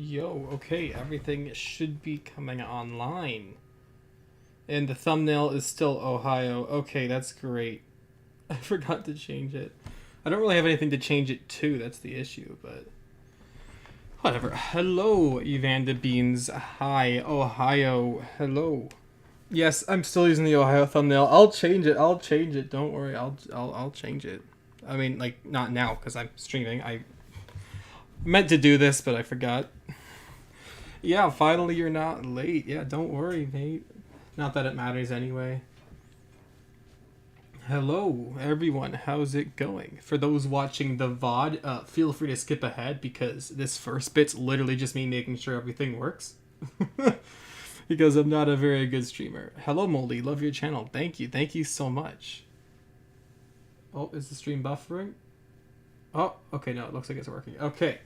Yo, okay, everything should be coming online. And the thumbnail is still Ohio. Okay, that's great. I forgot to change it. I don't really have anything to change it to, that's the issue, but whatever. Hello, Evander Beans. Hi, Ohio. Hello. Yes, I'm still using the Ohio thumbnail. I'll change it. I'll change it. Don't worry. I'll change it. I mean, like, not now because I'm streaming. I meant to do this, but I forgot. Yeah, finally you're not late. Yeah, don't worry, mate. Not that it matters anyway. Hello, everyone. How's it going? For those watching the VOD, feel free to skip ahead because this first bit's literally just me making sure everything works. Because I'm not a very good streamer. Hello, Moldy. Love your channel. Thank you. Thank you so much. Oh, is the stream buffering? Oh, okay. No, it looks like it's working. Okay.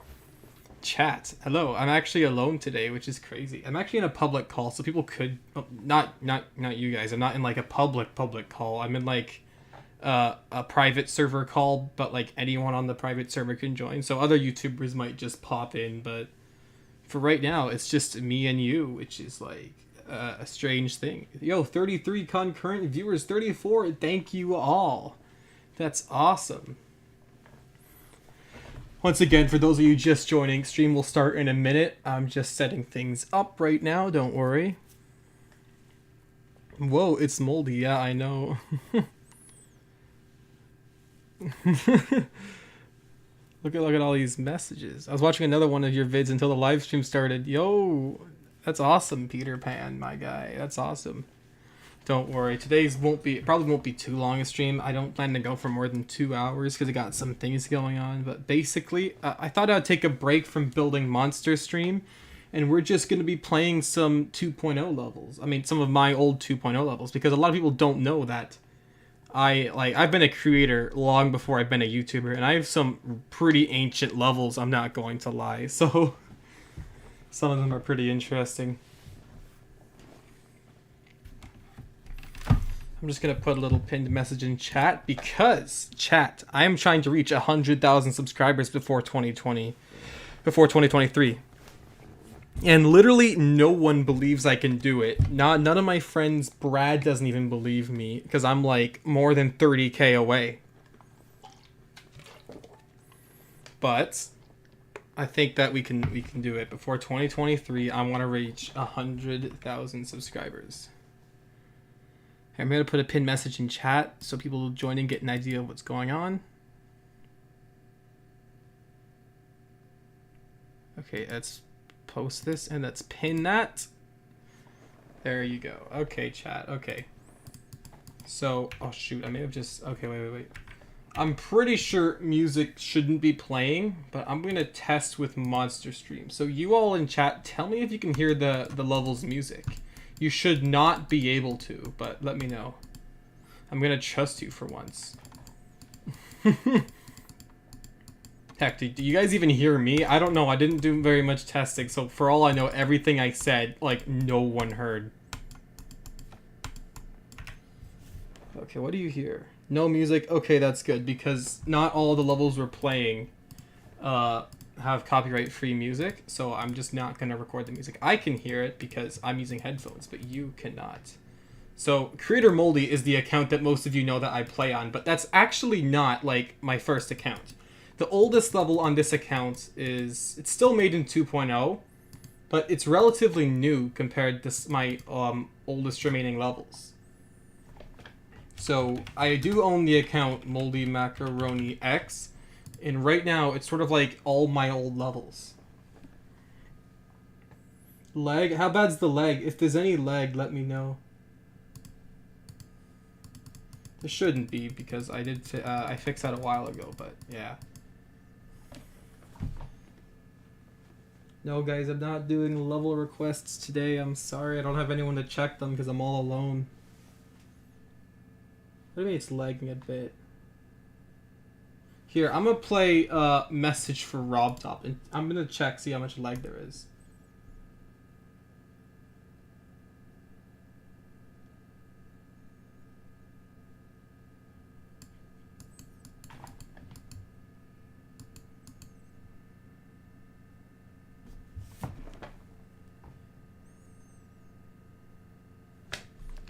Chat. Hello. I'm actually alone today, which is crazy. I'm actually in a public call, so people could not you guys. I'm not in like a public call. I'm in like a private server call, but like anyone on the private server can join. So other YouTubers might just pop in, but for right now, it's just me and you, which is like a strange thing. Yo, 33 concurrent viewers, 34. Thank you all. That's awesome. Once again, for those of you just joining, stream will start in a minute. I'm just setting things up right now, don't worry. Whoa, it's Moldy. Yeah, I know. Look at all these messages. I was watching another one of your vids until the live stream started. Yo, that's awesome, Peter Pan, my guy. That's awesome. Don't worry. Today's probably won't be too long a stream. I don't plan to go for more than 2 hours because I got some things going on. But basically, I thought I'd take a break from building monster stream, and we're just going to be playing some 2.0 levels. I mean, some of my old 2.0 levels, because a lot of people don't know that I've been a creator long before I've been a YouTuber, and I have some pretty ancient levels, I'm not going to lie. So some of them are pretty interesting. I'm just going to put a little pinned message in chat because, chat, I am trying to reach 100,000 subscribers before 2023. And literally no one believes I can do it. None of my friends, Brad doesn't even believe me because I'm like more than 30k away. But I think that we can do it. Before 2023, I want to reach 100,000 subscribers. I'm going to put a pinned message in chat so people joining get an idea of what's going on. Okay, let's post this and let's pin that. There you go. Okay, chat. Okay. So, oh shoot, I may have just... Okay, wait. I'm pretty sure music shouldn't be playing, but I'm going to test with Monster Stream. So you all in chat, tell me if you can hear the level's music. You should not be able to, but let me know. I'm gonna trust you for once. Heck, do you guys even hear me? I don't know. I didn't do very much testing, so for all I know, everything I said, like, no one heard. Okay, what do you hear? No music? Okay, that's good, because not all the levels we're playing have copyright-free music, so I'm just not going to record the music. I can hear it because I'm using headphones, but you cannot. So, Creator Moldy is the account that most of you know that I play on, but that's actually not, like, my first account. The oldest level on this account is... It's still made in 2.0, but it's relatively new compared to my oldest remaining levels. So, I do own the account Moldy Macaroni X, and right now, it's sort of like all my old levels. Lag? How bad's the lag? If there's any lag, let me know. There shouldn't be, because I did I fixed that a while ago, but yeah. No, guys, I'm not doing level requests today. I'm sorry. I don't have anyone to check them because I'm all alone. What do you mean it's lagging a bit? Here, I'm going to play Message for RobTop, and I'm going to check, see how much lag there is.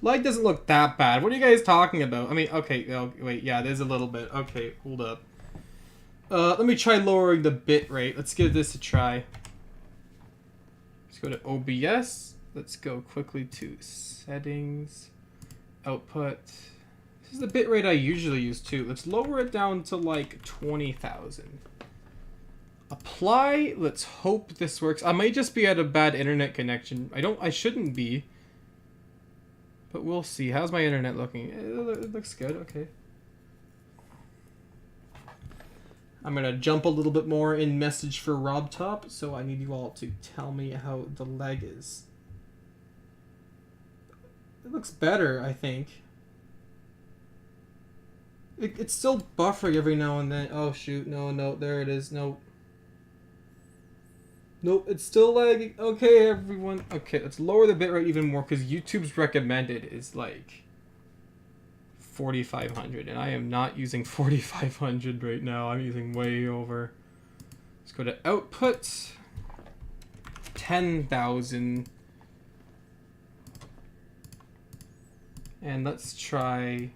Lag doesn't look that bad. What are you guys talking about? I mean, okay, oh, wait, yeah, there's a little bit. Okay, hold up. Let me try lowering the bit rate. Let's give this a try. Let's go to OBS. Let's go quickly to settings, output. This is the bit rate I usually use too. Let's lower it down to like 20,000. Apply. Let's hope this works. I might just be at a bad internet connection. I shouldn't be. But we'll see. How's my internet looking? It looks good. Okay. I'm going to jump a little bit more in message for RobTop, so I need you all to tell me how the lag is. It looks better, I think. It's still buffering every now and then. Oh, shoot. No, there it is. No. Nope, it's still lagging. Okay, everyone. Okay, let's lower the bitrate even more because YouTube's recommended is like 4,500, and I am not using 4,500 right now. I'm using way over. Let's go to output. 10,000. And let's try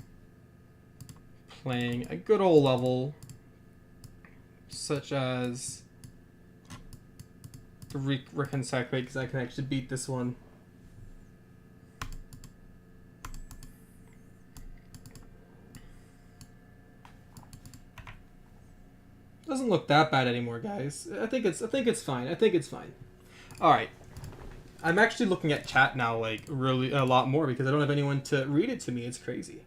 playing a good old level, such as the Reconcile, because I can actually beat this one. Doesn't look that bad anymore, guys. I think it's fine. I think it's fine. All right. I'm actually looking at chat now, like really a lot more because I don't have anyone to read it to me. It's crazy.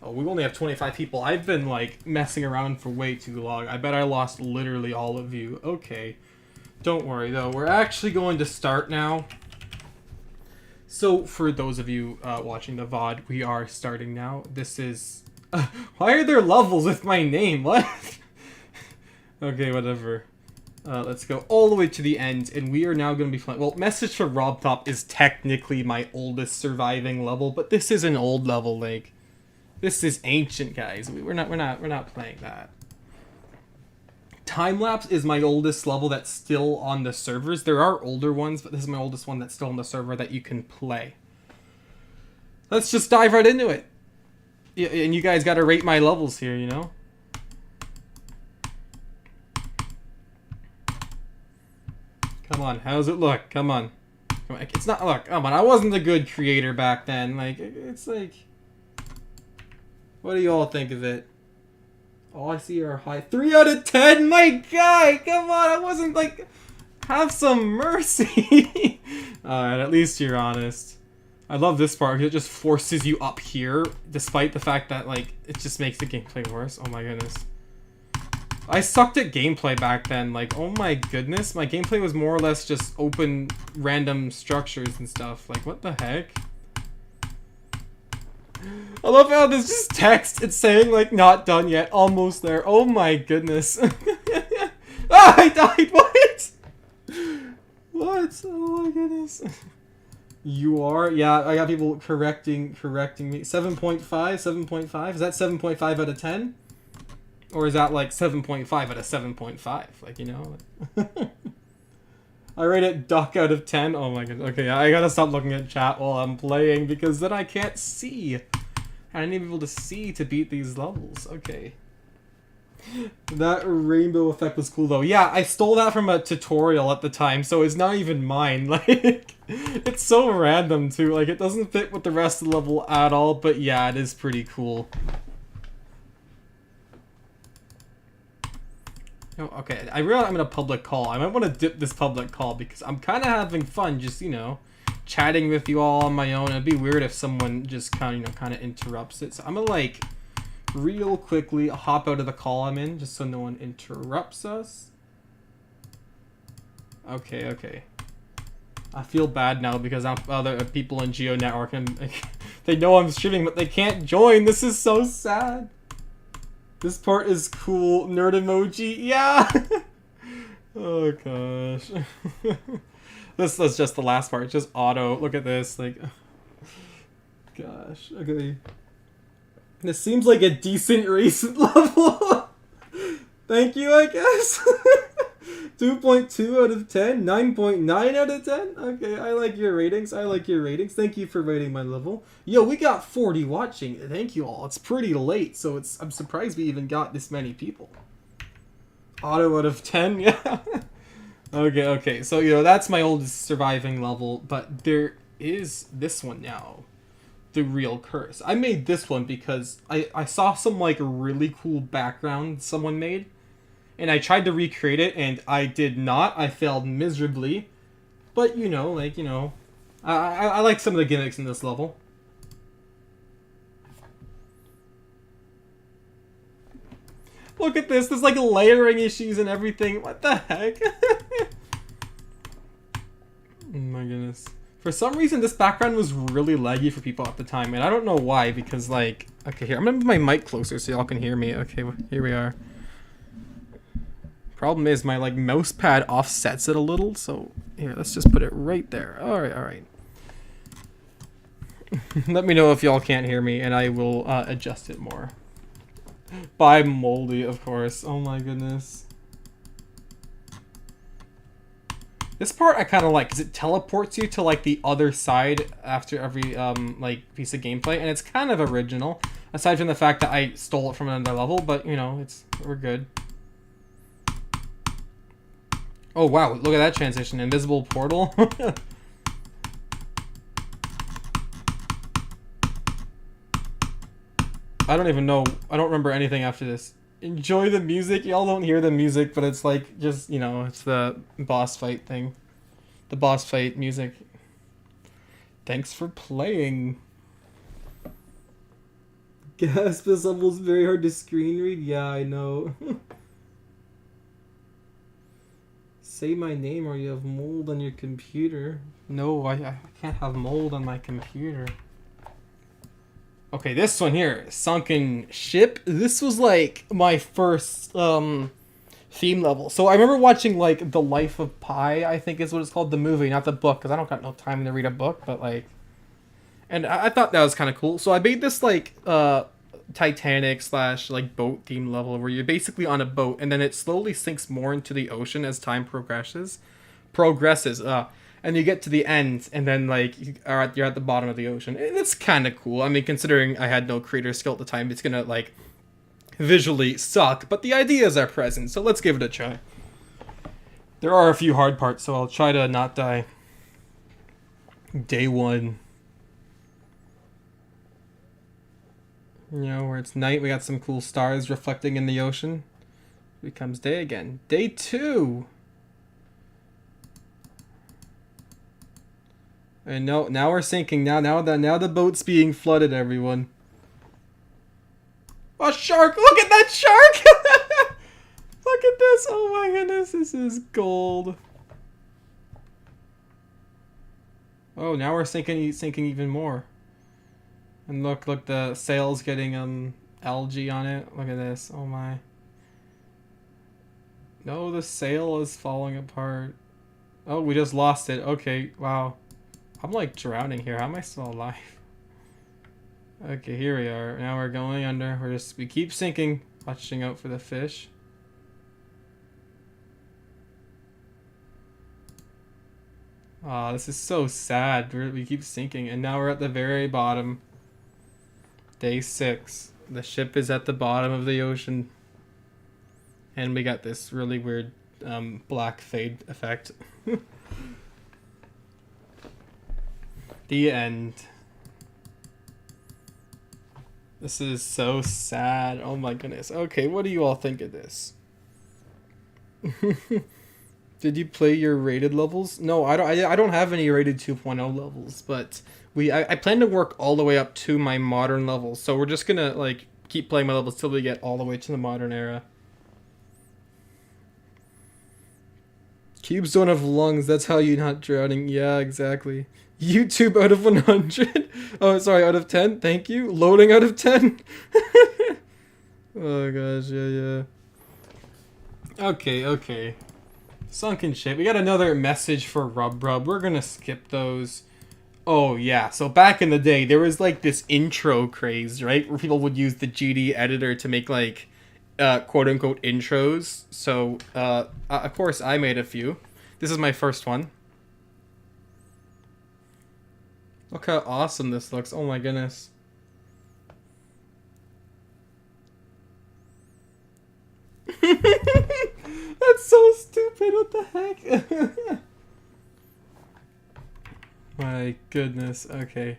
Oh, we only have 25 people. I've been like messing around for way too long. I bet I lost literally all of you. Okay. Don't worry, though. We're actually going to start now. So, for those of you watching the VOD, we are starting now. This is... why are there levels with my name? What? Okay, whatever. Let's go all the way to the end, and we are now going to be playing... Well, Message for RobTop is technically my oldest surviving level, but this is an old level, like... This is ancient, guys. We're not playing that. Time Lapse is my oldest level that's still on the servers. There are older ones, but this is my oldest one that's still on the server that you can play. Let's just dive right into it. Yeah, and you guys gotta rate my levels here, you know? Come on, how's it look? Come on. Come on. It's not, look, come on, I wasn't a good creator back then. Like, it's like... What do you all think of it? All I see are high 3 out of 10. My guy, come on! I wasn't like, have some mercy. Alright, at least you're honest. I love this part because it just forces you up here, despite the fact that like it just makes the gameplay worse. Oh my goodness, I sucked at gameplay back then. Like, oh my goodness, my gameplay was more or less just open random structures and stuff. Like, what the heck? I love how there's just text. It's saying, like, not done yet. Almost there. Oh my goodness. Ah, I died. What? What? Oh my goodness. You are? Yeah, I got people correcting me. 7.5? 7.5? Is that 7.5 out of 10? Or is that, like, 7.5 out of 7.5? Like, you know? I rate it duck out of 10. Oh my god. Okay, I gotta stop looking at chat while I'm playing because then I can't see. I need people to see to beat these levels. Okay. That rainbow effect was cool though. Yeah, I stole that from a tutorial at the time, so it's not even mine. Like, it's so random too. Like, it doesn't fit with the rest of the level at all, but yeah, it is pretty cool. Oh, okay, I realize I'm in a public call. I might want to dip this public call because I'm kind of having fun just, you know, chatting with you all on my own. It'd be weird if someone just kind of interrupts it. So I'm gonna like real quickly hop out of the call I'm in just so no one interrupts us. Okay. I feel bad now because other people in Geo Network and they know I'm streaming, but they can't join. This is so sad. This part is cool. Nerd emoji. Yeah. Oh gosh. This is just the last part. Just auto. Look at this. Like, gosh. Okay. This seems like a decent recent level. Thank you, I guess. 2.2 out of 10, 9.9 out of 10. Okay, I like your ratings. I like your ratings. Thank you for rating my level. Yo, we got 40 watching. Thank you all. It's pretty late, so I'm surprised we even got this many people. Auto out of 10, yeah. Okay. So, that's my oldest surviving level, but there is this one now. The Real Curse. I made this one because I saw some, like, really cool background someone made. And I tried to recreate it, and I did not. I failed miserably. But, I like some of the gimmicks in this level. Look at this. There's, like, layering issues and everything. What the heck? Oh, my goodness. For some reason, this background was really laggy for people at the time. And I don't know why, because, like... Okay, here. I'm going to move my mic closer so y'all can hear me. Okay, here we are. Problem is my mouse pad offsets it a little, so here, let's just put it right there. All right. Let me know if y'all can't hear me, and I will adjust it more. By Moldy, of course. Oh my goodness. This part I kind of like, because it teleports you to the other side after every piece of gameplay, and it's kind of original. Aside from the fact that I stole it from another level, but we're good. Oh wow, look at that transition. Invisible portal. I don't even know. I don't remember anything after this. Enjoy the music. Y'all don't hear the music, but it's just, it's the boss fight thing. The boss fight music. Thanks for playing. Gasp, this level's very hard to screen read. Yeah, I know. Say my name or you have mold on your computer. No, I can't have mold on my computer. Okay, this one here, Sunken Ship. This was my first theme level. So I remember watching The Life of Pi, I think is what it's called, the movie, not the book, because I don't got no time to read a book, but and I thought that was kind of cool. So I made this Titanic / boat theme level where you're basically on a boat and then it slowly sinks more into the ocean as time progresses, and you get to the end and then you're at the bottom of the ocean. And it's kind of cool. I mean, considering I had no creator skill at the time, it's gonna visually suck, but the ideas are present, so let's give it a try. There are a few hard parts, so I'll try to not die day one. Where it's night, we got some cool stars reflecting in the ocean. It becomes day again. Day 2! And now we're sinking. Now the boat's being flooded, everyone. A shark! Look at that shark! Look at this! Oh my goodness, this is gold. Oh, now we're sinking even more. And look, the sail's getting algae on it. Look at this. Oh my. No, the sail is falling apart. Oh, we just lost it. Okay, wow. I'm drowning here. How am I still alive? Okay, here we are. Now we're going under. We keep sinking, watching out for the fish. Aw, this is so sad. We keep sinking, and now we're at the very bottom. Day 6. The ship is at the bottom of the ocean. And we got this really weird black fade effect. The end. This is so sad. Oh my goodness. Okay, what do you all think of this? Did you play your rated levels? No, I don't have any rated 2.0 levels, but I plan to work all the way up to my modern levels. So we're just gonna keep playing my levels till we get all the way to the modern era. Cubes don't have lungs. That's how you're not drowning. Yeah, exactly. YouTube out of 100. Oh, sorry, out of 10. Thank you. Loading out of 10. Oh gosh, yeah. Okay. Sunken Ship. We got another message for Rub. We're gonna skip those. Oh yeah, so back in the day, there was this intro craze, right? Where people would use the GD editor to make quote-unquote intros. So, of course, I made a few. This is my first one. Look how awesome this looks. Oh my goodness. That's so stupid. What the heck? My goodness. Okay.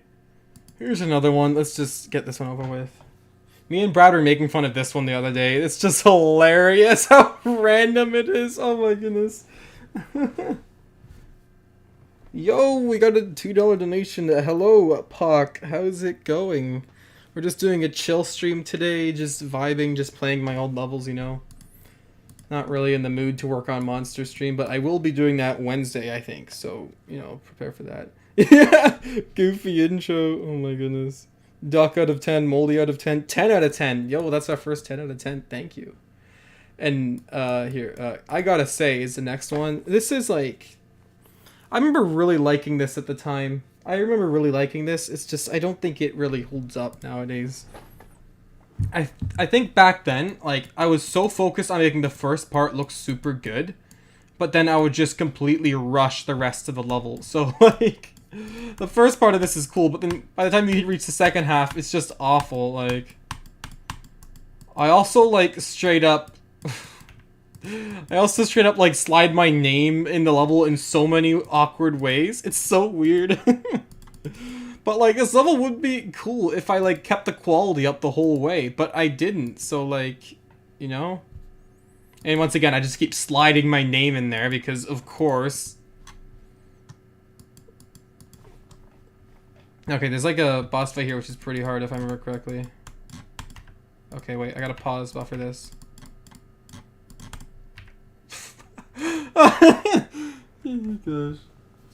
Here's another one. Let's just get this one over with. Me and Brad were making fun of this one the other day. It's just hilarious how random it is. Oh my goodness. Yo, we got a $2 donation. Hello, Puck. How's it going? We're just doing a chill stream today. Just vibing, just playing my old levels, you know. Not really in the mood to work on Monster Stream, but I will be doing that Wednesday, I think. So, you know, prepare for that. Yeah, goofy intro. Oh my goodness. Duck out of 10, Moldy out of 10, 10 out of 10. Yo, that's our first 10 out of 10. Thank you. And here, I gotta say, is the next one. This is like, I remember really liking this at the time. I remember really liking this. It's just, I don't think it really holds up nowadays. I think back then, like, I was so focused on making the first part look super good, but then I would just completely rush the rest of the level. So, like, the first part of this is cool, but then by the time you reach the second half, it's just awful. Like, I also, like, straight up, like, slide my name in the level in so many awkward ways. It's so weird. But, like, this level would be cool if I, like, kept the quality up the whole way, but I didn't, so, like, you know? And once again, I just keep sliding my name in there because, of course. Okay, there's, like, a boss fight here, which is pretty hard if I remember correctly. Okay, wait, I gotta pause buffer this. Oh my gosh.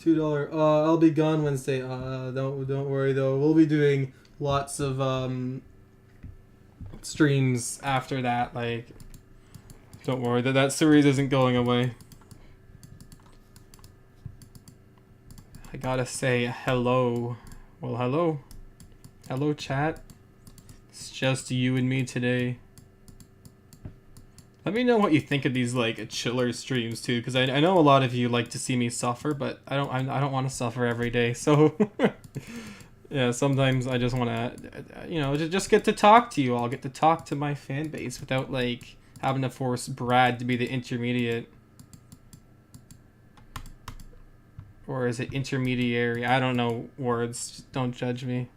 $2. I'll be gone Wednesday. Don't worry though. We'll be doing lots of streams after that. Like, don't worry. That series isn't going away. I gotta say hello. Well, hello. Hello, chat. It's just you and me today. Let me know what you think of these, like, chiller streams too, because I know a lot of you like to see me suffer, but I don't want to suffer every day. So yeah, sometimes I just want to, you know, just get to talk to you all, get to talk to my fan base without, like, having to force Brad to be the intermediate. Or is it intermediary? I don't know words. Just don't judge me.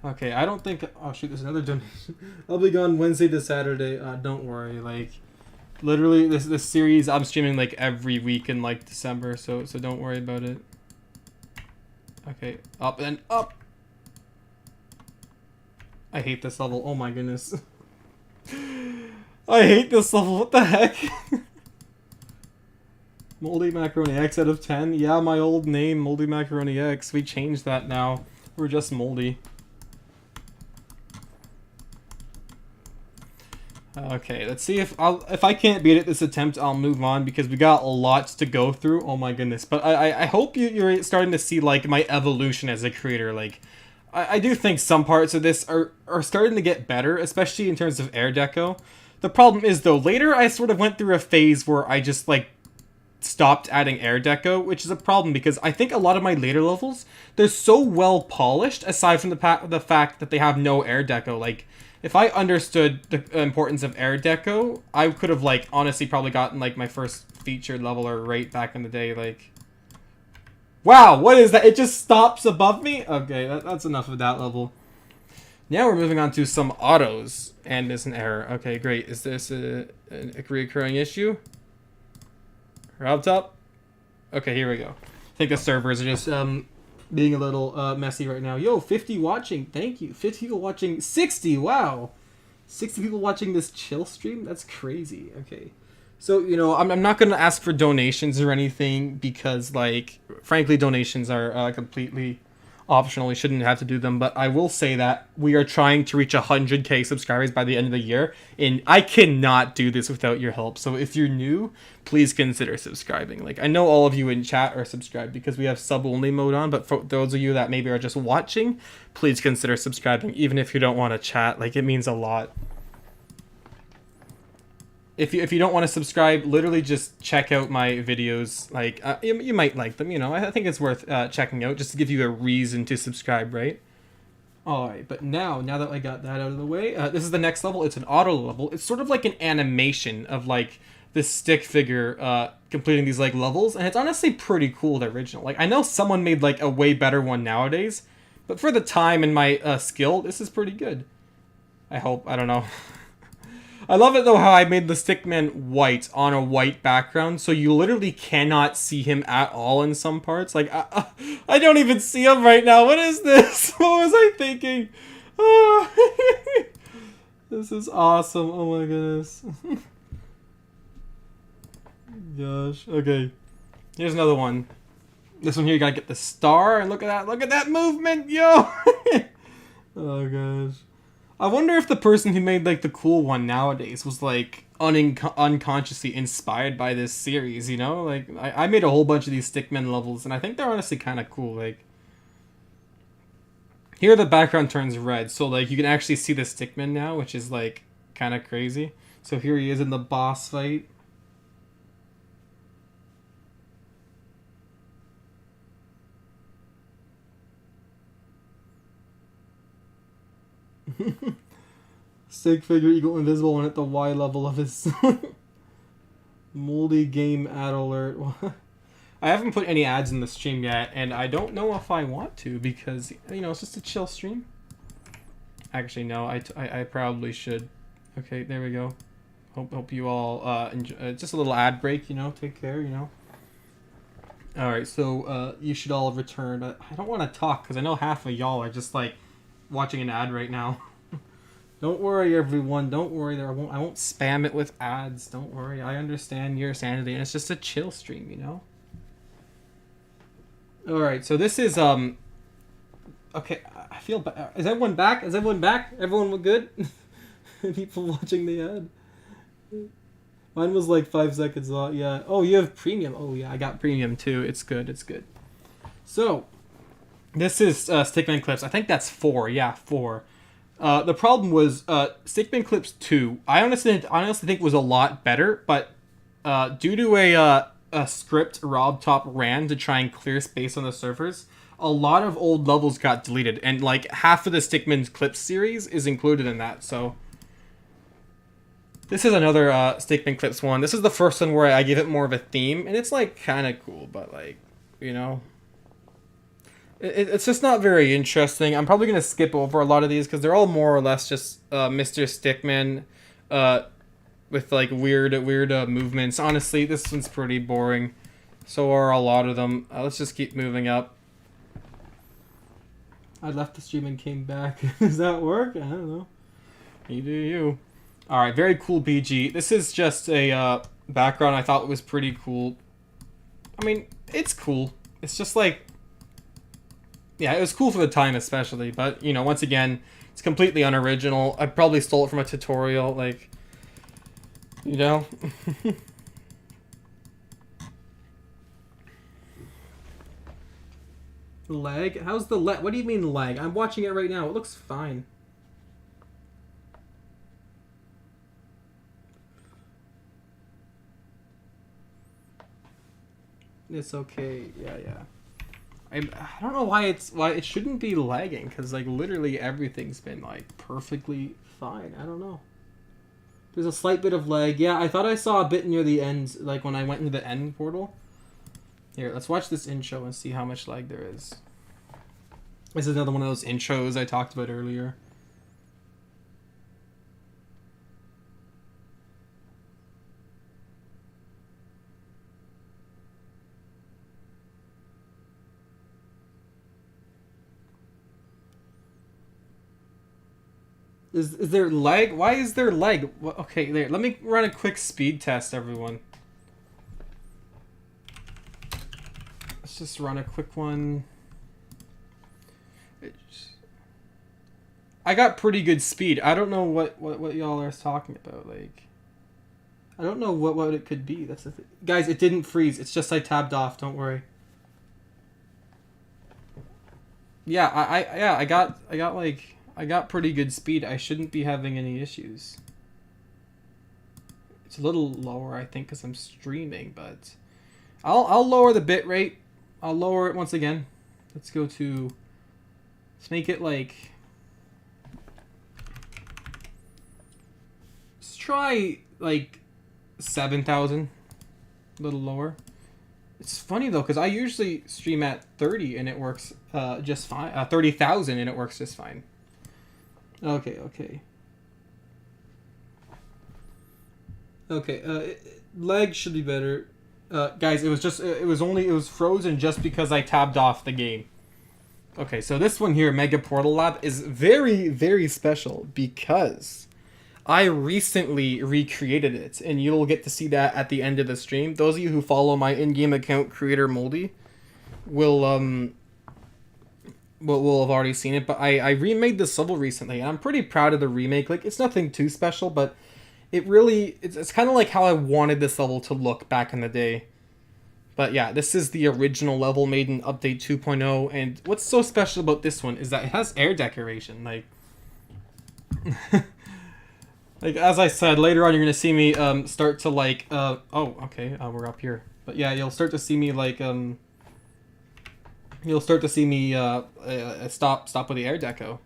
Okay, I don't think. Oh shoot, there's another donation. I'll be gone Wednesday to Saturday. Don't worry, like. Literally, this series I'm streaming like every week in like December, so don't worry about it. Okay, up and up. I hate this level. Oh my goodness. I hate this level. What the heck? Moldy Macaroni X out of 10. Yeah, my old name, Moldy Macaroni X. We changed that now. We're just Moldy. Okay, let's see if I can't beat it this attempt, I'll move on because we got lots to go through. Oh my goodness. But I hope you're starting to see, like, my evolution as a creator. Like, I do think some parts of this are starting to get better, especially in terms of air deco. The problem is, though, later I sort of went through a phase where I just, like, stopped adding air deco, which is a problem because I think a lot of my later levels, they're so well polished, aside from the fact that they have no air deco. Like, if I understood the importance of air deco, I could have, like, honestly probably gotten, like, my first featured leveler right back in the day. Like, wow, what is that? It just stops above me? Okay, that's enough of that level. Now we're moving on to some autos, and there's an error. Okay, great. Is this a recurring issue? Rob top? Okay, here we go. I think the servers are just being a little messy right now. Yo, 50 watching. Thank you. 50 people watching. 60. Wow. 60 people watching this chill stream? That's crazy. Okay. So, you know, I'm not going to ask for donations or anything because, like, frankly, donations are completely optional. We shouldn't have to do them. But I will say that we are trying to reach 100K subscribers by the end of the year. And I cannot do this without your help. So if you're new, please consider subscribing. Like, I know all of you in chat are subscribed because we have sub-only mode on. But for those of you that maybe are just watching, please consider subscribing. Even if you don't want to chat. Like, it means a lot. if you don't want to subscribe, literally just check out my videos. Like you might like them, you know. I think it's worth checking out just to give you a reason to subscribe, right? All right, but now that I got that out of the way, this is the next level. It's an auto level. It's sort of like an animation of like this stick figure completing these like levels, and it's honestly pretty cool. The original, like I know someone made like a way better one nowadays, but for the time and my skill, this is pretty good. I hope. I don't know. I love it though how I made the Stickman white on a white background, so you literally cannot see him at all in some parts. Like, I don't even see him right now. What is this? What was I thinking? Oh. This is awesome. Oh my goodness. Gosh. Okay. Here's another one. This one here, you gotta get the star, and look at that. Look at that movement, yo! Oh gosh. I wonder if the person who made like the cool one nowadays was like unconsciously inspired by this series, you know? Like I made a whole bunch of these Stickman levels, and I think they're honestly kind of cool. Like here the background turns red, so like you can actually see the Stickman now, which is like kind of crazy. So here he is in the boss fight. Stick figure equal invisible when at the Y level of his Moldy game ad alert. I haven't put any ads in the stream yet, and I don't know if I want to because, you know, it's just a chill stream. Actually, no, I probably should. Okay, there we go. Hope you all enjoy. Just a little ad break, you know. Take care, you know. All right, so you should all return. I don't want to talk because I know half of y'all are just like watching an ad right now. Don't worry, everyone. Don't worry. I won't spam it with ads. Don't worry. I understand your sanity, and it's just a chill stream, you know. All right. So this is Okay, I feel bad. Is everyone back? Is everyone back? Everyone good? People watching the ad. Mine was like 5 seconds long. Yeah. Oh, you have premium. Oh yeah, I got premium too. It's good. It's good. So this is Stickman Clips. I think that's 4. Yeah, 4. The problem was Stickman Clips 2. I honestly think was a lot better, but due to a script Rob Top ran to try and clear space on the servers, a lot of old levels got deleted, and like half of the Stickman Clips series is included in that. So this is another Stickman Clips one. This is the first one where I give it more of a theme, and it's like kind of cool, but like, you know. It's just not very interesting. I'm probably going to skip over a lot of these because they're all more or less just Mr. Stickman with like weird movements. Honestly, this one's pretty boring. So are a lot of them. Let's just keep moving up. I left the stream and came back. Does that work? I don't know. You do you. Alright, very cool BG. This is just a background I thought was pretty cool. I mean, it's cool. It's just like... Yeah, it was cool for the time especially, but, you know, once again, it's completely unoriginal. I probably stole it from a tutorial, like, you know? Lag? How's the lag? What do you mean lag? I'm watching it right now. It looks fine. It's okay. Yeah. I don't know why it shouldn't be lagging, because like literally everything's been like perfectly fine. I don't know. There's a slight bit of lag. Yeah, I thought I saw a bit near the end, like when I went into the end portal. Here, let's watch this intro and see how much lag there is. This is another one of those intros I talked about earlier. Is there lag? Why is there lag? Okay, there. Let me run a quick speed test, everyone. Let's just run a quick one. I got pretty good speed. I don't know what y'all are talking about. Like, I don't know what it could be. That's the thing. Guys, it didn't freeze. It's just I tabbed off. Don't worry. Yeah, I got pretty good speed. I shouldn't be having any issues. It's a little lower, I think, because I'm streaming, but I'll lower the bit rate. I'll lower it once again. Let's go to, let's make it like, let's try like 7,000, a little lower. It's funny though, because I usually stream at 30 and it works just fine. 30,000 and it works just fine. Okay. Lag should be better. Guys, it was frozen just because I tabbed off the game. Okay, so this one here, Mega Portal Lab, is very, very special because I recently recreated it, and you'll get to see that at the end of the stream. Those of you who follow my in-game account, creator Moldy, will have already seen it. But I remade this level recently, and I'm pretty proud of the remake. Like, it's nothing too special, but it's kind of like how I wanted this level to look back in the day. But yeah, this is the original level made in Update 2.0, and what's so special about this one is that it has air decoration. Like, like as I said, later on you're gonna see me start to like oh okay, we're up here. But yeah, you'll start to see me like stop with the air deco.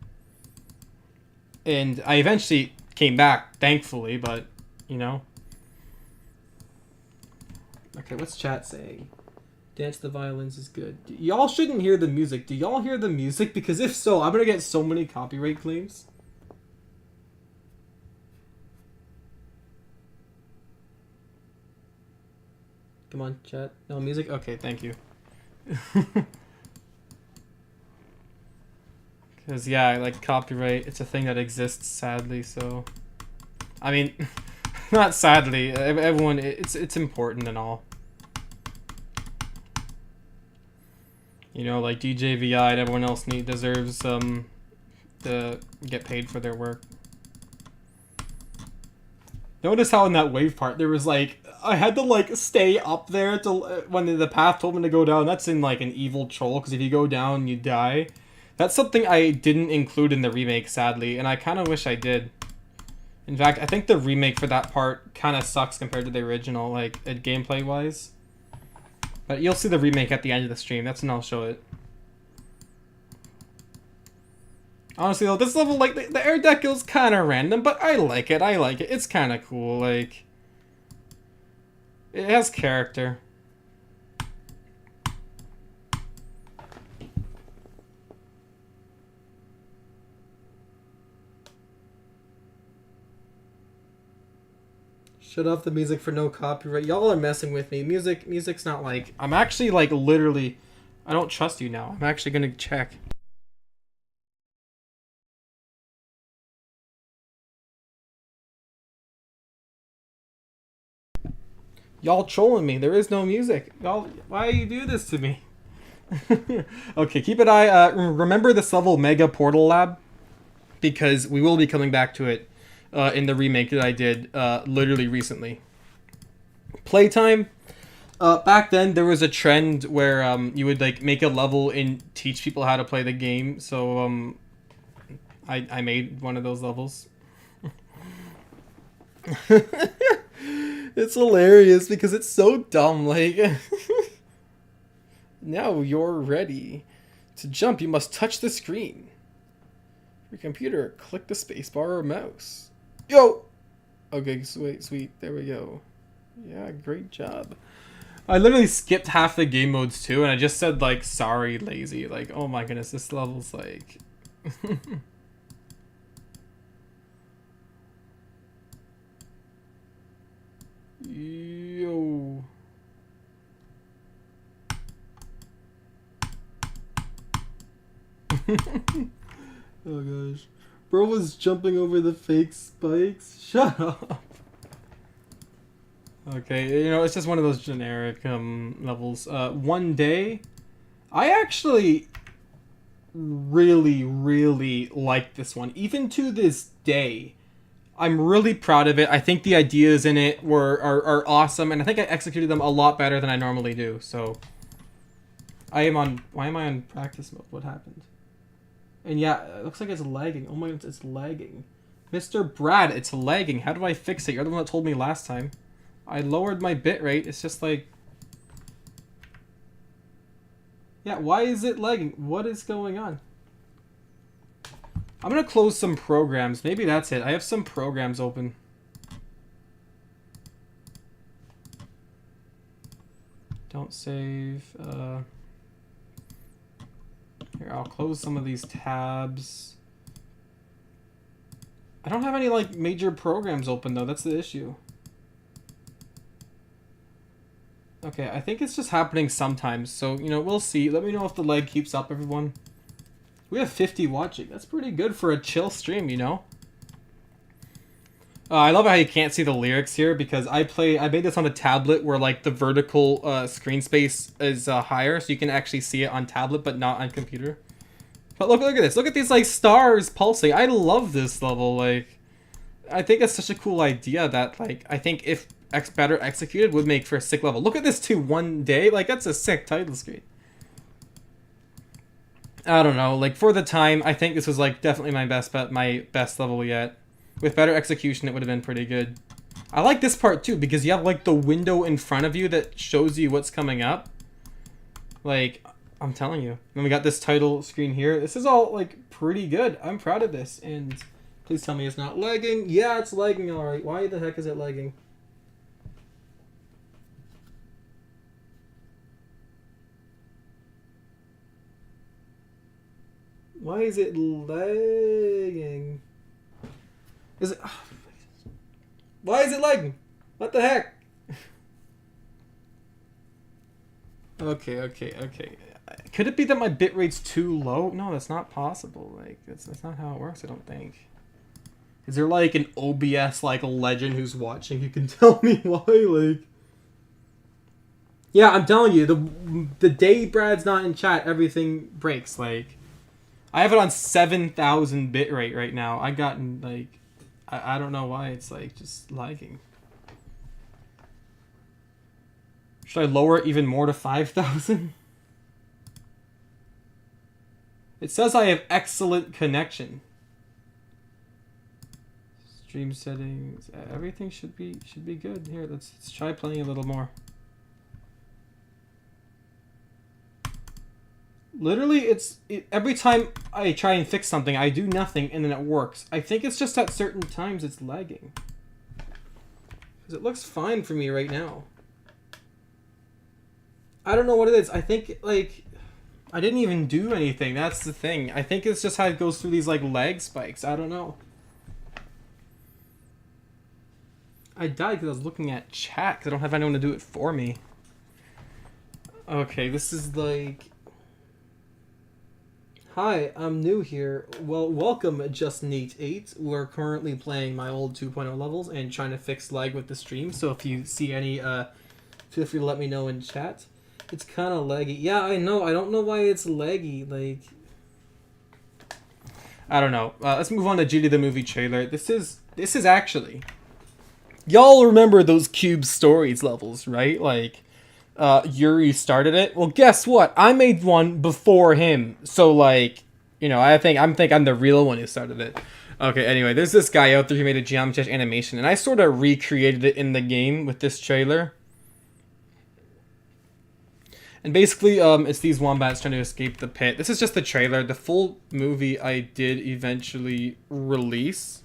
And I eventually came back, thankfully, but you know. Okay, what's chat saying? Dance the violins is good. Y'all shouldn't hear the music. Do y'all hear the music? Because if so, I'm gonna get so many copyright claims. Come on, chat. No music? Okay, thank you. Because, yeah, like, copyright, it's a thing that exists, sadly, so... I mean, not sadly, everyone, it's important and all. You know, like, DJ VI and everyone else deserves, to get paid for their work. Notice how in that wave part, there was, like, I had to, like, stay up there to, when the path told me to go down. That's in, like, an evil troll, because if you go down, you die. That's something I didn't include in the remake, sadly, and I kind of wish I did. In fact, I think the remake for that part kind of sucks compared to the original, like, gameplay-wise. But you'll see the remake at the end of the stream. That's when I'll show it. Honestly, though, this level, like, the air deco is kind of random, but I like it. It's kind of cool, like... It has character. Shut off the music for no copyright. Y'all are messing with me. Music's not like... I'm actually, like, literally... I don't trust you now. I'm actually gonna check. Y'all trolling me. There is no music. Y'all, why do you do this to me? Okay, keep an eye. Remember this level, Mega Portal Lab? Because we will be coming back to it in the remake that I did literally recently. Playtime. Back then, there was a trend where you would like make a level and teach people how to play the game. So I made one of those levels. It's hilarious because it's so dumb. Like, now you're ready to jump. You must touch the screen. Your computer, click the spacebar or mouse. Yo. Okay, sweet. There we go. Yeah, great job. I literally skipped half the game modes too, and I just said like, sorry, lazy. Like, oh my goodness, this level's like. Yo. Oh gosh. Bro was jumping over the fake spikes. Shut up. Okay, you know, it's just one of those generic levels. One day, I actually really like this one. Even to this day, I'm really proud of it. I think the ideas in it are awesome, and I think I executed them a lot better than I normally do. So, why am I on practice mode? What happened? And yeah, it looks like it's lagging. Oh my god, it's lagging. Mr. Brad, it's lagging. How do I fix it? You're the one that told me last time. I lowered my bitrate. It's just like... Yeah, why is it lagging? What is going on? I'm gonna close some programs. Maybe that's it. I have some programs open. Don't save. Here, I'll close some of these tabs. I don't have any, like, major programs open, though. That's the issue. Okay, I think it's just happening sometimes. So, you know, we'll see. Let me know if the lag keeps up, everyone. We have 50 watching. That's pretty good for a chill stream, you know? I love how you can't see the lyrics here because I made this on a tablet where, like, the vertical screen space is higher. So you can actually see it on tablet, but not on computer. But look at this. Look at these, like, stars pulsing. I love this level. Like, I think it's such a cool idea that, like, I think if better executed would make for a sick level. Look at this too, one day. Like, that's a sick title screen. I don't know. Like, for the time, I think this was, like, definitely my best level yet. With better execution, it would have been pretty good. I like this part too because you have, like, the window in front of you that shows you what's coming up. Like, I'm telling you. Then we got this title screen here. This is all, like, pretty good. I'm proud of this. And please tell me it's not lagging. Yeah, it's lagging alright. Why the heck is it lagging? Why is it lagging? Is it... Oh, why is it lagging? What the heck? Okay. Could it be that my bitrate's too low? No, that's not possible. Like, that's not how it works, I don't think. Is there, like, an OBS, like, legend who's watching who can tell me why, like... Yeah, I'm telling you, the day Brad's not in chat, everything breaks, like... I have it on 7,000 bitrate right now. I gotten, like... I don't know why it's, like, just lagging. Should I lower it even more to 5,000? It says I have excellent connection. Stream settings. Everything should be good. Here, let's try playing a little more. Literally, every time I try and fix something, I do nothing and then it works. I think it's just at certain times it's lagging. Because it looks fine for me right now. I don't know what it is. I think, like, I didn't even do anything. That's the thing. I think it's just how it goes through these, like, lag spikes. I don't know. I died because I was looking at chat because I don't have anyone to do it for me. Okay, this is like... Hi, I'm new here. Well, welcome, JustNeat8. We're currently playing my old 2.0 levels and trying to fix lag with the stream. So if you see any, feel free to let me know in chat. It's kind of laggy. Yeah, I know. I don't know why it's laggy. Like, I don't know. Let's move on to Judy the Movie trailer. This is actually... Y'all remember those Cube Stories levels, right? Like, Yuri started it. Well, guess what? I made one before him. So, like, you know, I think I'm the real one who started it. Okay, anyway, there's this guy out there who made a geometry animation, and I sort of recreated it in the game with this trailer. And basically, it's these wombats trying to escape the pit. This is just the trailer. The full movie I did eventually release.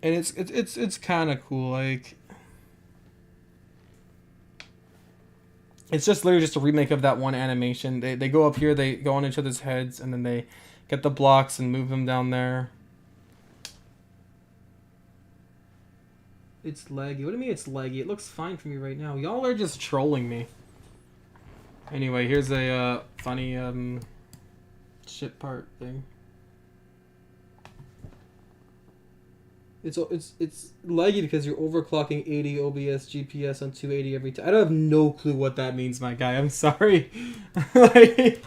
And it's kind of cool, like... It's just literally just a remake of that one animation. They go up here, they go on each other's heads, and then they get the blocks and move them down there. It's laggy. What do you mean it's laggy? It looks fine for me right now. Y'all are just trolling me. Anyway, here's a funny ship part thing. It's laggy because you're overclocking 80 OBS GPS on 280 every time. I don't have no clue what that means, my guy. I'm sorry. Like,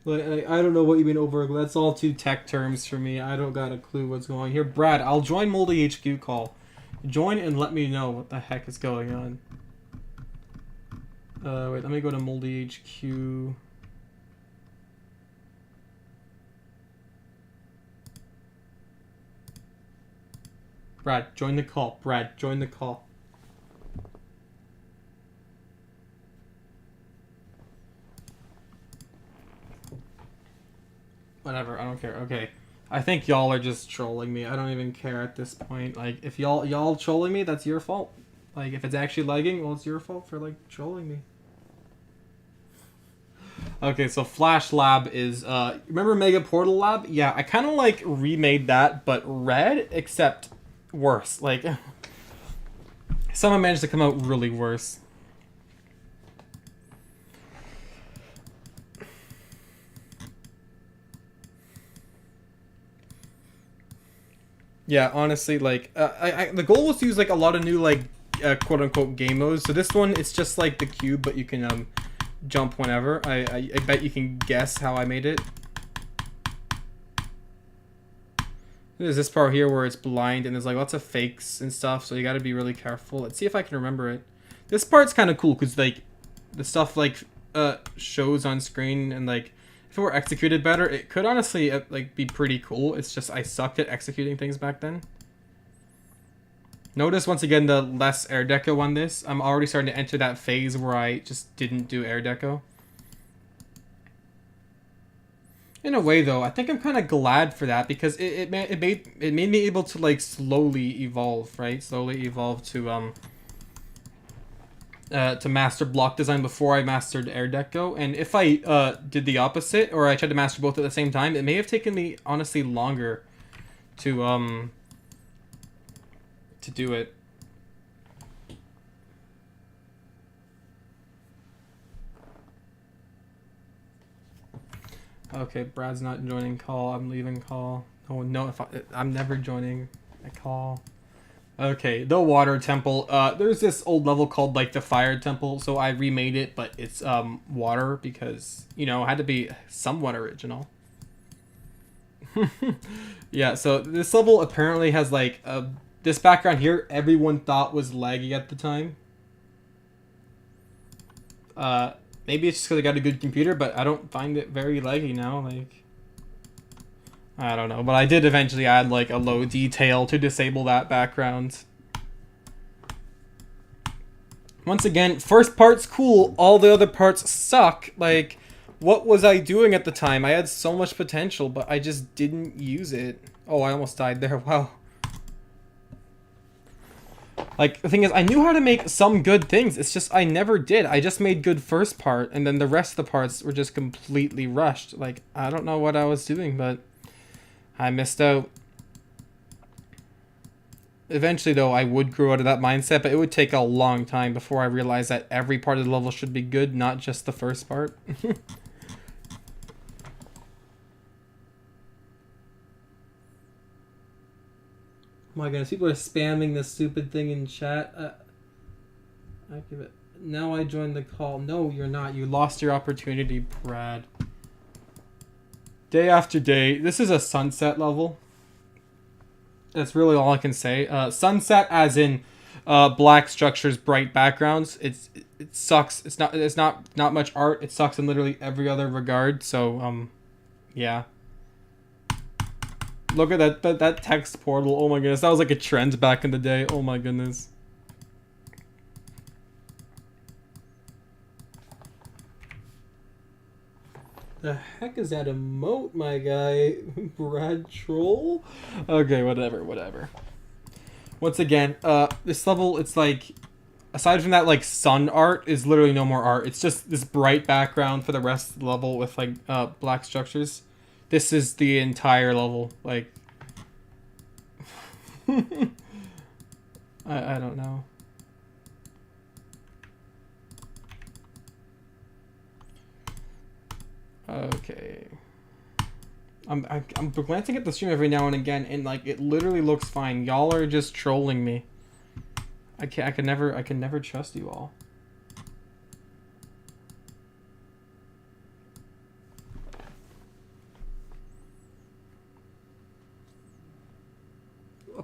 I don't know what you mean over. That's all too tech terms for me. I don't got a clue what's going on here. Brad, I'll join Moldy HQ call. Join and let me know what the heck is going on. Wait, let me go to Moldy HQ. Brad, join the call. Brad, join the call. Whatever, I don't care. Okay. I think y'all are just trolling me. I don't even care at this point. Like, if y'all trolling me, that's your fault. Like, if it's actually lagging, well, it's your fault for, like, trolling me. Okay, so Flash Lab is, remember Mega Portal Lab? Yeah, I kind of, like, remade that, but red, except worse. Like, someone managed to come out really worse. Yeah, honestly, like, the goal was to use, like, a lot of new, like, quote-unquote game modes. So this one, it's just like the cube, but you can, jump whenever. I bet you can guess how I made it. There's this part here where it's blind, and there's, like, lots of fakes and stuff, so you gotta be really careful. Let's see if I can remember it. This part's kind of cool, because, like, the stuff, like, shows on screen, and, like, if it were executed better, it could honestly, like, be pretty cool. It's just I sucked at executing things back then. Notice, once again, the less air deco on this. I'm already starting to enter that phase where I just didn't do air deco. In a way, though, I think I'm kind of glad for that, because it made me able to, like, slowly evolve, right? Slowly evolve to master block design before I mastered air deco. And if I did the opposite, or I tried to master both at the same time, it may have taken me honestly longer to do it. Okay, Brad's not joining call. I'm leaving call. Oh no, if I'm never joining a call. Okay, the water temple. There's this old level called, like, the fire temple, so I remade it, but it's water because, you know, it had to be somewhat original. Yeah, so this level apparently has, like, this background here everyone thought was laggy at the time. Maybe it's just because I got a good computer, but I don't find it very laggy now. Like, I don't know, but I did eventually add, like, a low detail to disable that background. Once again, first part's cool, all the other parts suck. Like, what was I doing at the time? I had so much potential, but I just didn't use it. Oh, I almost died there. Wow. Like, the thing is, I knew how to make some good things. It's just I never did. I just made good first part, and then the rest of the parts were just completely rushed. Like, I don't know what I was doing, but I missed out. Eventually, though, I would grow out of that mindset, but it would take a long time before I realized that every part of the level should be good, not just the first part. Oh my goodness, people are spamming this stupid thing in chat. I give it. Now I joined the call. No, you're not. You lost your opportunity, Brad. Day after day. This is a sunset level. That's really all I can say. Sunset, as in black structures, bright backgrounds. It sucks. It's not much art. It sucks in literally every other regard. So yeah. Look at that text portal. Oh my goodness, that was like a trend back in the day. Oh my goodness. The heck is that emote, my guy? Brad Troll? Okay, whatever. Once again, this level, it's like, aside from that, like, sun art, is literally no more art. It's just this bright background for the rest of the level with, like, black structures. This is the entire level, like... I don't know. Okay. I'm glancing at the stream every now and again, and, like, it literally looks fine. Y'all are just trolling me. I can never trust you all.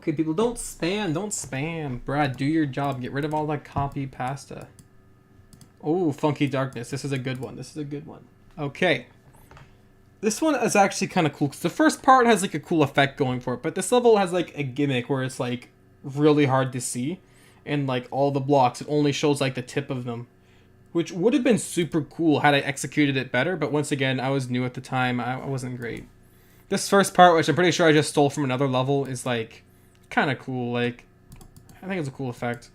Okay, people, don't spam. Don't spam. Brad, do your job. Get rid of all that copy pasta. Oh, Funky Darkness. This is a good one. This is a good one. Okay. This one is actually kind of cool, because the first part has, like, a cool effect going for it, but this level has, like, a gimmick where it's, like, really hard to see, and, like, all the blocks, it only shows, like, the tip of them, which would have been super cool had I executed it better, but once again, I was new at the time, I wasn't great. This first part, which I'm pretty sure I just stole from another level, is, like, kind of cool, like, I think it's a cool effect.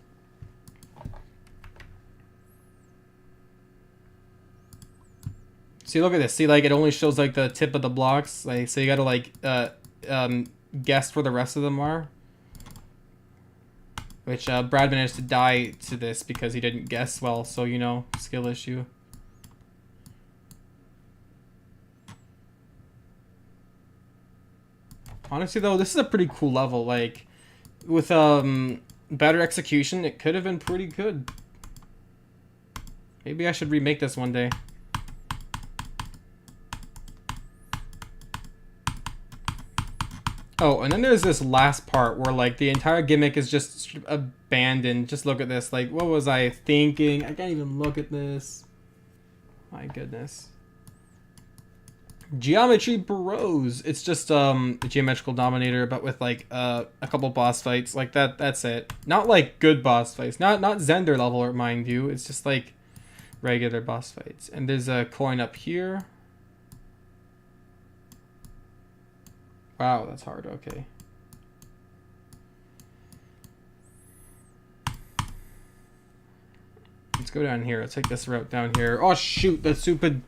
See, look at this. See, like, it only shows, like, the tip of the blocks. Like, so you gotta, like, guess where the rest of them are. Which, Brad managed to die to this because he didn't guess well. So, you know, skill issue. Honestly, though, this is a pretty cool level. Like, with, better execution, it could have been pretty good. Maybe I should remake this one day. Oh, and then there's this last part where, like, the entire gimmick is just abandoned. Just look at this. Like, what was I thinking? I can't even look at this. My goodness. Geometry Bros. It's just a geometrical dominator, but with, like, a couple boss fights. Like, that's it. Not, like, good boss fights. Not Zender level, mind you. It's just, like, regular boss fights. And there's a coin up here. Wow, that's hard. Okay. Let's go down here. Let's take this route down here. Oh, shoot. The stupid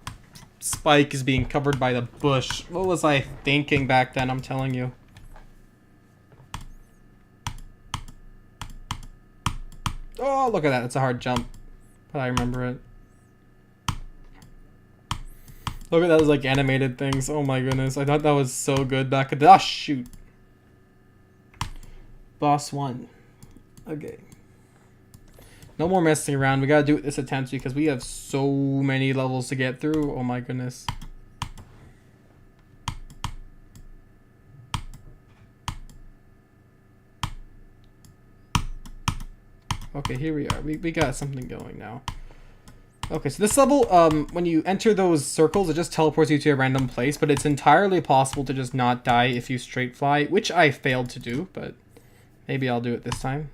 spike is being covered by the bush. What was I thinking back then? I'm telling you. Oh, look at that. That's a hard jump. But I remember it. Look at those, like, animated things. Oh my goodness. I thought that was so good back at the... Oh, shoot. Boss 1. Okay. No more messing around. We gotta do it this attempt because we have so many levels to get through. Oh my goodness. Okay, here we are. We got something going now. Okay, so this level, when you enter those circles, it just teleports you to a random place, but it's entirely possible to just not die if you straight fly, which I failed to do, but maybe I'll do it this time.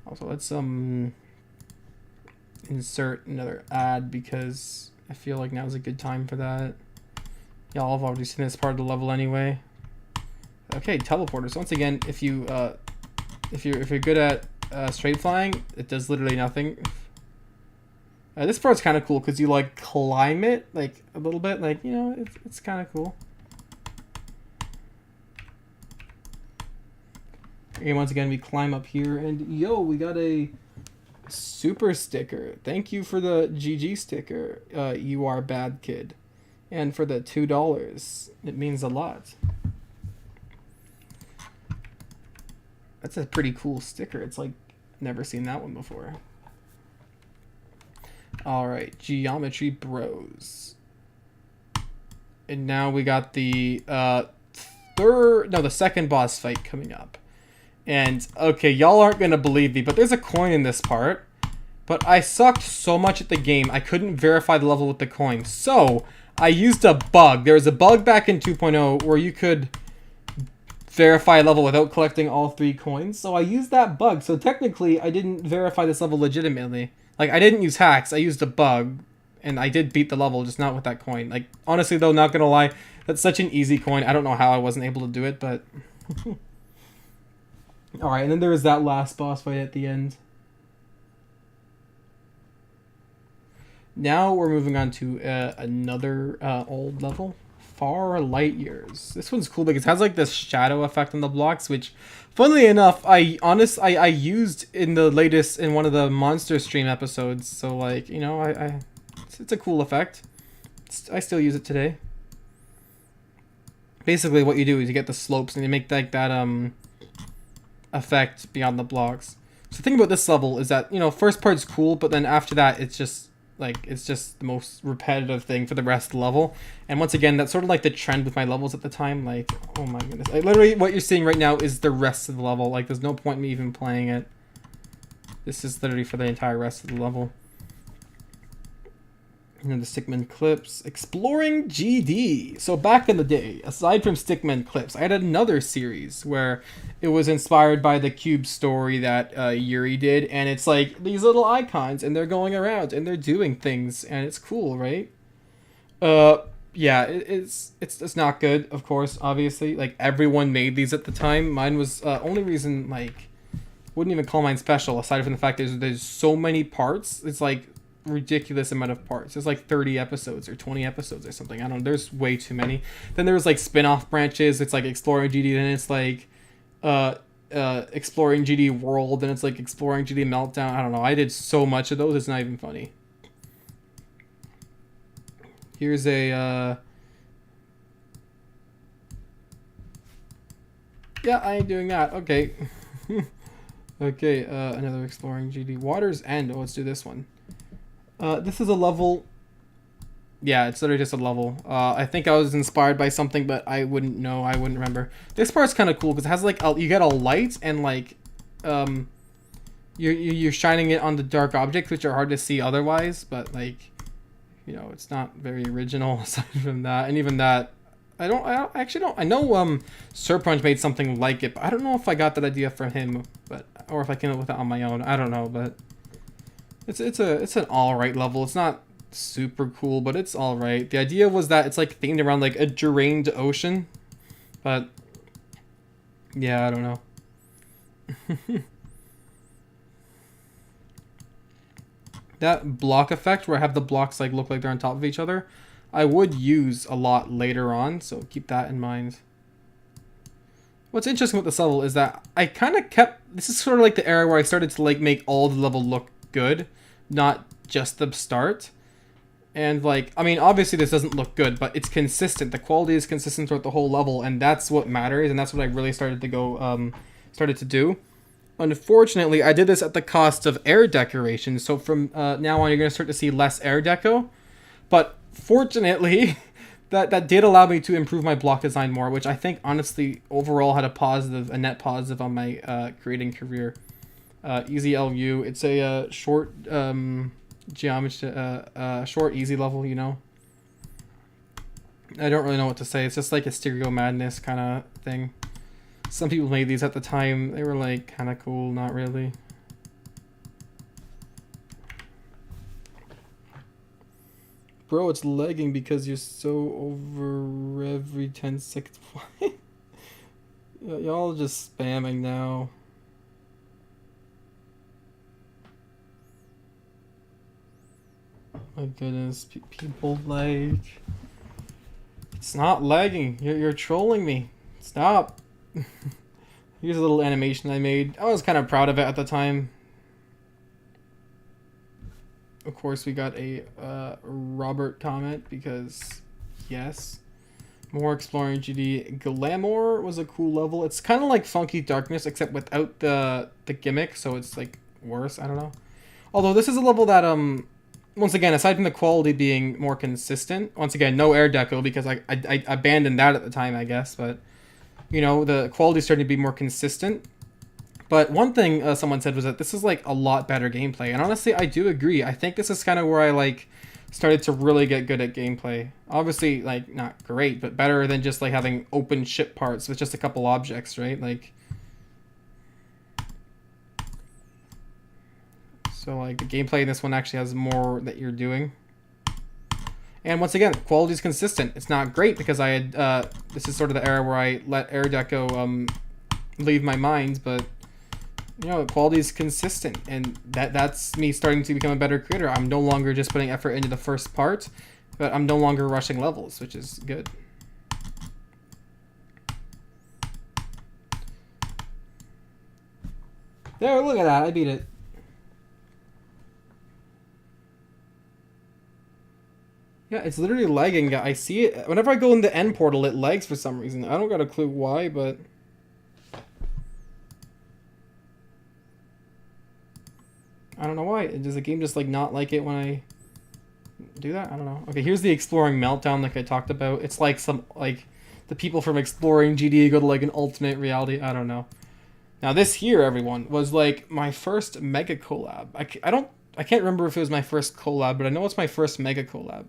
Also, let's insert another ad because I feel like now's a good time for that. Y'all have already seen this part of the level anyway. Okay, teleporters. Once again, if you're good at straight flying, it does literally nothing. This part's kind of cool because you, like, climb it like a little bit, like, you know, it's kind of cool. Okay, once again, we climb up here, and yo, we got a super sticker. Thank you for the GG sticker. You are bad kid, and for the $2. It means a lot. That's a pretty cool sticker. It's like, never seen that one before. Alright, Geometry Bros. And now we got the the second boss fight coming up. And, okay, y'all aren't gonna believe me, but there's a coin in this part. But I sucked so much at the game, I couldn't verify the level with the coin. So, I used a bug. There was a bug back in 2.0 where you could verify a level without collecting all 3 coins. So I used that bug. So technically, I didn't verify this level legitimately. Like, I didn't use hacks. I used a bug. And I did beat the level, just not with that coin. Like, honestly, though, not gonna lie, that's such an easy coin. I don't know how I wasn't able to do it, but... Alright, and then there was that last boss fight at the end. Now we're moving on to another old level. Far Light Years. This one's cool because it has, like, this shadow effect on the blocks, which, funnily enough, I used in one of the monster stream episodes. So, like, you know, it's a cool effect. I still use it today. Basically, what you do is you get the slopes and you make, like, that effect beyond the blocks. So the thing about this level is that, you know, first part's cool, but then after that, it's just like it's just the most repetitive thing for the rest of the level. And once again, that's sort of like the trend with my levels at the time. Like, oh my goodness, like, literally what you're seeing right now is the rest of the level. Like, there's no point in me even playing it. This is literally for the entire rest of the level. And the Stickman Clips, exploring GD. So back in the day, aside from Stickman Clips, I had another series where it was inspired by the Cube story that Yuri did, and it's like these little icons, and they're going around and they're doing things, and it's cool, right? Yeah, it's not good, of course, obviously. Like, everyone made these at the time. Mine was only reason, like, wouldn't even call mine special, aside from the fact there's so many parts. It's like ridiculous amount of parts. There's like 30 episodes or 20 episodes or something. I don't know. There's way too many. Then there was like spin-off branches. It's like Exploring GD, then it's like Exploring GD World, then it's like Exploring GD Meltdown. I don't know. I did so much of those, it's not even funny. Here's a yeah, I ain't doing that. Okay. Okay, another Exploring GD Water's End. Oh, let's do this one. This is a level. Yeah, it's literally just a level. I think I was inspired by something, but I wouldn't know. I wouldn't remember. This part's kind of cool because it has like you get a light and like you're shining it on the dark objects, which are hard to see otherwise. But like, you know, it's not very original aside from that. And even that, I actually don't. I know Sir Punch made something like it, but I don't know if I got that idea from him, or if I came up with it on my own. I don't know, but. It's an alright level. It's not super cool, but it's alright. The idea was that it's like themed around like a drained ocean. But yeah, I don't know. That block effect where I have the blocks like look like they're on top of each other, I would use a lot later on, so keep that in mind. What's interesting with this level is that I kind of kept, this is sort of like the era where I started to like make all the level look good, not just the start. And like, I mean, obviously this doesn't look good, but it's consistent. The quality is consistent throughout the whole level, and that's what matters, and that's what I really started to do. Unfortunately, I did this at the cost of air decoration, so from now on you're going to start to see less air deco. But fortunately, that did allow me to improve my block design more, which I think honestly overall had a net positive on my creating career. Easy LU. It's a short geometry, short easy level, you know. I don't really know what to say. It's just like a Stereo Madness kind of thing. Some people made these at the time. They were like kind of cool, not really. Bro, it's lagging because you're so over every 10 seconds. Y'all just spamming now. My goodness, people like... It's not lagging. You're trolling me. Stop. Here's a little animation I made. I was kind of proud of it at the time. Of course, we got a Robert comment because, yes. More Exploring GD. Glamour was a cool level. It's kind of like Funky Darkness, except without the gimmick, so it's like worse. I don't know. Although this is a level that once again, aside from the quality being more consistent, once again, no air deco because I abandoned that at the time, I guess. But you know, the quality started to be more consistent. But one thing someone said was that this is like a lot better gameplay, and honestly, I do agree. I think this is kind of where I like started to really get good at gameplay. Obviously, like not great, but better than just like having open ship parts with just a couple objects, right? Like. So like the gameplay in this one actually has more that you're doing. And once again, quality is consistent. It's not great because I had, this is sort of the era where I let air deco leave my mind, but you know, quality is consistent, and that's me starting to become a better creator. I'm no longer just putting effort into the first part, but I'm no longer rushing levels, which is good. There, look at that, I beat it. Yeah, it's literally lagging. I see it. Whenever I go in the end portal, it lags for some reason. I don't got a clue why, but... I don't know why. Does the game just, like, not like it when I do that? I don't know. Okay, here's the Exploring Meltdown like I talked about. It's like some, like, the people from Exploring GD go to, like, an alternate reality. I don't know. Now, this here, everyone, was, like, my first mega collab. I can't remember if it was my first collab, but I know it's my first mega collab.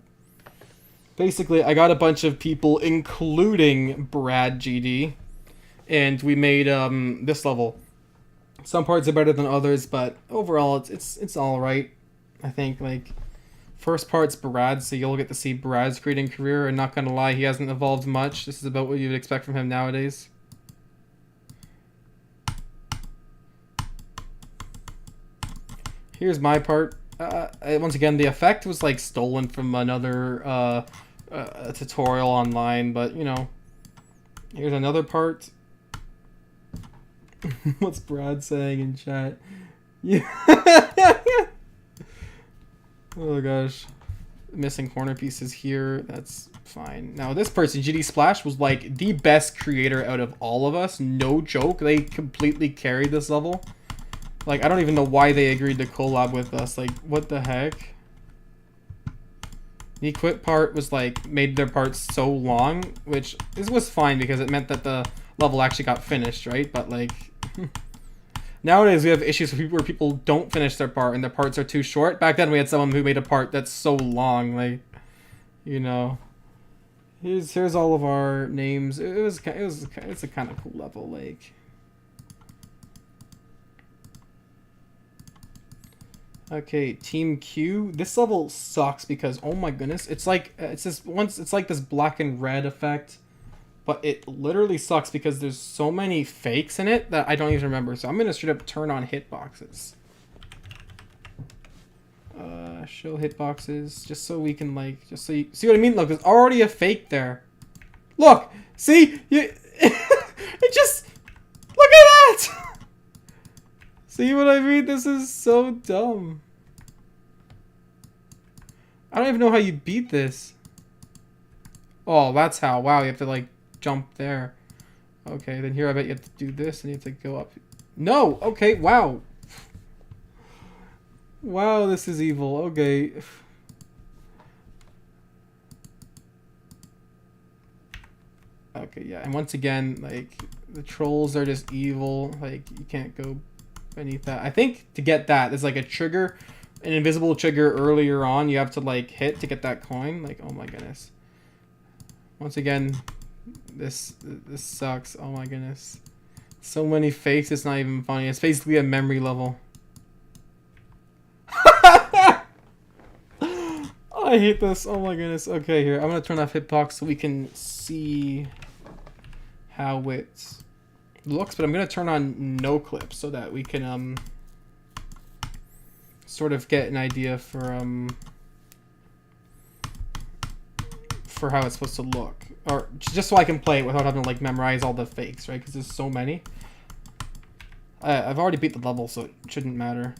Basically, I got a bunch of people, including Brad GD, and we made this level. Some parts are better than others, but overall, it's all right. I think, like, first part's Brad, so you'll get to see Brad's creating career, and not gonna lie, he hasn't evolved much. This is about what you'd expect from him nowadays. Here's my part. Once again, the effect was, like, stolen from another tutorial online, but, you know. Here's another part. What's Brad saying in chat? Yeah. Oh gosh. Missing corner pieces here. That's fine. Now this person, GD Splash, was like the best creator out of all of us. No joke. They completely carried this level. Like, I don't even know why they agreed to collab with us. Like, what the heck? The quit part was like, made their parts so long, which was fine because it meant that the level actually got finished, right? But like, nowadays we have issues where people don't finish their part and their parts are too short. Back then we had someone who made a part that's so long, like, you know. Here's all of our names. It's a kind of cool level, like. Okay, Team Q. This level sucks because, oh my goodness, it's like it's like this black and red effect, but it literally sucks because there's so many fakes in it that I don't even remember. So I'm gonna straight up turn on hitboxes. Show hitboxes just so we can, like, just so you see what I mean. Look, there's already a fake there. Look, see, it just look at that. See what I mean? This is so dumb. I don't even know how you beat this. Oh, that's how. Wow, you have to, like, jump there. Okay, then here I bet you have to do this and you have to go up. No! Okay, wow. Wow, this is evil. Okay. Okay, yeah. And once again, like, the trolls are just evil. Like, you can't go beneath that. I think to get that, there's like a trigger, an invisible trigger earlier on you have to, like, hit to get that coin. Like, oh my goodness. Once again, this sucks. Oh my goodness. So many fakes, it's not even funny. It's basically a memory level. I hate this. Oh my goodness. Okay, here. I'm gonna turn off hitbox so we can see how it looks, but I'm gonna turn on no clips so that we can sort of get an idea for how it's supposed to look, or just so I can play it without having to, like, memorize all the fakes, right? Because there's so many. I've already beat the level, so it shouldn't matter.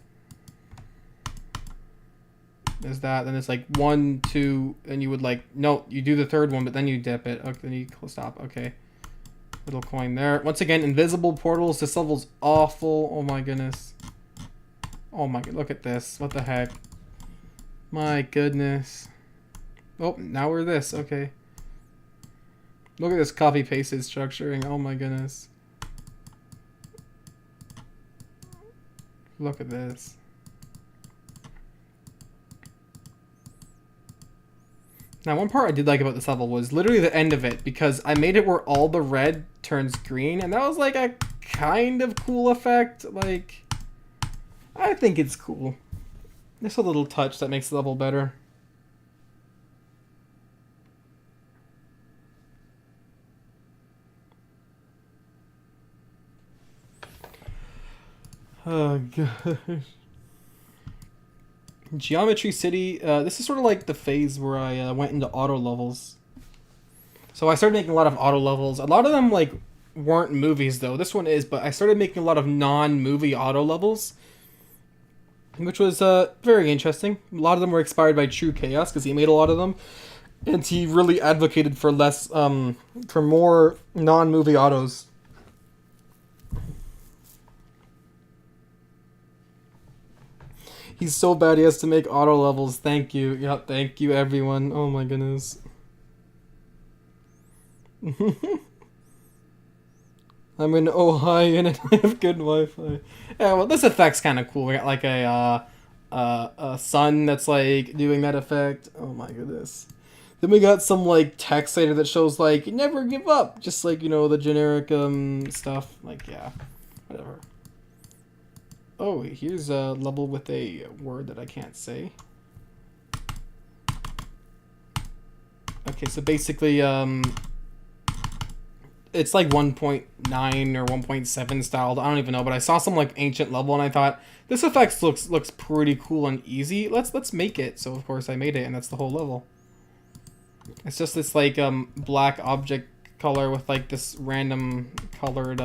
There's that, then it's like 1, 2, and you would, like, no, you do the third one, but then you dip it. Okay, then you stop. Okay. Little coin there. Once again, invisible portals. This level's awful. Oh my goodness. Oh my god, look at this. What the heck? My goodness. Oh, now we're this. Okay. Look at this copy pasted structuring. Oh my goodness. Look at this. Now, one part I did like about this level was literally the end of it, because I made it where all the red turns green, and that was like a kind of cool effect. Like, I think it's cool. There's a little touch that makes the level better. Oh, gosh. Geometry City, this is sort of like the phase where I went into auto levels. So I started making a lot of auto levels. A lot of them, like, weren't movies, though. This one is, but I started making a lot of non-movie auto levels, which was very interesting. A lot of them were inspired by True Chaos, because he made a lot of them. And he really advocated for for more non-movie autos. He's so bad he has to make auto levels. Thank you. Yep, thank you everyone. Oh my goodness. I'm in Ohio and I have good Wi-Fi. Yeah, well, this effect's kind of cool. We got like a sun that's like doing that effect. Oh my goodness. Then we got some like text later that shows like never give up, just like, you know, the generic stuff. Like, yeah, whatever. Oh, here's a level with a word that I can't say. Okay, so basically it's like 1.9 or 1.7 styled. I don't even know, but I saw some like ancient level and I thought this effect looks pretty cool and easy. Let's make it. So of course I made it, and that's the whole level. It's just this like black object color with like this random colored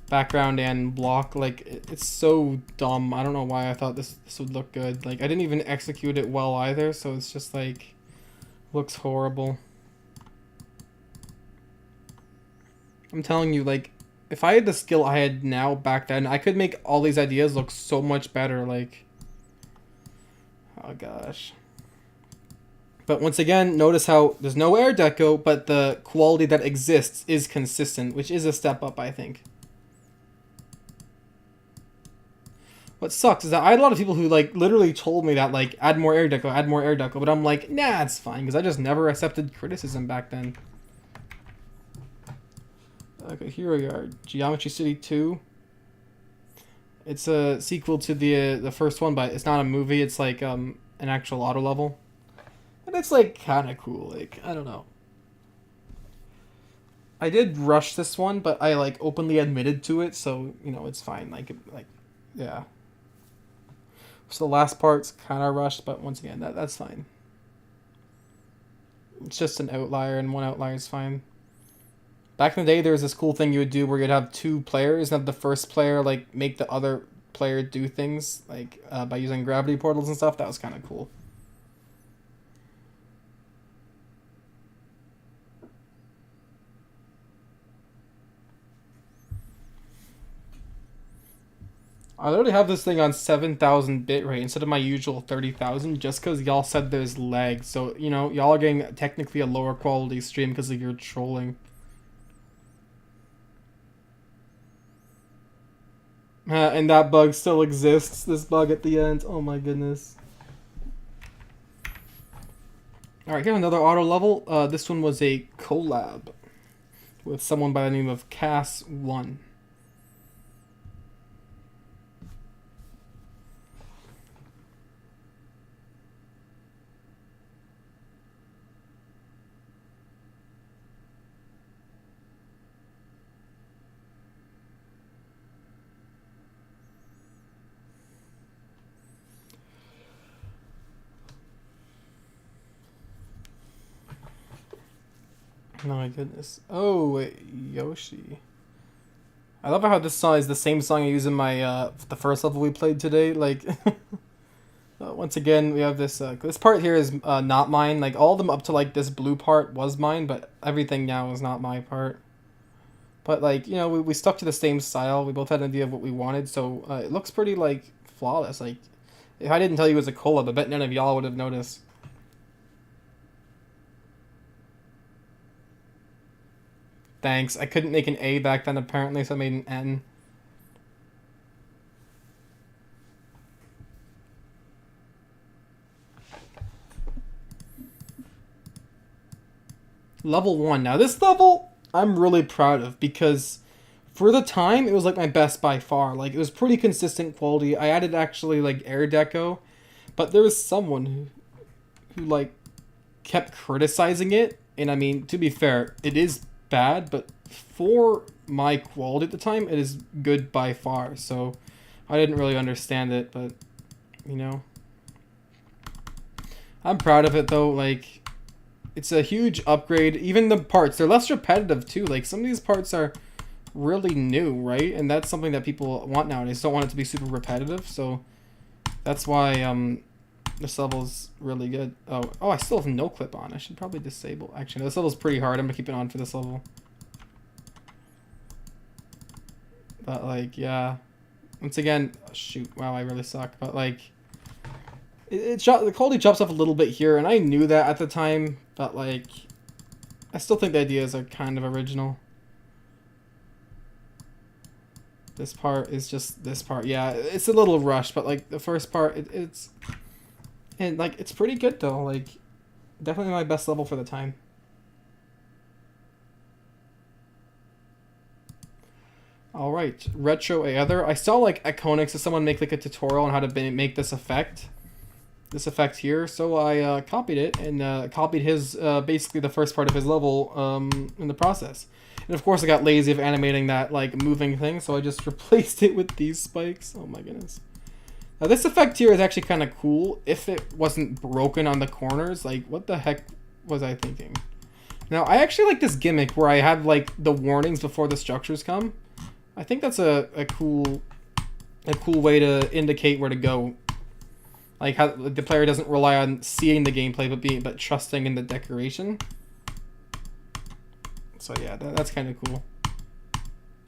background and block. Like it's so dumb. I don't know why I thought this would look good. Like I didn't even execute it well either, so it's just like looks horrible. I'm telling you, like, if I had the skill I had now back then, I could make all these ideas look so much better, like... Oh, gosh. But once again, notice how there's no air deco, but the quality that exists is consistent, which is a step up, I think. What sucks is that I had a lot of people who, like, literally told me that, like, add more air deco, but I'm like, nah, it's fine, because I just never accepted criticism back then. Okay, here we are. Geometry City 2. It's a sequel to the first one, but it's not a movie. It's like an actual auto level. And it's like kind of cool. Like, I don't know. I did rush this one, but I like openly admitted to it, so, you know, it's fine. Like yeah. So the last part's kind of rushed, but once again, that's fine. It's just an outlier, and one outlier is fine. Back in the day, there was this cool thing you would do where you'd have two players and have the first player like make the other player do things like by using gravity portals and stuff. That was kind of cool. I literally have this thing on 7,000 bitrate instead of my usual 30,000 just because y'all said there's lag. So, you know, y'all are getting technically a lower quality stream because of your trolling. And that bug still exists. This bug at the end. Oh my goodness. Alright, here's another auto level. This one was a collab with someone by the name of Cass1. Oh my goodness. Oh, wait, Yoshi. I love how this song is the same song I use in my, the first level we played today. Like, once again, we have this, this part here is not mine. Like, all of them up to, like, this blue part was mine, but everything now is not my part. But, like, you know, we stuck to the same style. We both had an idea of what we wanted, so it looks pretty, like, flawless. Like, if I didn't tell you it was a collab, I bet none of y'all would have noticed. Thanks. I couldn't make an A back then, apparently, so I made an N. Level 1. Now, this level, I'm really proud of, because for the time, it was, like, my best by far. Like, it was pretty consistent quality. I added, actually, like, air deco, but there was someone who like, kept criticizing it, and I mean, to be fair, it is bad, but for my quality at the time, it is good by far. So I didn't really understand it, but you know, I'm proud of it though. Like, it's a huge upgrade. Even the parts, they're less repetitive too. Like, some of these parts are really new, right? And that's something that people want nowadays. Don't want it to be super repetitive, so that's why this level's really good. Oh, I still have no clip on. I should probably disable. Actually, this level's pretty hard. I'm gonna keep it on for this level. But like, yeah. Once again, shoot. Wow, I really suck. But like, The quality drops off a little bit here, and I knew that at the time, but like, I still think the ideas are kind of original. This part is just this part. Yeah, it's a little rushed, but like the first part, it's pretty good though. Like, definitely my best level for the time. All right, retro Azer. I saw like Iconics, so someone make like a tutorial on how to make this effect here. So I copied it and copied his basically the first part of his level in the process. And of course I got lazy of animating that like moving thing, so I just replaced it with these spikes. Oh my goodness. Now this effect here is actually kind of cool if it wasn't broken on the corners. Like, what the heck was I thinking? Now I actually like this gimmick where I have like the warnings before the structures come. I think that's a cool way to indicate where to go. Like how the player doesn't rely on seeing the gameplay but trusting in the decoration. So yeah, that's kind of cool.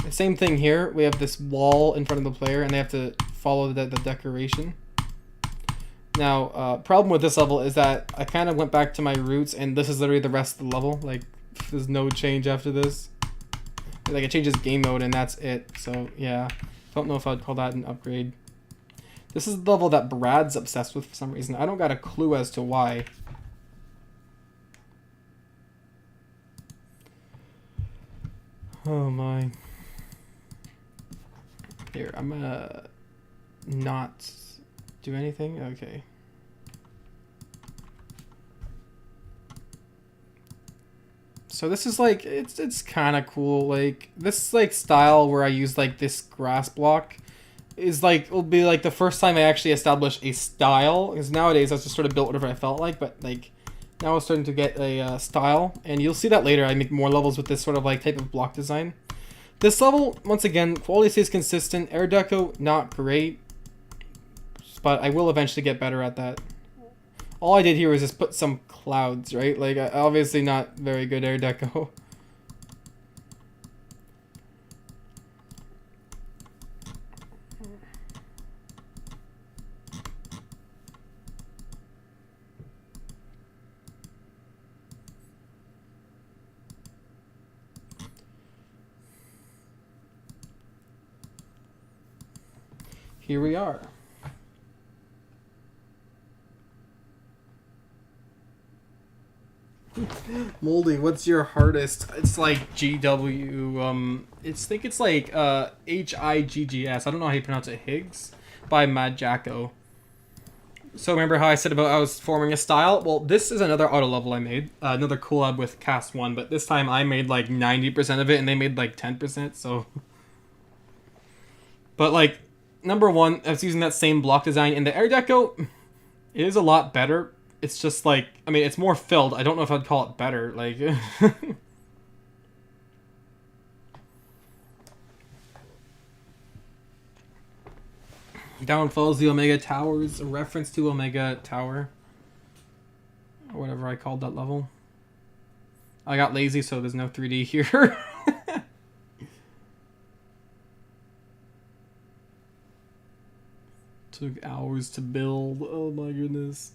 The same thing here. We have this wall in front of the player, and they have to follow the decoration. Now, problem with this level is that I kind of went back to my roots, and this is literally the rest of the level. Like, there's no change after this. Like, it changes game mode, and that's it. So yeah, don't know if I'd call that an upgrade. This is the level that Brad's obsessed with for some reason. I don't got a clue as to why. Oh my. Here, I'm gonna not do anything. Okay. So this is like, it's kind of cool. Like, this like style where I use like this grass block is like, will be like the first time I actually establish a style. Because nowadays I just sort of built whatever I felt like, but like now I'm starting to get a style, and you'll see that later. I make more levels with this sort of like type of block design. This level, once again, quality stays consistent. Air deco, not great, but I will eventually get better at that. All I did here was just put some clouds, right? Like, obviously not very good air deco. Here we are. Moldy, what's your hardest? It's like GW, I think it's like HIGGS. I don't know how you pronounce it. Higgs by Mad Jacko. So remember how I said about I was forming a style? Well, this is another auto level I made. Another collab with Cast 1, but this time I made like 90% of it and they made like 10%, so... But like, number one, I was using that same block design in the air deco. It is a lot better. It's just like, I mean, it's more filled. I don't know if I'd call it better. Like, down falls the Omega Towers, a reference to Omega Tower, or whatever I called that level. I got lazy, so there's no 3D here. Took hours to build. Oh my goodness.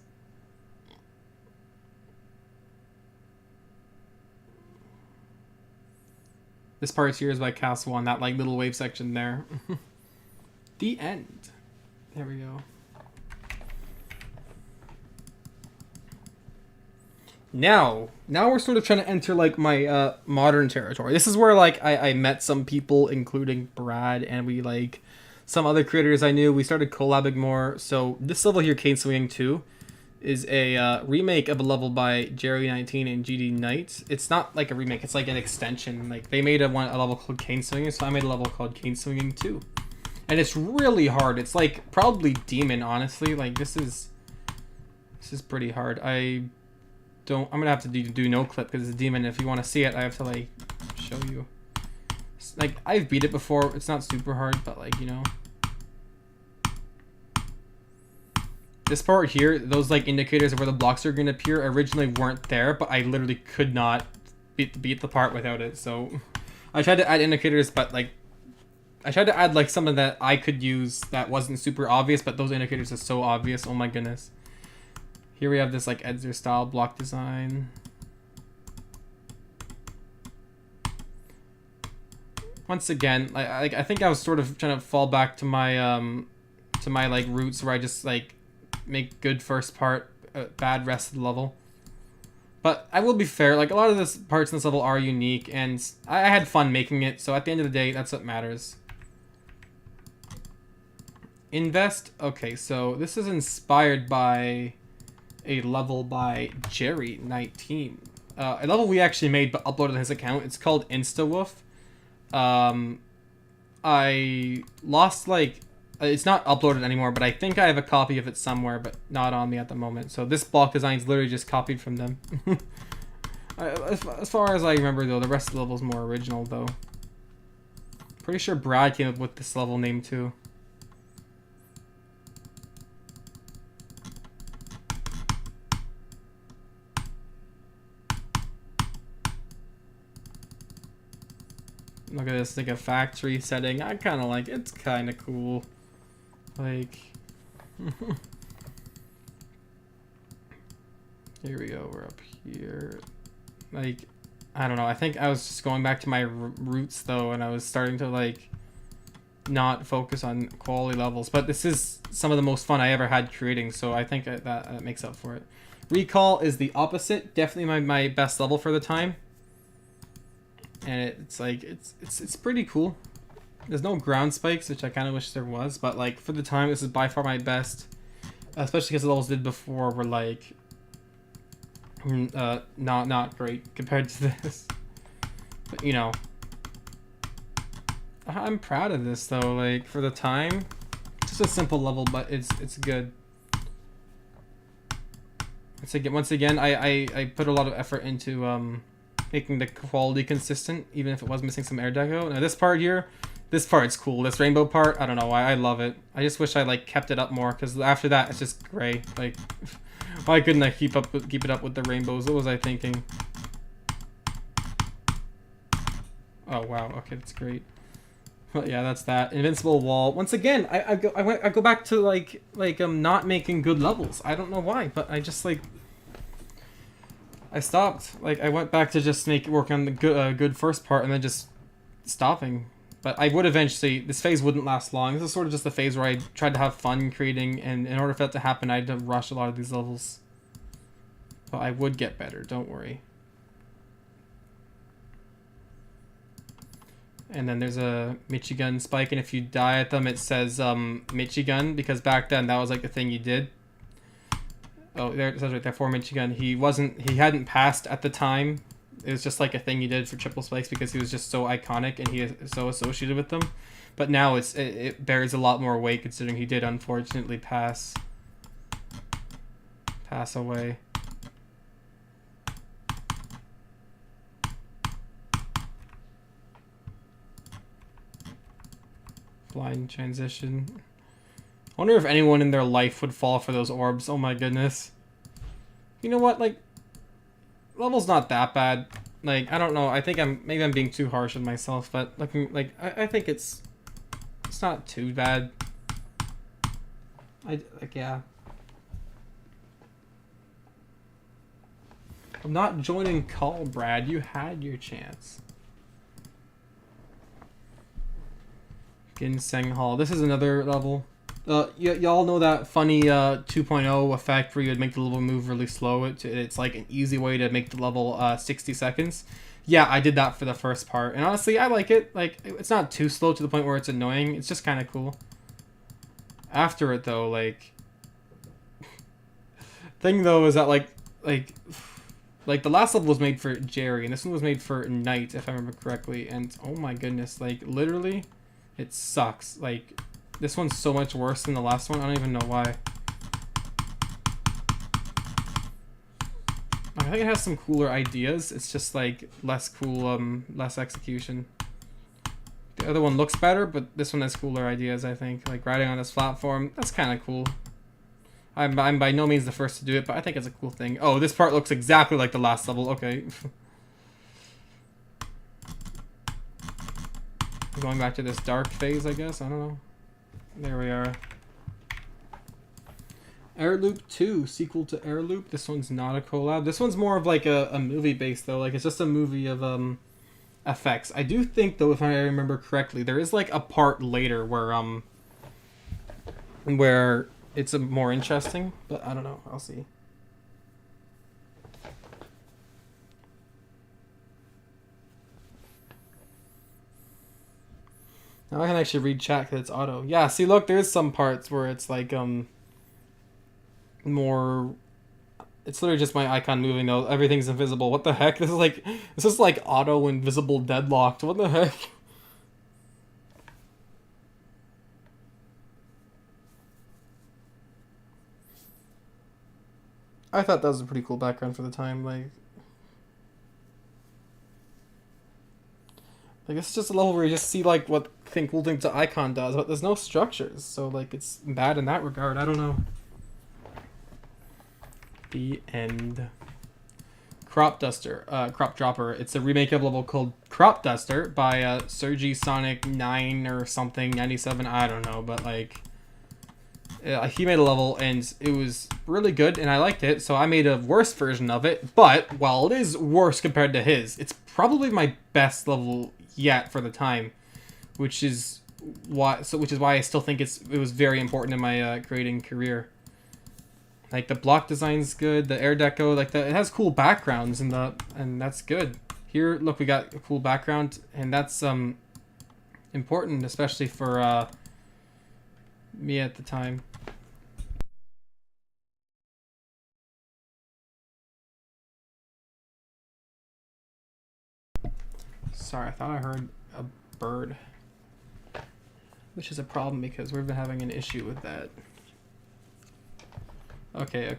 This part here is by Cast 1, that like little wave section there. The end. There we go. Now we're sort of trying to enter like my modern territory. This is where like I met some people, including Brad, and we like some other creators I knew. We started collabing more. So this level here, Cane Swinging 2, is a remake of a level by Jerry19 and GD Knight. It's not like a remake, it's like an extension. Like, they made a level called Cane Swinging, so I made a level called Cane Swinging 2. And it's really hard. It's like probably Demon, honestly. Like, this is pretty hard. I'm gonna have to do no clip because it's a Demon. If you want to see it, I have to like show you. Like, I've beat it before. It's not super hard, but like, you know. This part here, those like indicators of where the blocks are going to appear originally weren't there, but I literally could not beat the part without it. So I tried to add indicators, but like I tried to add like something that I could use that wasn't super obvious, but those indicators are so obvious. Oh my goodness. Here we have this like Azer style block design. Once again, like I think I was sort of trying to fall back to my like roots where I just like make good first part, bad rest of the level. But I will be fair, like a lot of the parts in this level are unique, and I had fun making it. So at the end of the day, that's what matters. Invest. Okay, so this is inspired by a level by Jerry19. A level we actually made but uploaded on his account. It's called InstaWoof. I lost like... It's not uploaded anymore, but I think I have a copy of it somewhere, but not on me at the moment. So this block design is literally just copied from them. As far as I remember, though, the rest of the level is more original, though. Pretty sure Brad came up with this level name, too. Look at this, like a factory setting. I kind of like it. It's kind of cool. Like, here we go. We're up here. Like, I don't know. I think I was just going back to my roots though, and I was starting to like not focus on quality levels. But this is some of the most fun I ever had creating, so I think that makes up for it. Recall is the opposite. Definitely my best level for the time. And it's like it's pretty cool. There's no ground spikes, which I kind of wish there was, but like for the time, this is by far my best. Especially because the levels did before were like not great compared to this. But you know, I'm proud of this though. Like for the time, just a simple level, but it's good. Once again, I put a lot of effort into making the quality consistent, even if it was missing some air deco. Now this part here, this part's cool. This rainbow part, I don't know why, I love it. I just wish I like kept it up more, because after that it's just gray. Like, why couldn't I keep it up with the rainbows? What was I thinking? Oh wow, okay, that's great. But yeah, that's that. Invincible wall. Once again, I go back to like not making good levels. I don't know why, but I just like. I stopped. Like I went back to just work on the good first part, and then just stopping. But I would eventually. This phase wouldn't last long. This is sort of just the phase where I tried to have fun creating, and in order for that to happen, I had to rush a lot of these levels. But I would get better. Don't worry. And then there's a Michigan spike, and if you die at them, it says Michigan, because back then that was like the thing you did. Oh, there it says right there, for Michigan. He hadn't passed at the time. It was just like a thing he did for triple spikes because he was just so iconic and he is so associated with them. But now it bears a lot more weight considering he did unfortunately pass away. Flying transition. I wonder if anyone in their life would fall for those orbs. Oh my goodness. You know what? Like, level's not that bad. Like, I don't know. I think maybe I'm being too harsh on myself, but looking like I think it's not too bad. Yeah. I'm not joining call, Brad. You had your chance. Ginseng Hall. This is another level. Y'all know that funny 2.0 effect where you would make the level move really slow. It's like an easy way to make the level 60 seconds. Yeah, I did that for the first part. And honestly, I like it. Like, it's not too slow to the point where it's annoying. It's just kind of cool. After it, though, like... thing, though, is that, like the last level was made for Jerry, and this one was made for Knight, if I remember correctly. And, oh my goodness, like, literally... it sucks. Like, this one's so much worse than the last one. I don't even know why. I think it has some cooler ideas. It's just like less cool, less execution. The other one looks better, but this one has cooler ideas, I think. Like riding on this platform, that's kind of cool. I'm by no means the first to do it, but I think it's a cool thing. Oh, this part looks exactly like the last level. Okay. Going back to this dark phase, I guess. I don't know. There we are. Air Loop 2, sequel to Air Loop. This one's not a collab. This one's more of like a movie based though. Like it's just a movie of effects. I do think though, if I remember correctly, there is like a part later where it's a more interesting, but I don't know. I'll see. Now I can actually read chat because it's auto. Yeah, see, look, there's some parts where it's like more. It's literally just my icon moving though. Everything's invisible. What the heck? This is like auto invisible deadlocked. What the heck? I thought that was a pretty cool background for the time. Like it's just a level where you just see like what cool things the icon does, but there's no structures, so like it's bad in that regard. I don't know. The end. Crop Dropper. It's a remake of a level called Crop Duster by Sergi Sonic 9 or something, 97. I don't know, but like he made a level and it was really good and I liked it, so I made a worse version of it. But while it is worse compared to his, it's probably my best level yet for the time, which is why I still think it was very important in my creating career. Like the block design's good, the air deco, like it has cool backgrounds and that's good. Here, look, we got a cool background, and that's important, especially for me at the time. Sorry, I thought I heard a bird, which is a problem because we've been having an issue with that. Okay.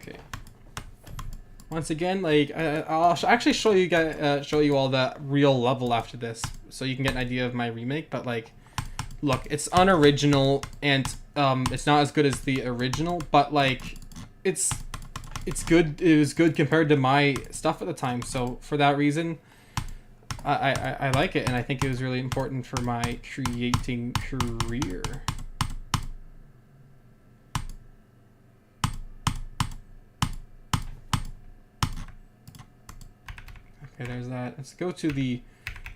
Once again, like I'll actually show you guys, show you all the real level after this, so you can get an idea of my remake. But like, look, it's unoriginal and it's not as good as the original, but like, it's good. It was good compared to my stuff at the time. So for that reason, I like it, and I think it was really important for my creating career. Okay, there's that. Let's go to the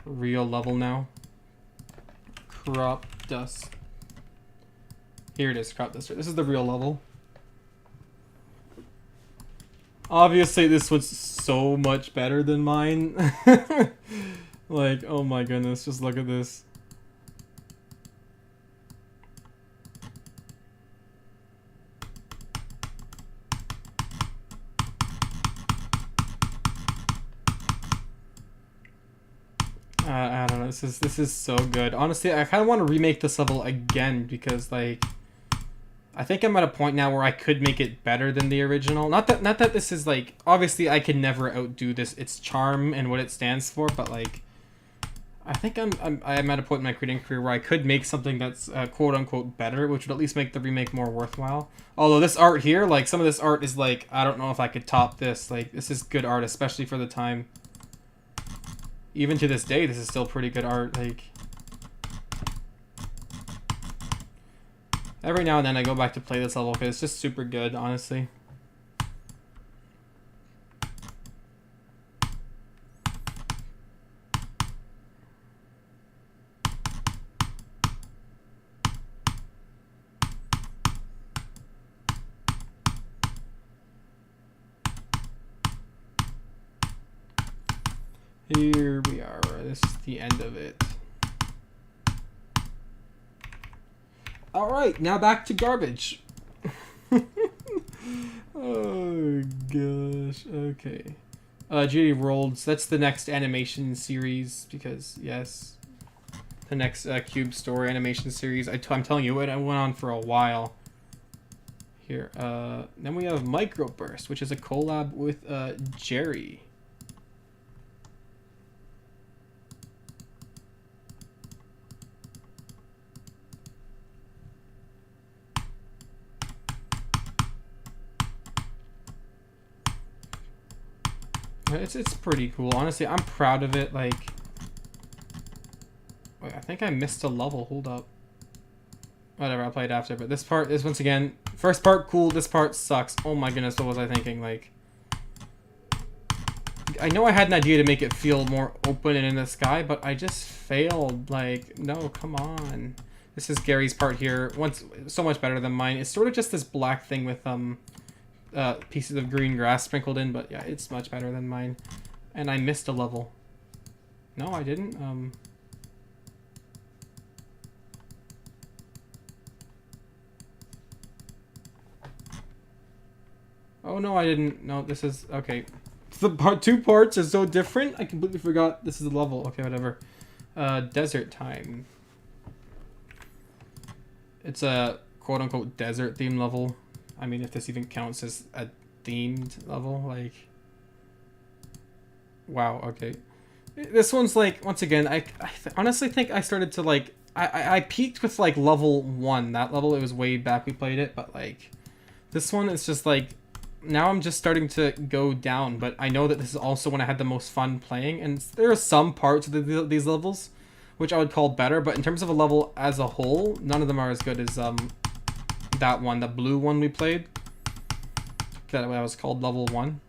real level now. Crop Dust. Here it is, Crop Duster. This is the real level. Obviously, this was so much better than mine. Like, oh my goodness, just look at this. I don't know. This is so good. Honestly, I kind of want to remake this level again because, like, I think I'm at a point now where I could make it better than the original. Not that this is like, obviously I could never outdo this, its charm and what it stands for, but like, I think I'm at a point in my creating career where I could make something that's quote unquote better, which would at least make the remake more worthwhile. Although this art here, like some of this art is like, I don't know if I could top this. Like, this is good art, especially for the time. Even to this day, this is still pretty good art. Like, every now and then I go back to play this level because it's just super good, honestly. Here we are. This is the end of it. Alright, now back to garbage. Oh gosh, okay. Judy Rolls, that's the next animation series, because yes, the next Cube Store animation series. I'm telling you, it went on for a while. Here, then we have Microburst, which is a collab with Jerry. It's pretty cool. Honestly, I'm proud of it. Like, wait, I think I missed a level. Hold up. Whatever, I'll play it after. But this part is, once again, First part, cool. This part sucks. Oh my goodness, what was I thinking? Like, I know I had an idea to make it feel more open and in the sky, but I just failed. Like, no, come on. This is Gary's part here. So much better than mine. It's sort of just this black thing with pieces of green grass sprinkled in, but yeah, it's much better than mine. And I missed a level. No, I didn't. Oh no, I didn't. No, this is okay. The two parts are so different. I completely forgot this is the level. Okay, whatever. Desert time. It's a quote-unquote desert theme level. I mean, if this even counts as a themed level, like... Wow, okay. This one's like, once again, I honestly think I started to like... I peaked with like level 1. That level, it was way back we played it, but like... This one is just like... Now I'm just starting to go down, but I know that this is also when I had the most fun playing, and there are some parts of these levels which I would call better, but in terms of a level as a whole, none of them are as good as that one, the blue one we played. That was called level 1.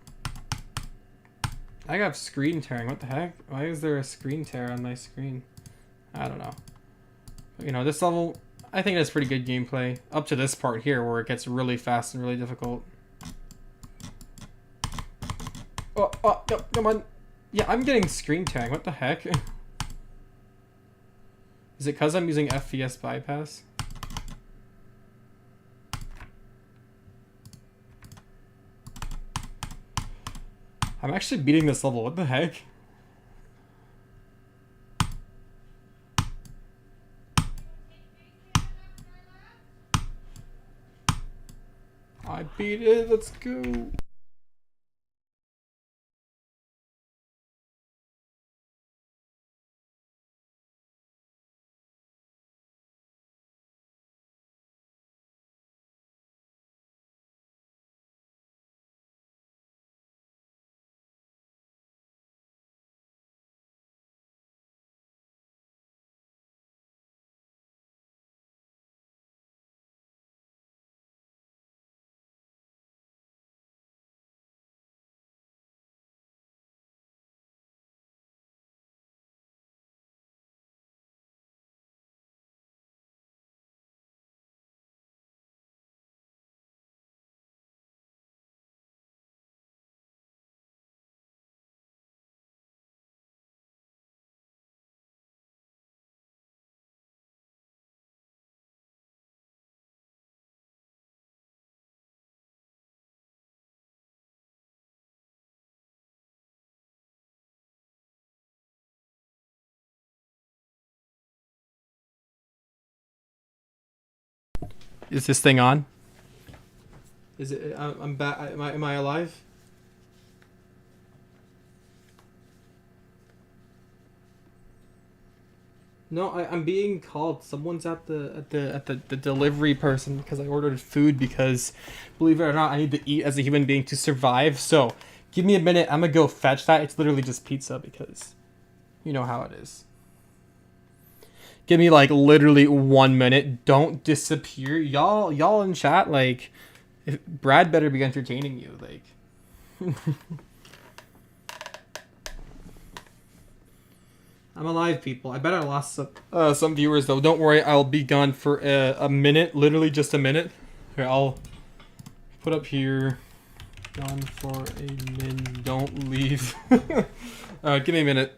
I got screen tearing. What the heck? Why is there a screen tear on my screen? I don't know. But, you know, this level, I think it's pretty good gameplay. Up to this part here where it gets really fast and really difficult. Oh, no, come on. Yeah, I'm getting screen tearing. What the heck? Is it because I'm using FPS bypass? I'm actually beating this level. What the heck? I beat it. Let's go. Is this thing on? Is it? I'm back. Am I alive? No, I'm being called. Someone's at the delivery person because I ordered food because, believe it or not, I need to eat as a human being to survive. So, give me a minute. I'm gonna go fetch that. It's literally just pizza because, you know how it is. Give me like literally 1 minute. Don't disappear, y'all in chat. Like, Brad better be entertaining you. Like. I'm alive, people. I bet I lost some viewers, though. Don't worry, I'll be gone for a minute. Literally just a minute. Here, I'll put up here. Gone for a minute. Don't leave. Give me a minute.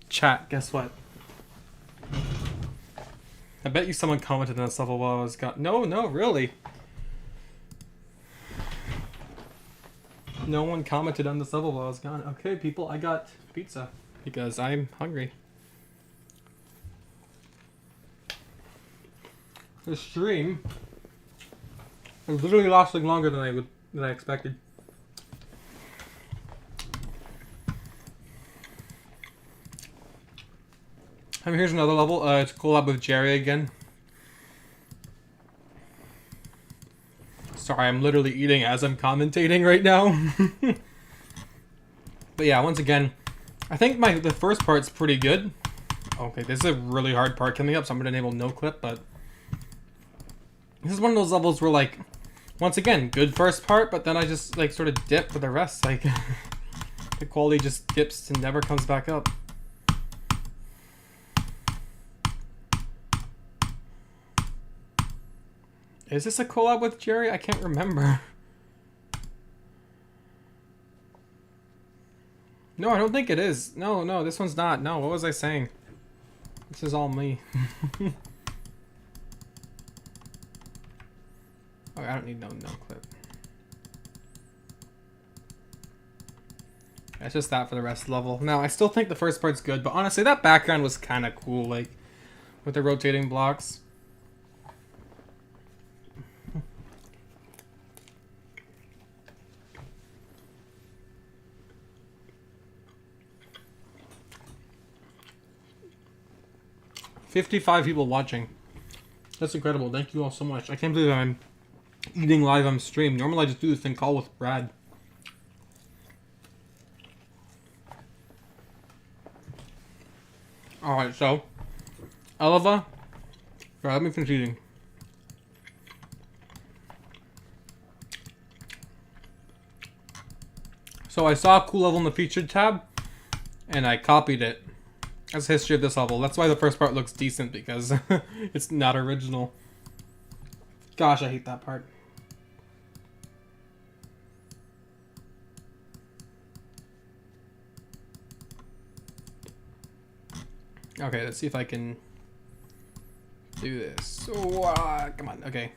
Chat, guess what? I bet you someone commented on this level while I was gone. No, really. No one commented on this level while I was gone. Okay, people, I got pizza because I'm hungry. The stream is literally lasting longer than I expected. And here's another level. It's collab with Jerry again. Sorry, I'm literally eating as I'm commentating right now. But yeah, once again, I think the first part's pretty good. Okay, this is a really hard part coming up, so I'm gonna enable no clip, but this is one of those levels where, like, once again, good first part, but then I just, like, sort of dip for the rest. Like, the quality just dips and never comes back up. Is this a collab with Jerry? I can't remember. No, I don't think it is. No, this one's not. No, what was I saying? This is all me. Oh, I don't need no clip. It's just that for the rest of the level. Now, I still think the first part's good, but honestly, that background was kind of cool, like, with the rotating blocks. $55 people watching. That's incredible. Thank you all so much. I can't believe I'm eating live on stream. Normally I just do this thing call with Brad. Alright, so Eleva, let me finish eating. So I saw a cool level in the featured tab and I copied it. That's the history of this level. That's why the first part looks decent, because it's not original. Gosh, I hate that part. Okay, let's see if I can do this. Oh, come on, okay.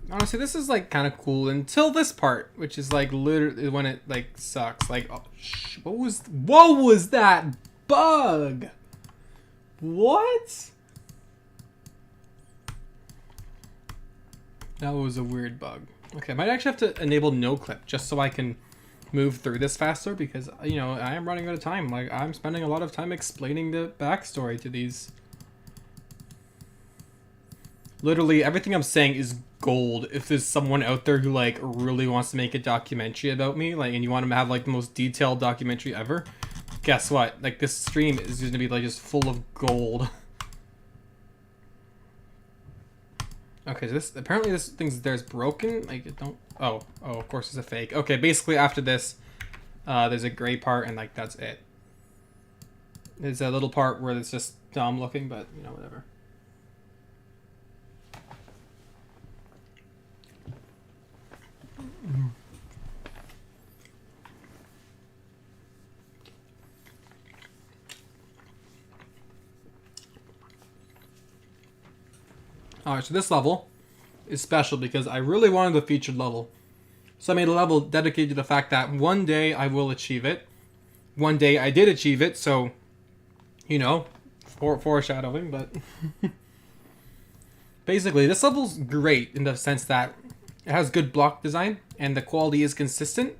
Honestly, this is, like, kind of cool until this part, which is, like, literally when it, like, sucks. Like, oh, what was that bug? What? That was a weird bug. Okay, I might actually have to enable no clip just so I can move through this faster, because, you know, I am running out of time. Like, I'm spending a lot of time explaining the backstory to these. Literally, everything I'm saying is gold. If there's someone out there who, like, really wants to make a documentary about me, like, and you want them to have, like, the most detailed documentary ever, guess what? Like, this stream is going to be, like, just full of gold. Okay, so this, apparently this there's broken. Like, it don't, oh, of course it's a fake. Okay, basically after this, there's a gray part, and, like, that's it. There's a little part where it's just dumb looking, but, you know, whatever. Alright, so this level is special because I really wanted a featured level. So I made a level dedicated to the fact that one day I will achieve it. One day I did achieve it, so, you know, foreshadowing, but... Basically, this level's great in the sense that it has good block design and the quality is consistent.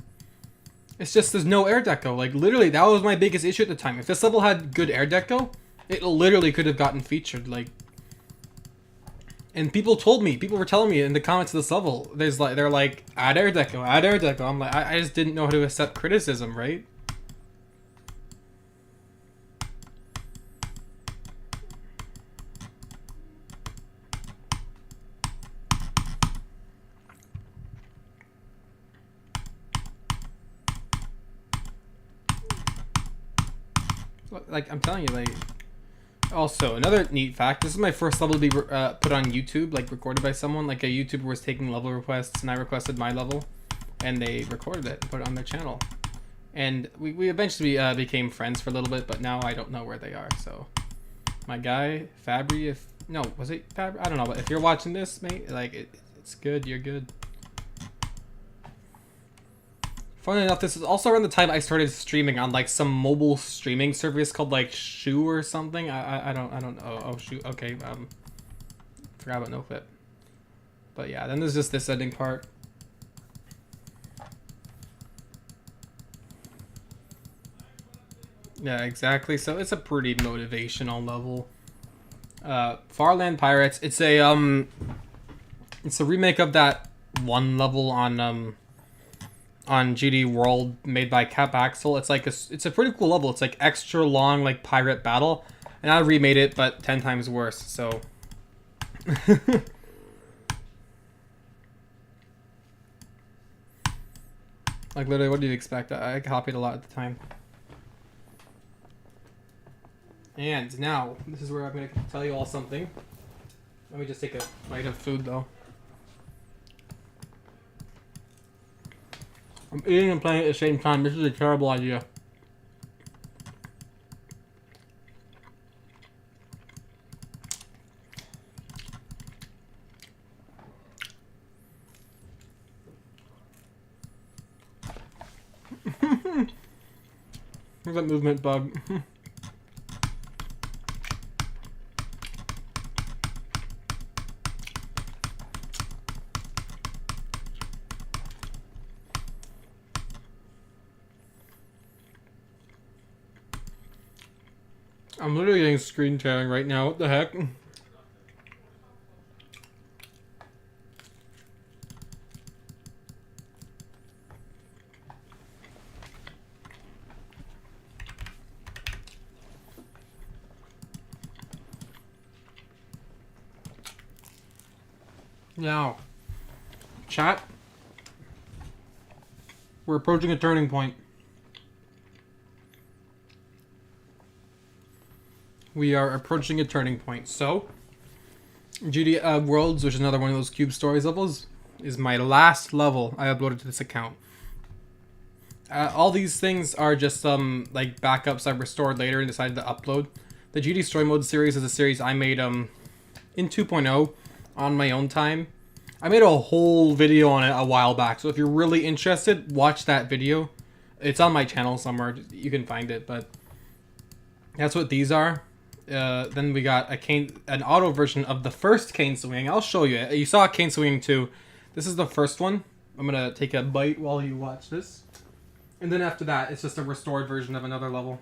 It's just there's no air deco. Like, literally, that was my biggest issue at the time. If this level had good air deco, it literally could have gotten featured. Like, and people were telling me in the comments of this level, they're like, add air deco, add air deco. I'm like, I just didn't know how to accept criticism, right? Like, I'm telling you, like, Also, another neat fact, this is my first level to be put on YouTube, like recorded by someone. Like a YouTuber was taking level requests and I requested my level and they recorded it and put it on their channel. And we eventually became friends for a little bit, but now I don't know where they are. So my guy, Fabry, was it Fabry? I don't know, but if you're watching this, mate, like it's good, you're good. Funny enough, this is also around the time I started streaming on like some mobile streaming service called like Shoe or something. I don't know. Oh Shoe. Okay. Forgot about NoFit. But yeah, then there's just this ending part. Yeah, exactly. So it's a pretty motivational level. Farland Pirates. It's a remake of that one level on GD World made by Cap Axel. It's like it's a pretty cool level. It's like extra long, like pirate battle, and I remade it, but 10 times worse. So, like literally, what do you expect? I copied a lot at the time. And now this is where I'm gonna tell you all something. Let me just take a bite of food though. I'm eating and playing at the same time. This is a terrible idea. There's that movement bug. I'm literally getting screen tearing right now. What the heck? Now, chat, we're approaching a turning point. We are approaching a turning point. So, GD Worlds, which is another one of those Cube Stories levels, is my last level I uploaded to this account. All these things are just like backups I restored later and decided to upload. The GD Story Mode series is a series I made in 2.0 on my own time. I made a whole video on it a while back, so if you're really interested, watch that video. It's on my channel somewhere, you can find it, but that's what these are. Then we got an auto version of the first cane swing. I'll show you. You saw cane swinging too. This is the first one. I'm gonna take a bite while you watch this. And then after that, it's just a restored version of another level.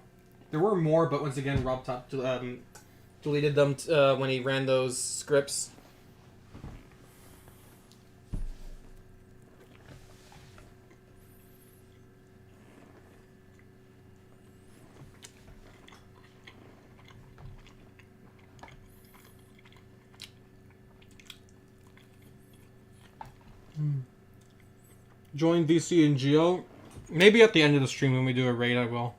There were more, but once again, Rob Top deleted them when he ran those scripts. Join VC and Geo. Maybe at the end of the stream when we do a raid, I will.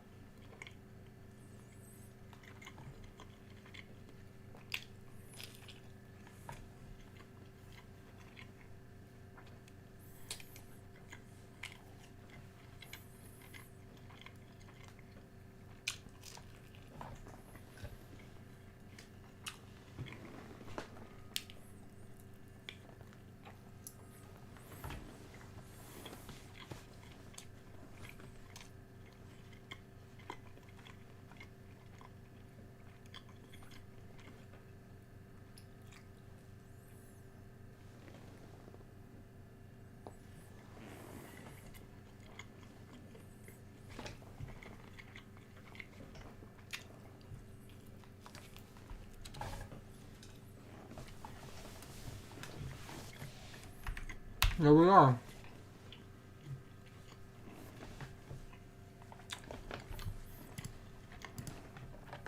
There we are.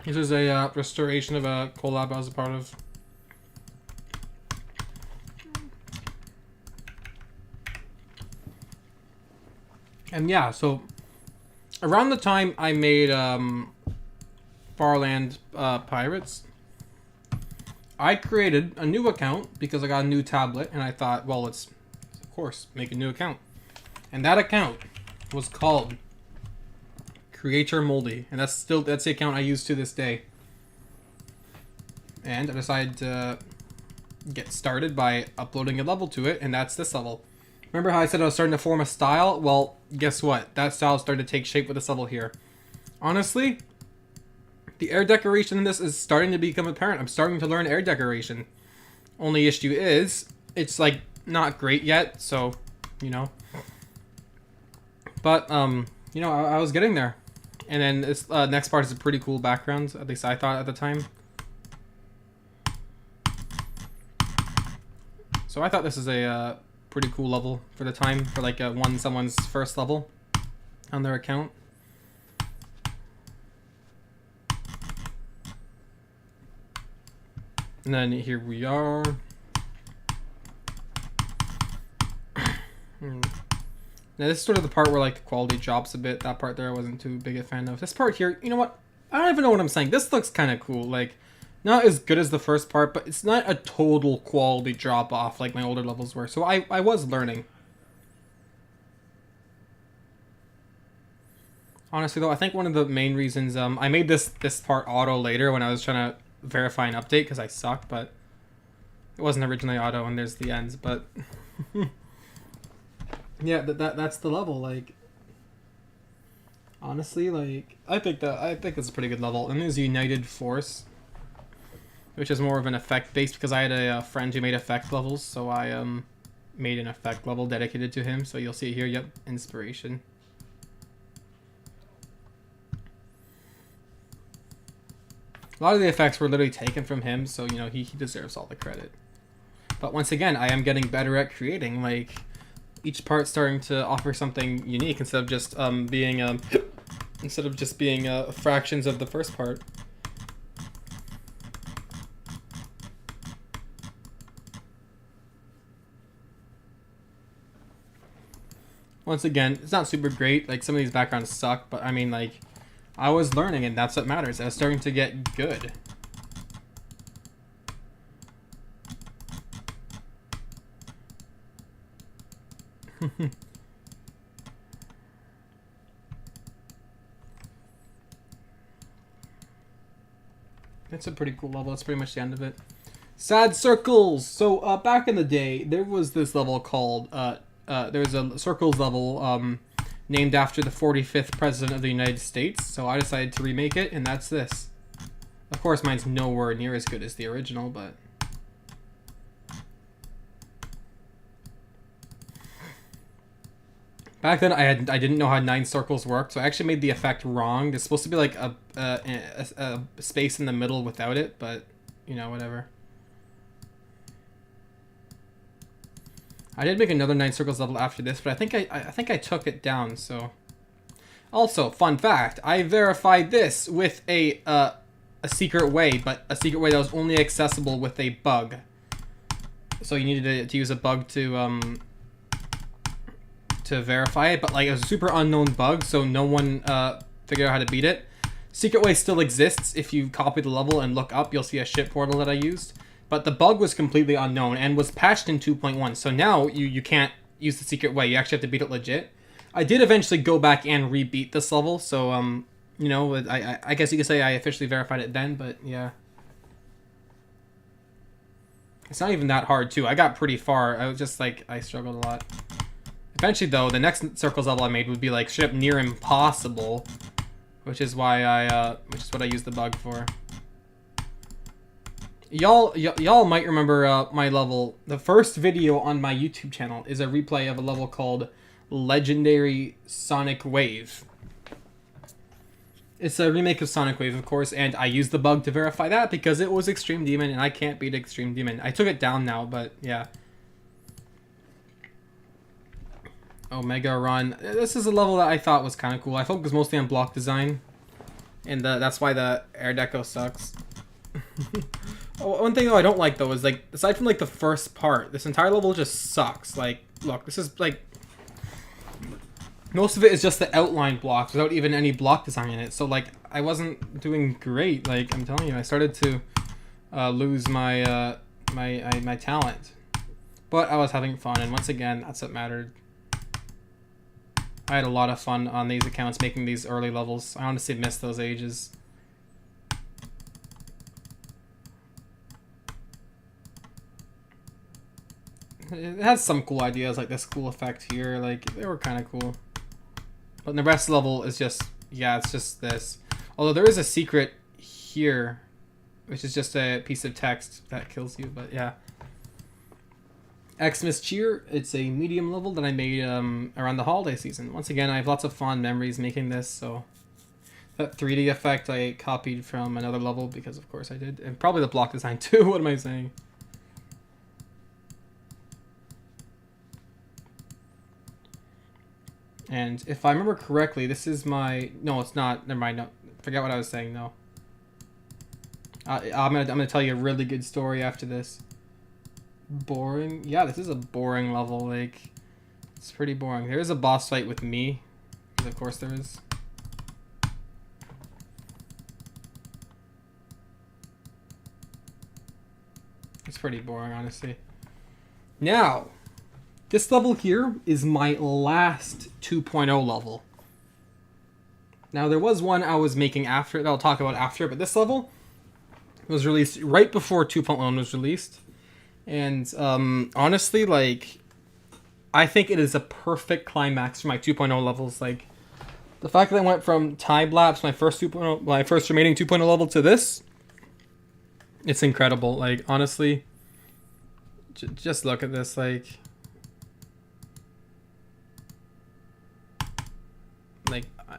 This is a restoration of a collab I was a part of. And yeah, so around the time I made Farland Pirates, I created a new account because I got a new tablet, and I thought, well, let's, of course, make a new account. And that account was called Creator Moldy, and that's the account I use to this day. And I decided to get started by uploading a level to it, and that's this level. Remember how I said I was starting to form a style? Well, guess what? That style started to take shape with this level here. Honestly, the air decoration in this is starting to become apparent. I'm starting to learn air decoration. Only issue is, it's like not great yet, so, you know. But, you know, I was getting there. And then this next part is a pretty cool background, at least I thought at the time. So I thought this is a pretty cool level for the time, for like someone's first level on their account. And then here we are. Now this is sort of the part where like the quality drops a bit. That part there I wasn't too big a fan of. This part here, you know what? I don't even know what I'm saying. This looks kind of cool. Like, not as good as the first part, but it's not a total quality drop off like my older levels were. So I was learning. Honestly though, I think one of the main reasons I made this part auto later when I was trying to verify an update because I suck, but it wasn't originally auto, and there's the ends, but yeah, that's the level. Like, honestly, like I think it's a pretty good level. And there's United Force, which is more of an effect based because I had a friend who made effect levels, so I made an effect level dedicated to him. So you'll see it here. Yep, inspiration. A lot of the effects were literally taken from him, so, you know, he deserves all the credit. But once again, I am getting better at creating, like, each part starting to offer something unique instead of just being fractions of the first part. Once again, it's not super great. Like, some of these backgrounds suck, but I mean, like, I was learning, and that's what matters. I was starting to get good. It's a pretty cool level. That's pretty much the end of it. Sad circles. So back in the day, there was this level called there was a circles level named after the 45th president of the United States. So I decided to remake it, and that's this. Of course, mine's nowhere near as good as the original, but back then I didn't know how 9 circles worked, so I actually made the effect wrong. There's supposed to be like a space in the middle without it, but you know, whatever. I did make another 9 circles level after this, but I think I took it down. So, also fun fact: I verified this with a secret way, but a secret way that was only accessible with a bug. So you needed to use a bug to verify it, but like it was a super unknown bug, so no one figured out how to beat it. Secret way still exists. If you copy the level and look up, you'll see a ship portal that I used. But the bug was completely unknown and was patched in 2.1. So now you can't use the secret way. You actually have to beat it legit. I did eventually go back and re-beat this level. So, you know, I guess you could say I officially verified it then. But, yeah. It's not even that hard, too. I got pretty far. I was just, like, I struggled a lot. Eventually, though, the next circles level I made would be, like, straight up near impossible. Which is why which is what I used the bug for. Y'all might remember my level. The first video on my YouTube channel is a replay of a level called Legendary Sonic Wave. It's a remake of Sonic Wave, of course, and I used the bug to verify that because it was Extreme Demon, and I can't beat Extreme Demon. I took it down now, but yeah. Omega Run. This is a level that I thought was kind of cool. I focused mostly on block design, and that's why the air deco sucks. One thing though I don't like though is like aside from like the first part, this entire level just sucks. Like, look, this is like most of it is just the outline blocks without even any block design in it. So like I wasn't doing great. Like I'm telling you, I started to lose my talent. But I was having fun, and once again, that's what mattered. I had a lot of fun on these accounts making these early levels. I honestly miss those ages. It has some cool ideas, like this cool effect here. Like, they were kind of cool. But the rest level is just, yeah, it's just this. Although there is a secret here, which is just a piece of text that kills you. But yeah. Xmas Cheer, it's a medium level that I made around the holiday season. Once again, I have lots of fond memories making this, so that 3D effect I copied from another level because of course I did. And probably the block design too, what am I saying? And if I remember correctly, this is my... No, it's not. Never mind. No, forget what I was saying. No. I'm gonna tell you a really good story after this. Boring? Yeah, this is a boring level. Like, it's pretty boring. There is a boss fight with me. Of course there is. It's pretty boring, honestly. Now... this level here is my last 2.0 level. Now, there was one I was making after that I'll talk about after, but this level was released right before 2.1 was released. And honestly, like, I think it is a perfect climax for my 2.0 levels. Like, the fact that I went from Time Lapse, my first remaining 2.0 level, to this, it's incredible. Like, honestly, just look at this, like...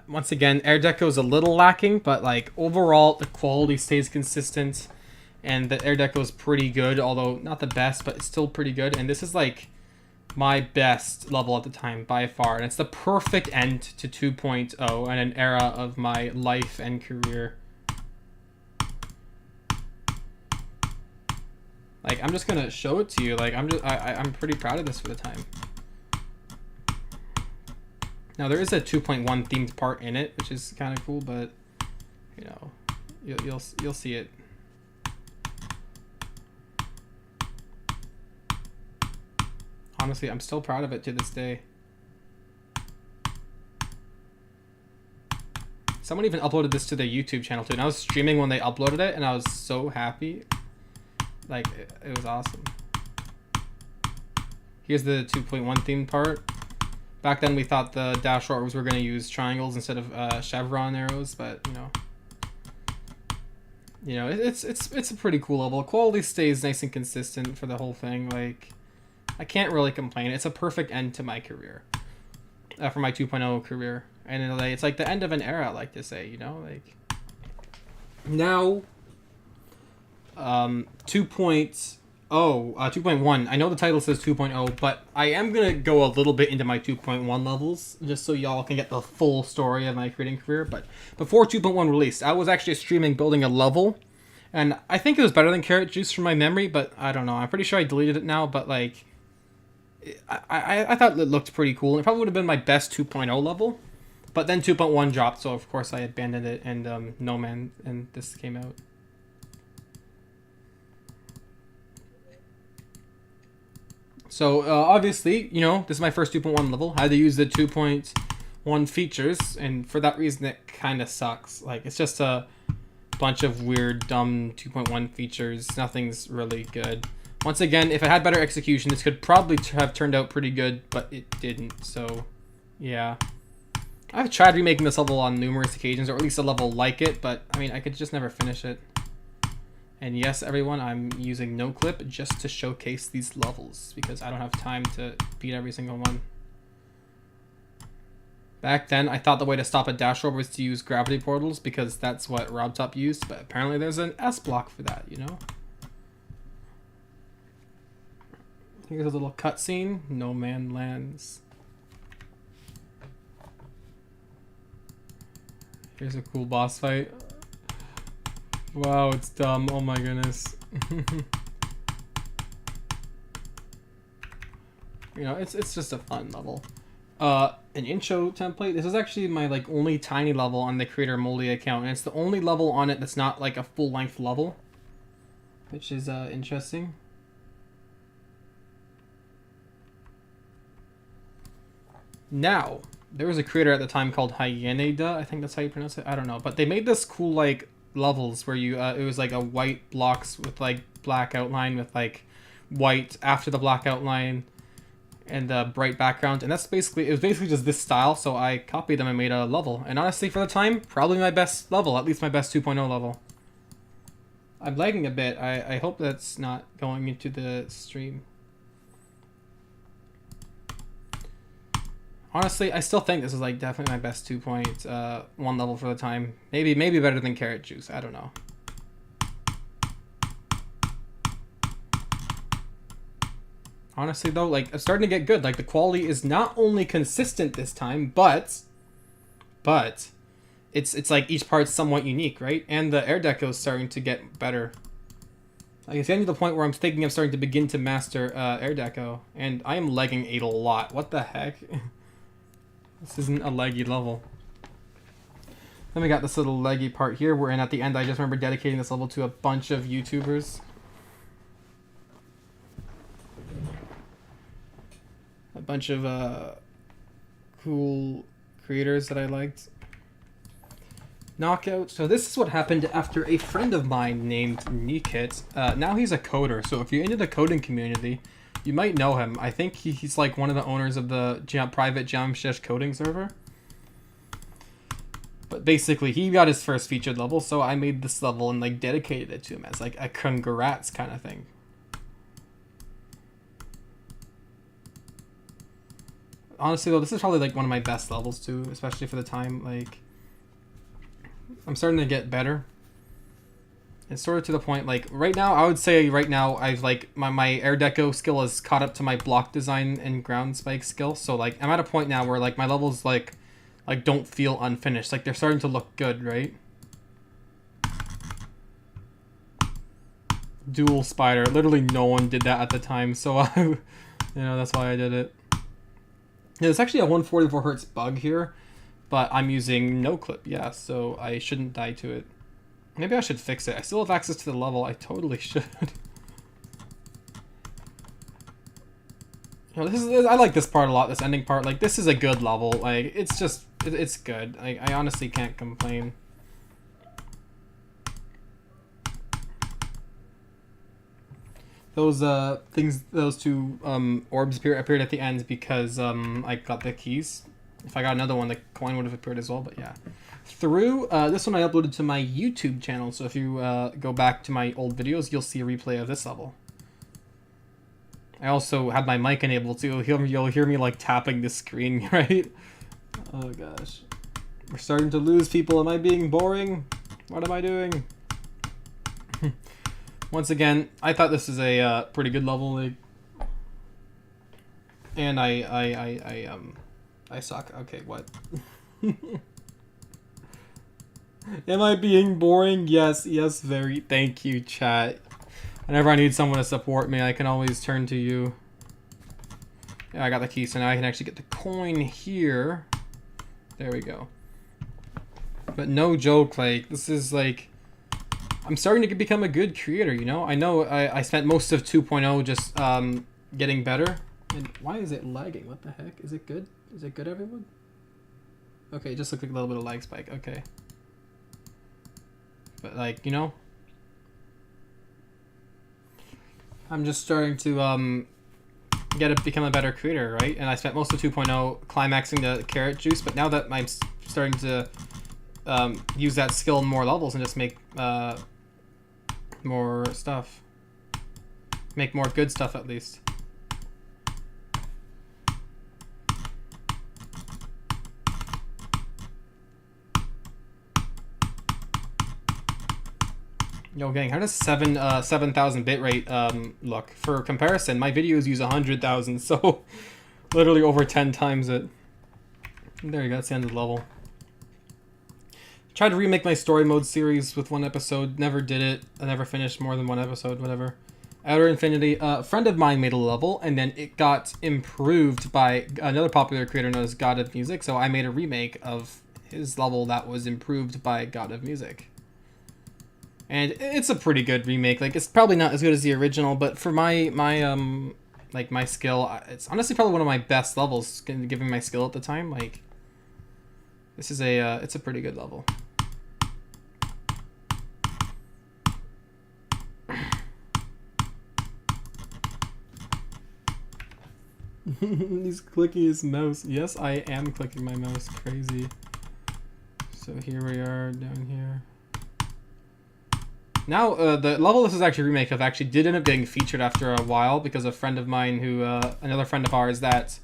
once again, air deco is a little lacking, but like overall the quality stays consistent and the air deco is pretty good, although not the best, but it's still pretty good. And this is like my best level at the time by far, and it's the perfect end to 2.0 and an era of my life and career. Like, I'm just gonna show it to you. Like, I'm pretty proud of this for the time. Now, there is a 2.1 themed part in it, which is kind of cool, but, you know, you'll see it. Honestly, I'm still proud of it to this day. Someone even uploaded this to their YouTube channel, too, and I was streaming when they uploaded it, and I was so happy. Like, it was awesome. Here's the 2.1 themed part. Back then, we thought the dash orbs were going to use triangles instead of chevron arrows, but you know, it's a pretty cool level. Quality stays nice and consistent for the whole thing. Like, I can't really complain. It's a perfect end to my career, for my 2.0 career, and it's like the end of an era, I like to say. You know, like now, 2.1. I know the title says 2.0, but I am going to go a little bit into my 2.1 levels, just so y'all can get the full story of my creating career. But before 2.1 released, I was actually streaming building a level, and I think it was better than Carrot Juice from my memory, but I don't know. I'm pretty sure I deleted it now, but like, I thought it looked pretty cool. It probably would have been my best 2.0 level, but then 2.1 dropped, so of course I abandoned it, and No Man, and this came out. So, obviously, you know, this is my first 2.1 level. I had to use the 2.1 features, and for that reason, it kind of sucks. Like, it's just a bunch of weird, dumb 2.1 features. Nothing's really good. Once again, if it had better execution, this could probably have turned out pretty good, but it didn't. So, yeah. I've tried remaking this level on numerous occasions, or at least a level like it, but, I mean, I could just never finish it. And yes, everyone, I'm using no clip just to showcase these levels because I don't have time to beat every single one. Back then, I thought the way to stop a dash orb was to use gravity portals because that's what RobTop used, but apparently there's an S block for that, you know? Here's a little cutscene. No Man lands. Here's a cool boss fight. Wow, it's dumb. Oh my goodness. You know, it's just a fun level. An intro template. This is actually my like only tiny level on the creator Moldy account, and it's the only level on it that's not like a full-length level. which is interesting. Now, there was a creator at the time called Hyeneda, I think that's how you pronounce it. I don't know, but they made this cool like levels where you it was like a white blocks with like black outline with like white after the black outline and bright background, and that's basically it was basically just this style. So I copied them and made a level, and honestly, for the time, probably my best level, at least my best 2.0 level. I'm lagging a bit. I hope that's not going into the stream. Honestly, I still think this is like definitely my best 2.1 level for the time. Maybe better than Carrot Juice. I don't know. Honestly though, like, I'm starting to get good. Like, the quality is not only consistent this time, but it's like each part's somewhat unique, right? And the air deco is starting to get better. Like, it's getting to the point where I'm thinking I'm starting to begin to master air deco, and I am lagging a lot. What the heck? This isn't a leggy level. Then we got this little leggy part here, where and at the end I just remember dedicating this level to a bunch of YouTubers. A bunch of cool creators that I liked. Knockout. So this is what happened after a friend of mine named Nikit. Now he's a coder, so if you're into the coding community, you might know him. I think he's like one of the owners of the private Jamshesh coding server. But basically, he got his first featured level, so I made this level and like dedicated it to him as like a congrats kind of thing. Honestly though, this is probably like one of my best levels too, especially for the time. Like, I'm starting to get better. It's sort of to the point, like, right now, I would say right now, I've, like, my air deco skill has caught up to my block design and ground spike skill. So, like, I'm at a point now where, like, my levels, like don't feel unfinished. Like, they're starting to look good, right? Dual spider. Literally no one did that at the time, so, you know, that's why I did it. Yeah, there's actually a 144 hertz bug here, but I'm using no clip, yeah, so I shouldn't die to it. Maybe I should fix it. I still have access to the level. I totally should. You know, I like this part a lot, this ending part. Like, this is a good level. Like, it's just, it's good. I honestly can't complain. Those things, those two orbs appeared at the end because I got the keys. If I got another one, the coin would have appeared as well, but yeah. Through this one I uploaded to my YouTube channel, so if you go back to my old videos, you'll see a replay of this level. I also had my mic enabled too. You'll hear me like tapping the screen, right? Oh gosh. We're starting to lose people. Am I being boring? What am I doing? Once again, I thought this is a pretty good level, like, and I suck. Okay, what? Am I being boring? Yes, very. Thank you, chat. Whenever I need someone to support me, I can always turn to you. Yeah, I got the key, so now I can actually get the coin here. There we go. But no joke, like, this is like, I'm starting to become a good creator, you know? I know I spent most of 2.0 just getting better. And why is it lagging? What the heck? Is it good? Is it good, everyone? Okay, it just looked like a little bit of lag spike. Okay. But, like, you know, I'm just starting to become a better creator, right? And I spent most of 2.0 climaxing the carrot juice, but now that I'm starting to use that skill in more levels and just make more stuff. Make more good stuff, at least. Yo, gang, how does 7,000 bitrate look? For comparison, my videos use 100,000, so literally over 10 times it. There you go, that's the end of the level. Tried to remake my story mode series with one episode, never did it. I never finished more than one episode, whatever. Outer Infinity, a friend of mine made a level, and then it got improved by another popular creator known as God of Music, so I made a remake of his level that was improved by God of Music. And it's a pretty good remake. Like, it's probably not as good as the original, but for my skill, it's honestly probably one of my best levels, given my skill at the time. Like, this is it's a pretty good level. He's clicking his mouse. Yes, I am clicking my mouse. Crazy. So here we are down here. Now, the level this is actually a remake of actually did end up getting featured after a while because a friend of mine who, another friend of ours that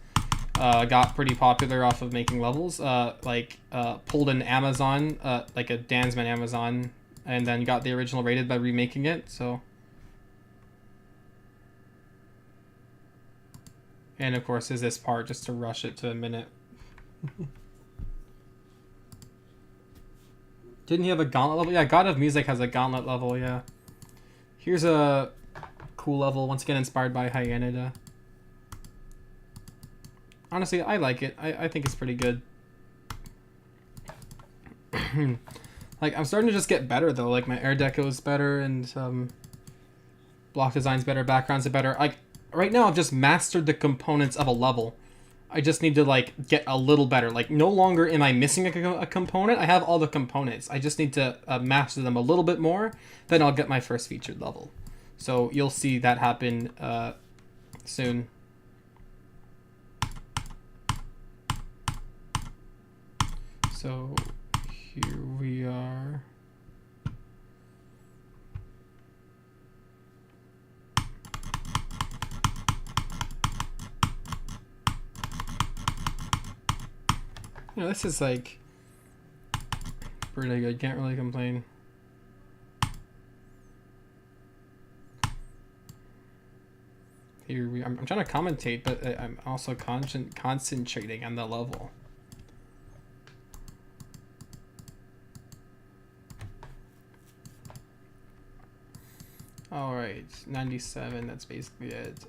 got pretty popular off of making levels, pulled an Amazon, like a Dansman Amazon, and then got the original rated by remaking it, so. And of course is this part, just to rush it to a minute. Didn't he have a gauntlet level? Yeah, God of Music has a gauntlet level, yeah. Here's a cool level, once again inspired by Hyanida. Honestly, I like it. I think it's pretty good. Like, I'm starting to just get better, though. Like, my air deco is better, and block design's better, backgrounds are better. Like, right now, I've just mastered the components of a level. I just need to, like, get a little better. Like, no longer am I missing a component. I have all the components. I just need to master them a little bit more. Then I'll get my first featured level. So you'll see that happen soon. So here we are. You know, this is like pretty good. Can't really complain. Here I'm trying to commentate, but I'm also concentrating on the level. All right, 97. That's basically it.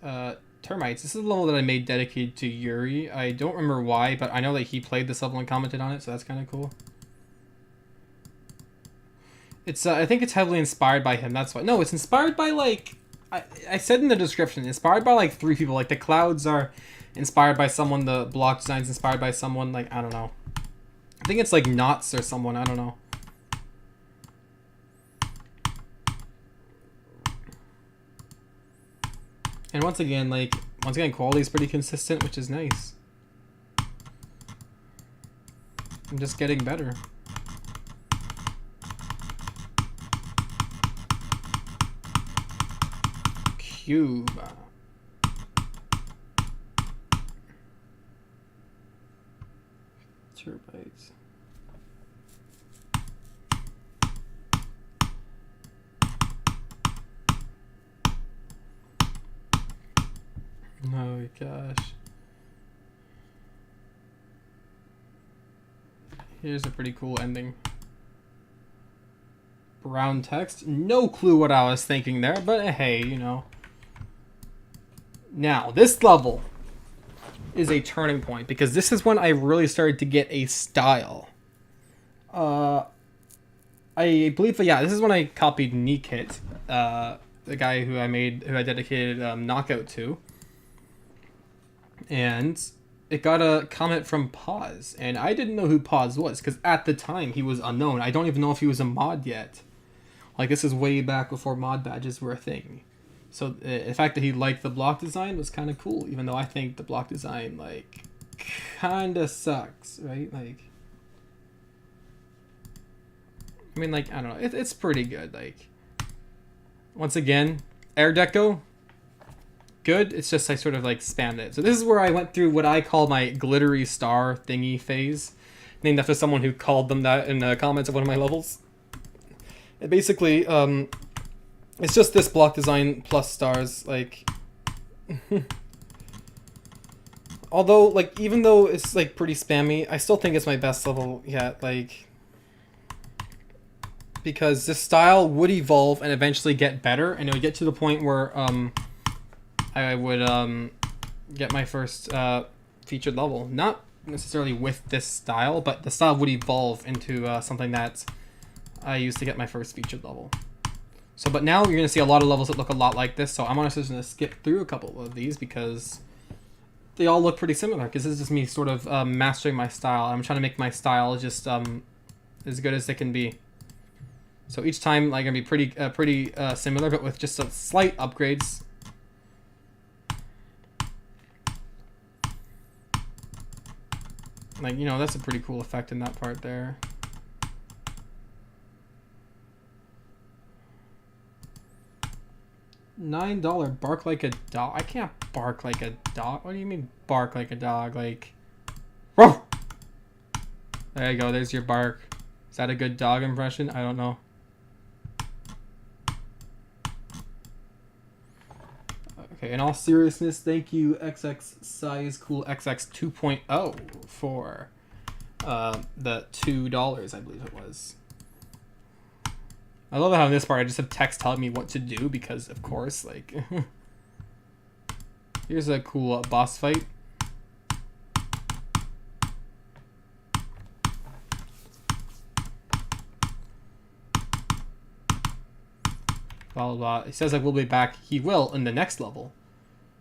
Termites. This is a level that I made dedicated to Yuri. I don't remember why, but I know that he played this level and commented on it, so that's kind of cool. It's I think it's heavily inspired by him. That's why. No, it's inspired by, like, I said in the description, inspired by like 3 people. Like, the clouds are inspired by someone. The block design's inspired by someone. Like, I don't know. I think it's like Knots or someone. I don't know. And once again, quality is pretty consistent, which is nice. I'm just getting better. Cube. Termites. Oh my gosh. Here's a pretty cool ending. Brown text. No clue what I was thinking there, but hey, you know. Now, this level is a turning point because this is when I really started to get a style. I believe, yeah, this is when I copied Nikit, the guy who I dedicated Knockout to. And it got a comment from Pause, and I didn't know who Pause was because at the time he was unknown. I don't even know if he was a mod yet. Like, this is way back before mod badges were a thing. So the fact that he liked the block design was kind of cool, even though I think the block design, like, kind of sucks, right? Like, I mean, like, I don't know. It's pretty good. Like, once again, air deco, good. It's just I sort of like spammed it. So this is where I went through what I call my glittery star thingy phase, named after someone who called them that in the comments of one of my levels. It basically, it's just this block design plus stars, like. Although, like, even though it's like pretty spammy, I still think it's my best level yet, like, because this style would evolve and eventually get better, and it would get to the point where I would get my first featured level. Not necessarily with this style, but the style would evolve into something that I used to get my first featured level. So, but now you're going to see a lot of levels that look a lot like this. So I'm honestly just going to skip through a couple of these because they all look pretty similar. Because this is just me sort of mastering my style. I'm trying to make my style just as good as it can be. So each time, like, gonna be pretty similar, but with just a slight upgrades. Like, you know, that's a pretty cool effect in that part there. $9 bark like a dog. I can't bark like a dog. What do you mean bark like a dog? Like, whoa! There you go. There's your bark. Is that a good dog impression? I don't know. Okay, in all seriousness, thank you XX Size Cool XX 2.0 for the $2, I believe it was. I love how in this part I just have text telling me what to do because, of course, like... Here's a cool boss fight. Blah, blah, blah. He says, like, we'll be back. He will in the next level.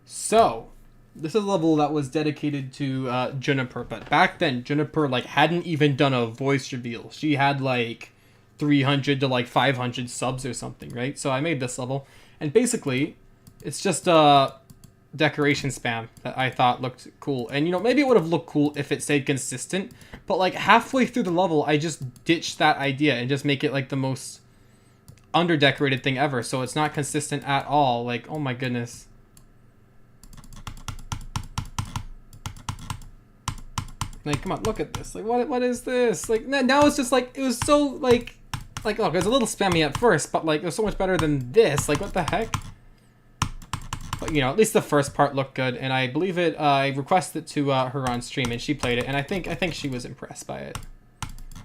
So, this is a level that was dedicated to Juniper. But back then, Juniper, like, hadn't even done a voice reveal. She had, like, 300 to, like, 500 subs or something, right? So I made this level. And basically, it's just decoration spam that I thought looked cool. And, you know, maybe it would have looked cool if it stayed consistent. But, like, halfway through the level, I just ditched that idea and just make it, like, the most under-decorated thing ever. So it's not consistent at all. Like, oh my goodness. Like, come on, look at this. Like, what is this? Like, now it's just, like, it was so, like, look, it was a little spammy at first, but, like, it was so much better than this. Like, what the heck? But, you know, at least the first part looked good, and I believe it, I requested it to her on stream, and she played it, and I think she was impressed by it.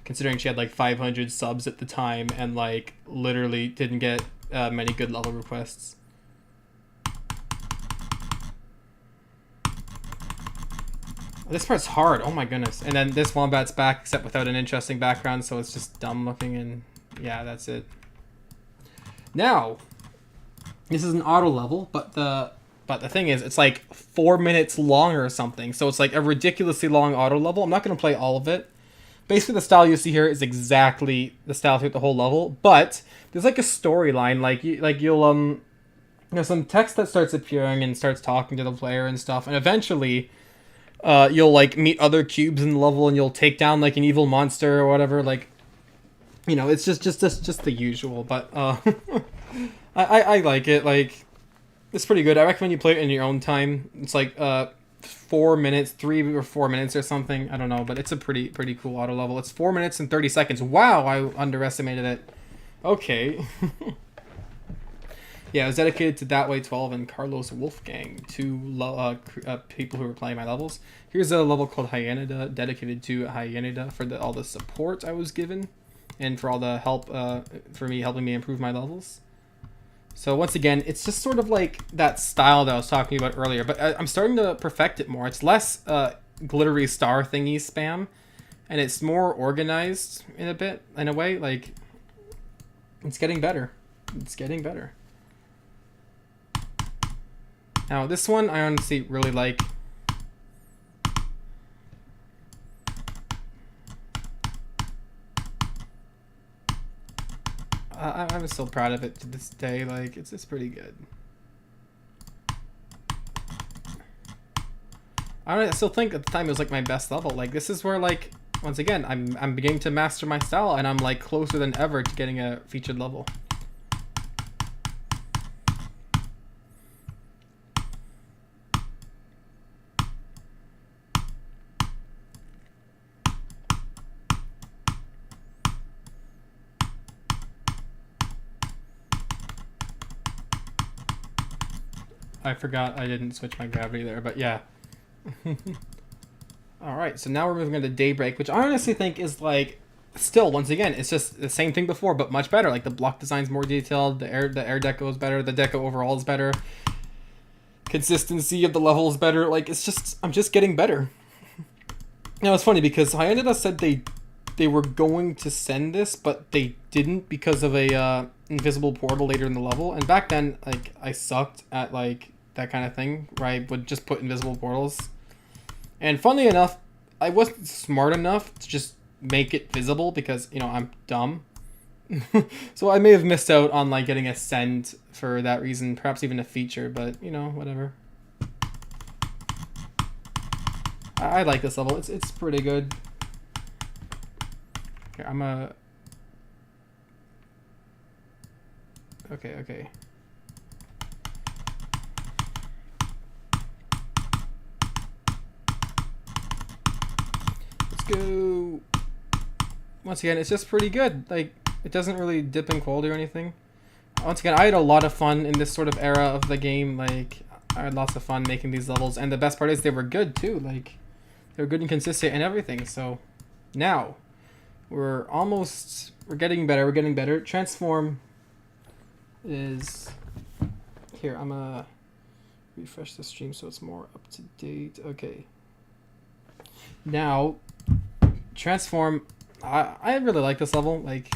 Considering she had, like, 500 subs at the time, and, like, literally didn't get many good level requests. This part's hard, oh my goodness. And then this Wombat's back, except without an interesting background, so it's just dumb looking, and yeah, that's it. Now, this is an auto level, but the thing is, it's like 4 minutes long or something, so it's like a ridiculously long auto level. I'm not going to play all of it. Basically, the style you see here is exactly the style throughout the whole level, but there's like a storyline, you'll there's some text that starts appearing and starts talking to the player and stuff, and eventually you'll like meet other cubes in the level and you'll take down like an evil monster or whatever. Like, you know, it's just the usual, but I like it. Like, it's pretty good. I recommend you play it in your own time. It's like 4 minutes, 3 or 4 minutes or something. I don't know, but it's a pretty cool auto level. It's 4 minutes and 30 seconds. Wow, I underestimated it. Okay. Yeah, it was dedicated to That Way 12 and Carlos Wolfgang, two people who were playing my levels. Here's a level called Hyanida, dedicated to Hyanida for all the support I was given and for all the help for me helping me improve my levels. So once again, it's just sort of like that style that I was talking about earlier, but I'm starting to perfect it more. It's less glittery star thingy spam, and it's more organized in a way. Like, it's getting better. It's getting better. Now, this one I honestly really like. I'm still proud of it to this day. Like, it's pretty good. I still think at the time it was like my best level. Like, this is where, like, once again, I'm beginning to master my style, and I'm like closer than ever to getting a featured level. I forgot I didn't switch my gravity there, but yeah. Alright, so now we're moving on to Daybreak, which I honestly think is like, still, once again, it's just the same thing before, but much better. Like, the block design's more detailed, the air deco is better, the deco overall is better, consistency of the level is better. Like, it's just, I'm just getting better. Now, it's funny because Hyanida said they were going to send this, but they didn't because of a invisible portal later in the level, and back then, like, I sucked at, like, that kind of thing, where I would just put invisible portals. And funnily enough, I wasn't smart enough to just make it visible because, you know, I'm dumb. So I may have missed out on, like, getting a send for that reason, perhaps even a feature, but, you know, whatever. I like this level. It's pretty good. Here, I'm a... Okay. Let's go. Once again, it's just pretty good. Like, it doesn't really dip in quality or anything. Once again, I had a lot of fun in this sort of era of the game. Like, I had lots of fun making these levels, and the best part is they were good too. Like, they were good and consistent and everything. So now we're getting better. We're getting better. Transform is here. I'm gonna refresh the stream so it's more up to date. Okay. Now, Transform. I really like this level. Like,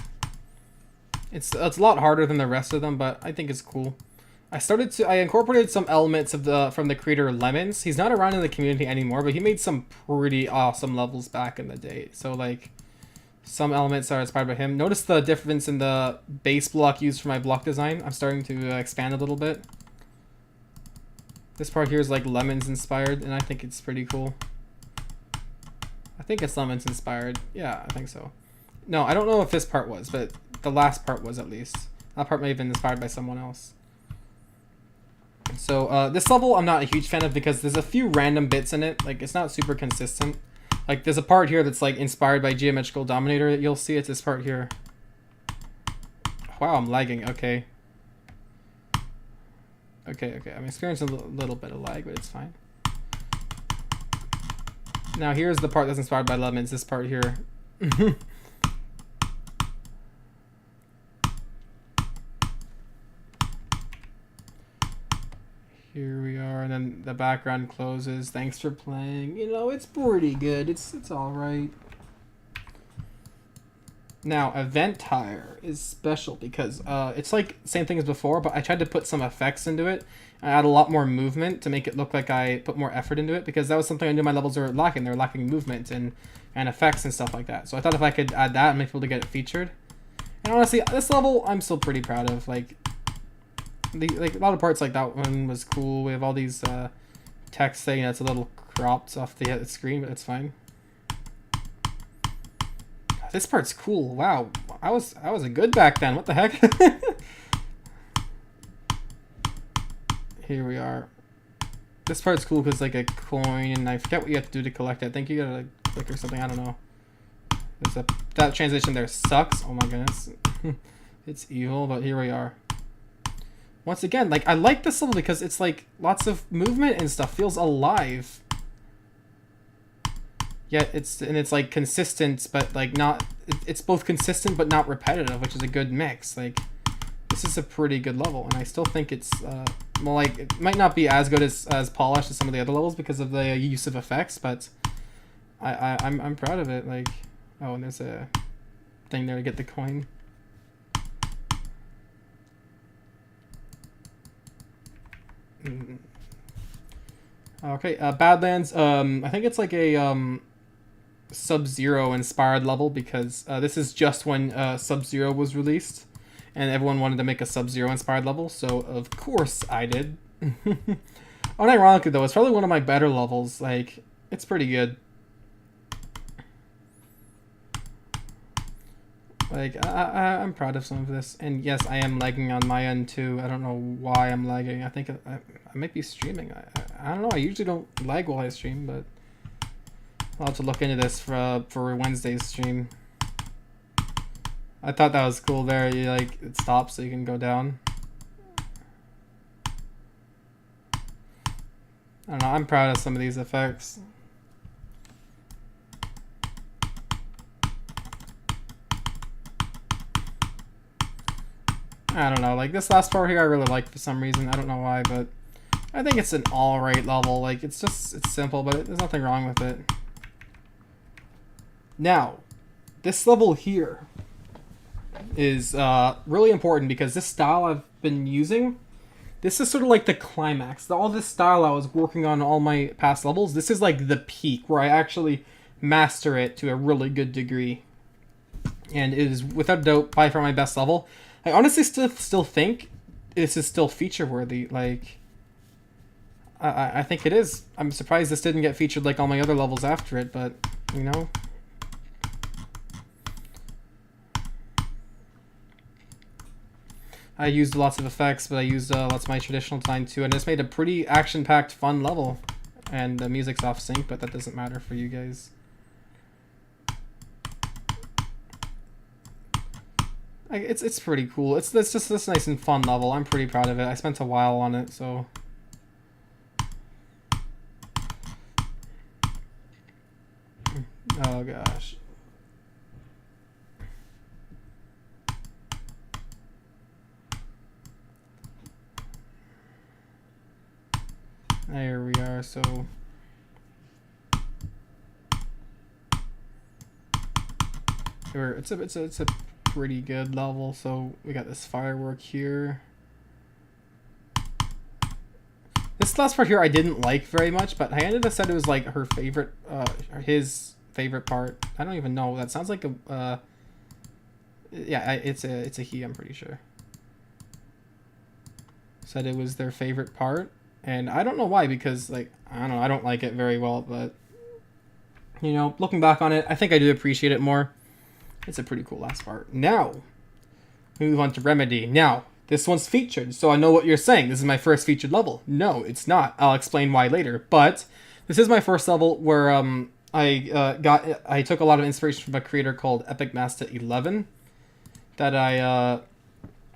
it's a lot harder than the rest of them, but I think it's cool. I incorporated some elements of from the creator Lemons. He's not around in the community anymore, but he made some pretty awesome levels back in the day. So, like, some elements are inspired by him. Notice the difference in the base block used for my block design. I'm starting to expand a little bit. This part here is like Lemons inspired, and I think it's pretty cool. I think it's Lemons inspired. Yeah, I think so. No, I don't know if this part was, but the last part was at least. That part may have been inspired by someone else. So this level I'm not a huge fan of because there's a few random bits in it. Like, it's not super consistent. Like, there's a part here that's like inspired by Geometrical Dominator. You'll see it's this part here. Wow, I'm lagging. Okay. I'm experiencing a little bit of lag, but it's fine. Now here's the part that's inspired by Lemons. This part here. Here we are, and then the background closes. Thanks for playing. You know, it's pretty good. It's all right. Now, Event Tire is special because it's like same thing as before, but I tried to put some effects into it. I add a lot more movement to make it look like I put more effort into it, because that was something I knew my levels were lacking. They were lacking movement and effects and stuff like that. So I thought if I could add that and make people to get it featured. And honestly, this level I'm still pretty proud of. Like a lot of parts like that one was cool. We have all these text saying that's a little cropped off the screen, but it's fine. This part's cool. Wow, I was good back then. What the heck? Here we are. This part's cool because like a coin, and I forget what you have to do to collect it. I think you gotta like, click or something. I don't know. That transition there sucks. Oh my goodness, it's evil. But here we are. Once again, like, I like this level because it's like lots of movement and stuff. Feels alive. Yet it's like consistent, but like not. It's both consistent but not repetitive, which is a good mix. Like, this is a pretty good level, and I still think it's well, like, it might not be as good as polished as some of the other levels because of the use of effects, but I'm proud of it. Like, oh, and there's a thing there to get the coin. Okay, Badlands. I think it's like a Sub-Zero inspired level because this is just when Sub-Zero was released, and everyone wanted to make a Sub-Zero inspired level, so of course I did. Unironically though, it's probably one of my better levels. Like, it's pretty good. Like, I'm proud of some of this, and yes, I am lagging on my end too. I don't know why I'm lagging. I think I might be streaming. I don't know. I usually don't lag while I stream, but I'll have to look into this for Wednesday's stream. I thought that was cool there. You, like, it stops so you can go down. I don't know. I'm proud of some of these effects. I don't know, like, this last part here I really like for some reason. I don't know why, but I think it's an alright level. Like, it's simple, but there's nothing wrong with it. Now, this level here is really important because this style I've been using, this is sort of like the climax. All this style I was working on all my past levels, this is like the peak where I actually master it to a really good degree. And it is without doubt by far my best level. I honestly still think this is still feature worthy. Like, I think it is. I'm surprised this didn't get featured like all my other levels after it, but you know. I used lots of effects, but I used lots of my traditional design too, and it's made a pretty action-packed, fun level. And the music's off sync, but that doesn't matter for you guys. It's pretty cool. It's just this nice and fun level. I'm pretty proud of it. I spent a while on it, so. Oh gosh. There we are. So. It's a pretty good level. So we got this firework here. This last part here I didn't like very much, but Hyanida said it was like her favorite, his favorite part. I don't even know. That sounds like a, yeah, it's a he. I'm pretty sure. Said it was their favorite part, and I don't know why, because like I don't know, I don't like it very well, but you know, looking back on it, I think I do appreciate it more. It's a pretty cool last part. Now, we move on to Remedy. Now, this one's featured, so I know what you're saying. This is my first featured level. No, it's not. I'll explain why later. But this is my first level where I took a lot of inspiration from a creator called Epic Master 11 that I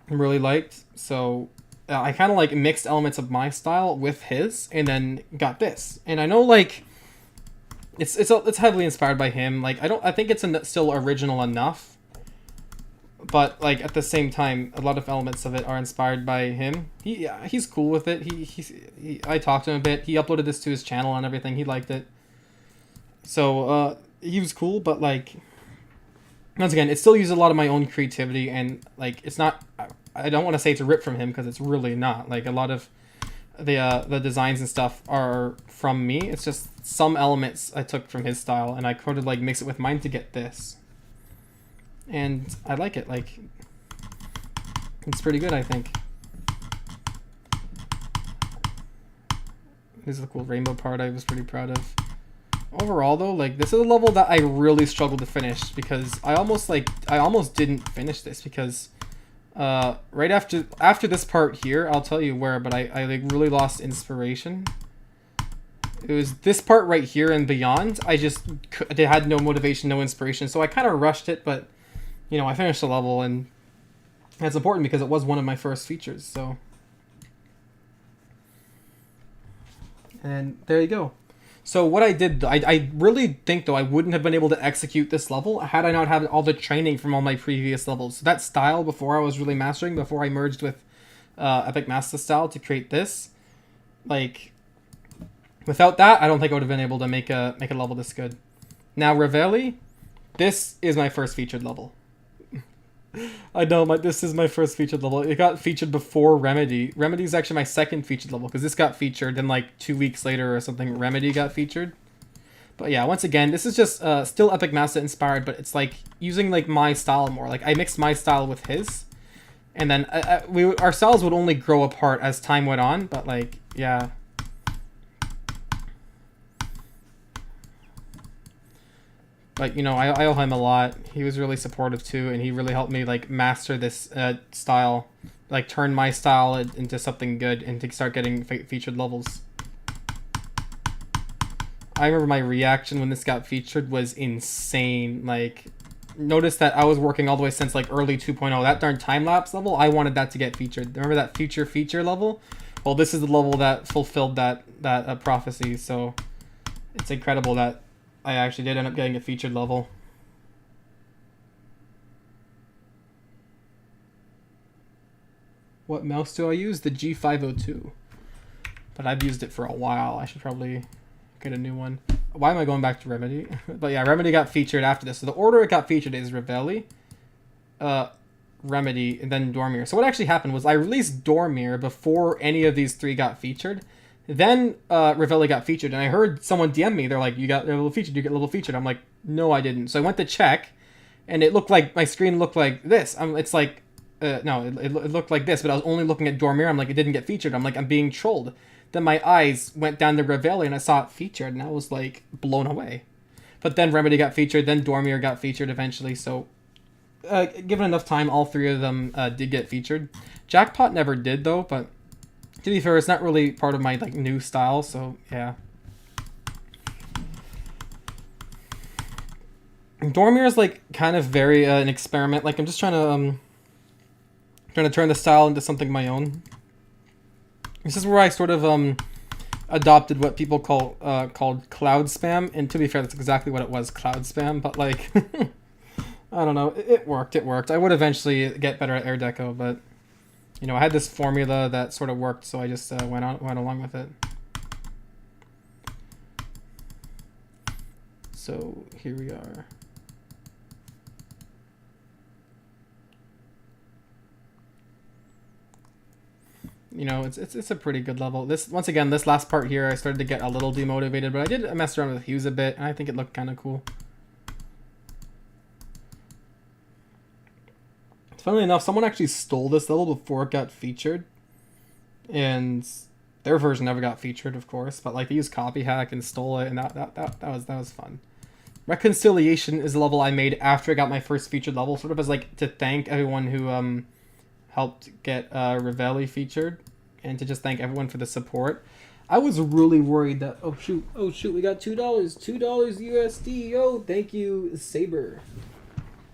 really liked. So I kind of like mixed elements of my style with his, and then got this. And I know like it's heavily inspired by him. Like I think it's still original enough. But like at the same time, a lot of elements of it are inspired by him. He's cool with it. I talked to him a bit. He uploaded this to his channel and everything. He liked it. So he was cool, but like once again, it still uses a lot of my own creativity, and like it's not. I don't want to say it's a rip from him because it's really not. Like a lot of the designs and stuff are from me. It's just some elements I took from his style, and I kind of like mix it with mine to get this. And I like it. Like, it's pretty good, I think. This is the cool rainbow part I was pretty proud of. Overall, though, like, this is a level that I really struggled to finish because I almost didn't finish this because right after this part here, I'll tell you where, but I like really lost inspiration. It was this part right here and beyond. I had no motivation, no inspiration, so I kind of rushed it, but you know, I finished the level, and that's important because it was one of my first features, so. And there you go. So what I did, I really think, though, I wouldn't have been able to execute this level had I not had all the training from all my previous levels. So that style, before I was really mastering, before I merged with Epic Master style to create this, like, without that, I don't think I would have been able to make a level this good. Now, Revelli, this is my first featured level. I know, this is my first featured level. It got featured before Remedy. Remedy is actually my second featured level because this got featured, then like 2 weeks later or something, Remedy got featured. But yeah, once again, this is just still Epic Master inspired, but it's like using like my style more. Like I mixed my style with his, and then our styles would only grow apart as time went on. But like, yeah. But, you know, I owe him a lot. He was really supportive, too, and he really helped me, like, master this style. Like, turn my style into something good and to start getting featured levels. I remember my reaction when this got featured was insane. Like, notice that I was working all the way since, like, early 2.0. That darn time-lapse level, I wanted that to get featured. Remember that future feature level? Well, this is the level that fulfilled that prophecy, so it's incredible that I actually did end up getting a featured level. What mouse do I use? The G502. But I've used it for a while. I should probably get a new one. Why am I going back to Remedy? But yeah, Remedy got featured after this. So the order it got featured is Revelli, Remedy, and then Dormier. So what actually happened was I released Dormier before any of these 3 got featured. Then Revelli got featured, and I heard someone DM me. They're like, "You got level featured. You get level featured." I'm like, "No, I didn't." So I went to check, and it looked like my screen looked like this. It's like, no, it looked like this, but I was only looking at Dormier. I'm like, it didn't get featured. I'm like, I'm being trolled. Then my eyes went down to Revelli, and I saw it featured, and I was like blown away. But then Remedy got featured, then Dormier got featured eventually. So, given enough time, all 3 of them did get featured. Jackpot never did though, but to be fair, it's not really part of my like new style. So yeah. Dormier is like kind of very an experiment. Like I'm just trying to turn the style into something of my own. This is where I sort of adopted what people called cloud spam, and to be fair, that's exactly what it was, cloud spam. But like, I don't know, it worked. I would eventually get better at air deco, but you know, I had this formula that sort of worked, so I just went along with it. So here we are. You know, it's a pretty good level. Once again, this last part here, I started to get a little demotivated, but I did mess around with hues a bit, and I think it looked kind of cool. Funnily enough, someone actually stole this level before it got featured, and their version never got featured, of course. But like they used copy hack and stole it, and that was fun. Reconciliation is a level I made after I got my first featured level, sort of as like to thank everyone who helped get Revelli featured, and to just thank everyone for the support. I was really worried that oh shoot, we got $2 USD. Oh, thank you Saber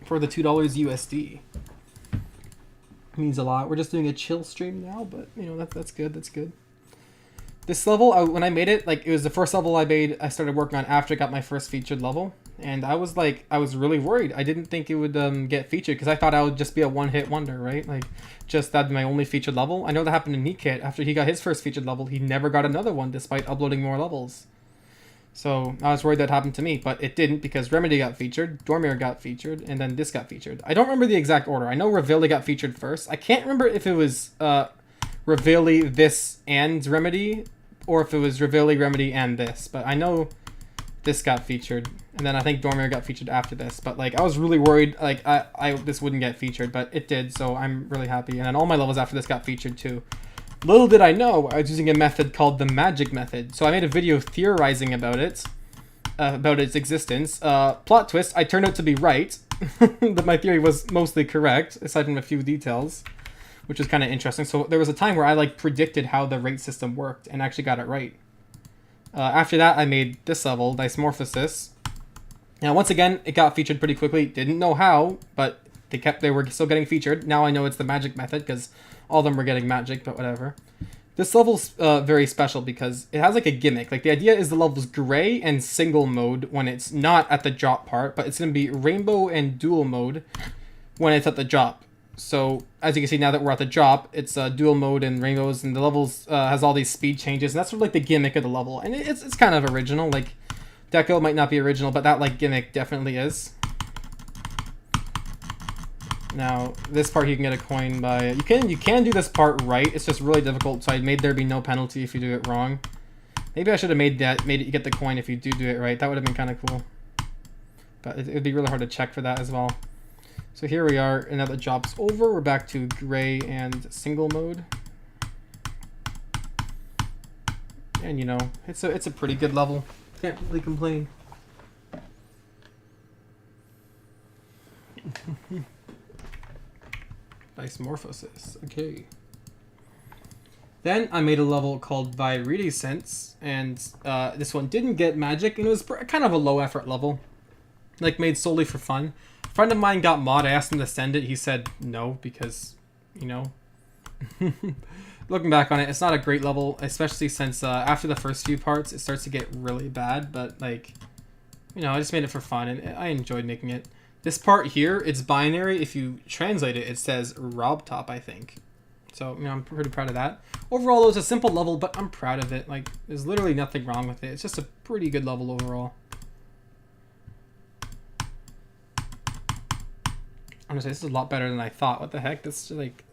for the $2 USD. It means a lot. We're just doing a chill stream now, but you know that's good. That's good. This level, when I made it, like it was the first level I made. I started working on after I got my first featured level, and I was really worried. I didn't think it would get featured because I thought I would just be a one-hit wonder, right? Like just that'd be my only featured level. I know that happened to Neatkit. After he got his first featured level, he never got another one despite uploading more levels. So I was worried that happened to me, but it didn't because Remedy got featured, Dormier got featured, and then this got featured. I don't remember the exact order. I know Revelli got featured first. I can't remember if it was Revelli, this, and Remedy, or if it was Revelli, Remedy, and this. But I know this got featured, and then I think Dormier got featured after this. But like I was really worried like this wouldn't get featured, but it did, so I'm really happy. And then all my levels after this got featured too. Little did I know, I was using a method called the magic method. So I made a video theorizing about it, about its existence. Plot twist, I turned out to be right. That my theory was mostly correct, aside from a few details, which was kind of interesting. So there was a time where I like predicted how the rate system worked and actually got it right. After that, I made this level, Dysmorphosis. Now, once again, it got featured pretty quickly. Didn't know how, but they were still getting featured. Now I know it's the magic method because all of them were getting magic, but whatever. This level's very special because it has like a gimmick. Like the idea is the level's gray and single mode when it's not at the drop part, but it's going to be rainbow and dual mode when it's at the drop. So as you can see now that we're at the drop, it's dual mode and rainbows, and the levels has all these speed changes, and that's sort of like the gimmick of the level. And it's kind of original. Like Deco might not be original, but that like gimmick definitely is. Now, this part you can get a coin by... You can do this part right, it's just really difficult, so I made there be no penalty if you do it wrong. Maybe I should have made it you get the coin if you do it right. That would have been kind of cool. But it would be really hard to check for that as well. So here we are, and now the job's over. We're back to gray and single mode. And you know, it's a pretty good level. Can't really complain. Dysmorphosis. Okay. Then I made a level called Viridescence, and this one didn't get magic, and it was kind of a low effort level, like made solely for fun. A friend of mine got mod. I asked him to send it. He said no because, you know. Looking back on it, it's not a great level, especially since after the first few parts, it starts to get really bad. But like, you know, I just made it for fun, and I enjoyed making it. This part here, it's binary. If you translate it, it says Rob Top, I think. So, you know, I'm pretty proud of that. Overall, it was a simple level, but I'm proud of it. Like, there's literally nothing wrong with it. It's just a pretty good level overall. Honestly, this is a lot better than I thought. What the heck? That's like...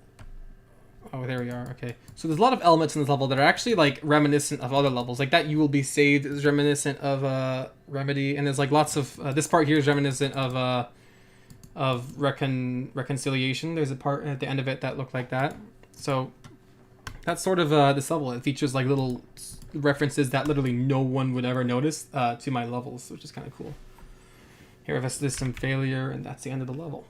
Oh, there we are. Okay. So there's a lot of elements in this level that are actually like reminiscent of other levels. Like that You Will Be Saved is reminiscent of Remedy, and there's like lots of this part here is reminiscent of Reconciliation. There's a part at the end of it that looked like that. So that's sort of this level. It features like little references that literally no one would ever notice to my levels, which is kind of cool. Here there's some failure, and that's the end of the level.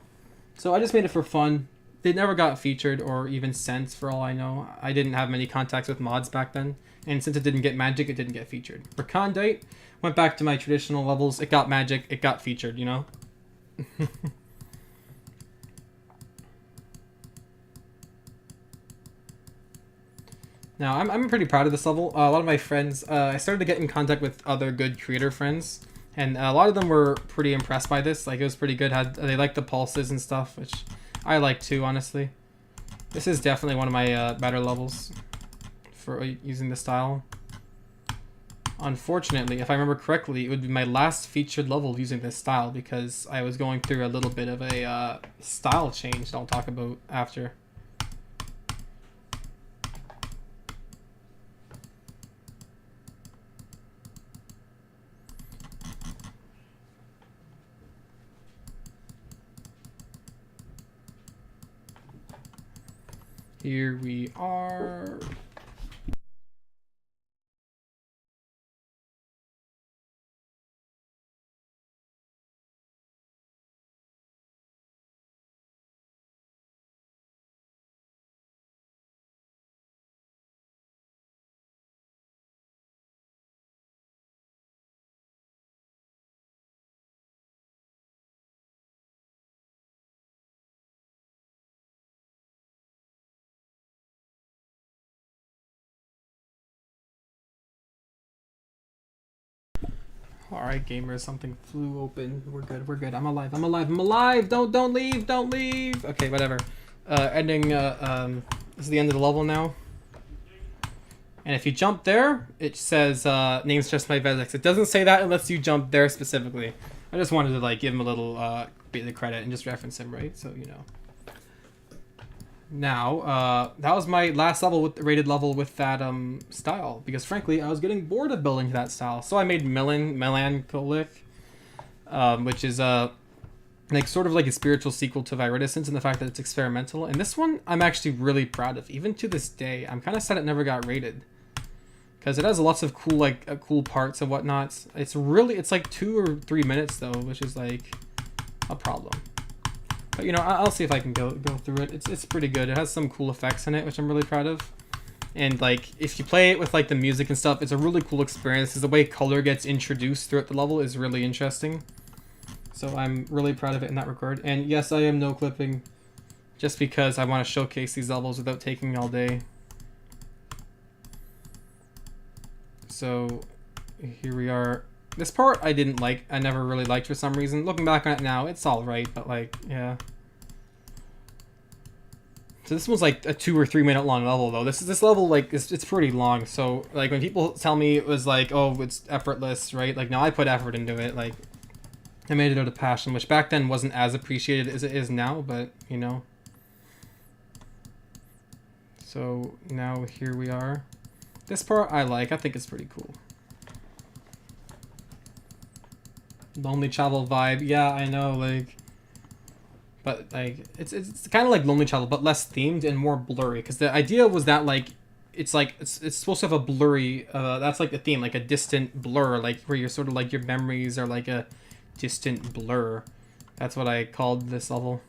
So I just made it for fun. They never got featured or even sent, for all I know. I didn't have many contacts with mods back then, and since it didn't get magic, it didn't get featured. Recondite went back to my traditional levels. It got magic, it got featured, you know? Now, I'm pretty proud of this level. A lot of my friends, I started to get in contact with other good creator friends, and a lot of them were pretty impressed by this. Like, it was pretty good. They liked the pulses and stuff, which I like too, honestly. This is definitely one of my better levels for using the style. Unfortunately, if I remember correctly, it would be my last featured level using this style because I was going through a little bit of a style change that I'll talk about after. Here we are. Alright, gamers, something flew open. We're good, we're good. I'm alive, I'm alive, I'm alive! Don't leave, don't leave! Okay, whatever. Ending, this is the end of the level now. And if you jump there, it says, name's just my Vezex. It doesn't say that unless you jump there specifically. I just wanted to, like, give him a little, bit of credit and just reference him, right? So, you know. Now, that was my last level with rated level with that style because frankly I was getting bored of building that style, so I made Melancholic, which is like sort of like a spiritual sequel to Viridescence in the fact that it's experimental, and this one I'm actually really proud of. Even to this day, I'm kind of sad it never got rated because it has lots of cool cool parts and whatnot. It's like 2 or 3 minutes though, which is like a problem. But, you know, I'll see if I can go through it. It's pretty good. It has some cool effects in it, which I'm really proud of. And, like, if you play it with, like, the music and stuff, it's a really cool experience because the way color gets introduced throughout the level is really interesting. So I'm really proud of it in that regard. And, yes, I am no-clipping just because I want to showcase these levels without taking all day. So, here we are. This part I didn't like. I never really liked for some reason. Looking back on it now, it's all right, but like, yeah. So this was like a 2 or 3 minute long level though. This level like it's pretty long. So like when people tell me it was like, oh, it's effortless, right? Like, no, I put effort into it. Like, I made it out of passion, which back then wasn't as appreciated as it is now, but you know. So now here we are. This part I like. I think it's pretty cool. Lonely Travel vibe, yeah, I know, like, but like it's kind of like Lonely Travel, but less themed and more blurry. Because the idea was that like it's supposed to have a blurry, that's like the theme, like a distant blur, like where you're sort of like your memories are like a distant blur. That's what I called this level.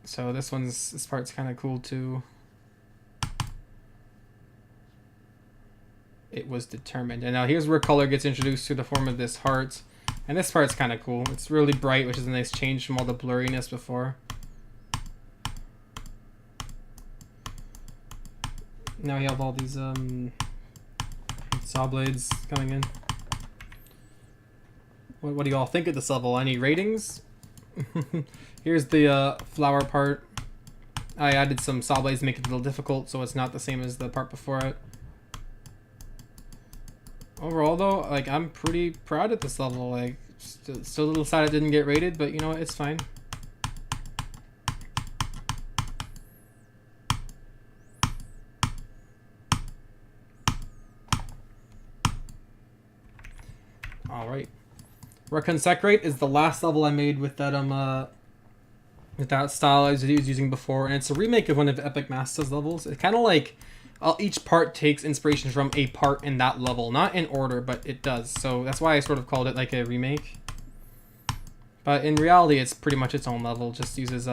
So this part's kind of cool too. It was determined. And now here's where color gets introduced through the form of this heart. And this part's kind of cool. It's really bright, which is a nice change from all the blurriness before. Now you have all these saw blades coming in. What do you all think of this level? Any ratings? Here's the flower part. I added some saw blades to make it a little difficult, so it's not the same as the part before it. Overall though, like, I'm pretty proud of this level. Like, Still a little sad it didn't get rated, but you know what? It's fine. All right. Reconsecrate is the last level I made with that style I was using before, and it's a remake of one of Epic Masters levels. It's kind of like each part takes inspiration from a part in that level, not in order, but it does. So that's why I sort of called it like a remake. But in reality, it's pretty much its own level. Just uses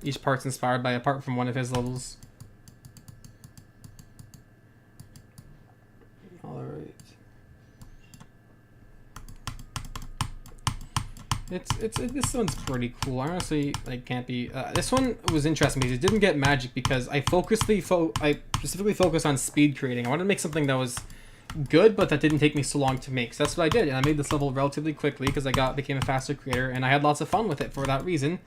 each part's inspired by a part from one of his levels. All right. This one's pretty cool. Honestly, like can't be. This one was interesting because it didn't get magic because I specifically focused on speed creating. I wanted to make something that was good, but that didn't take me so long to make. So that's what I did, and I made this level relatively quickly because became a faster creator, and I had lots of fun with it for that reason.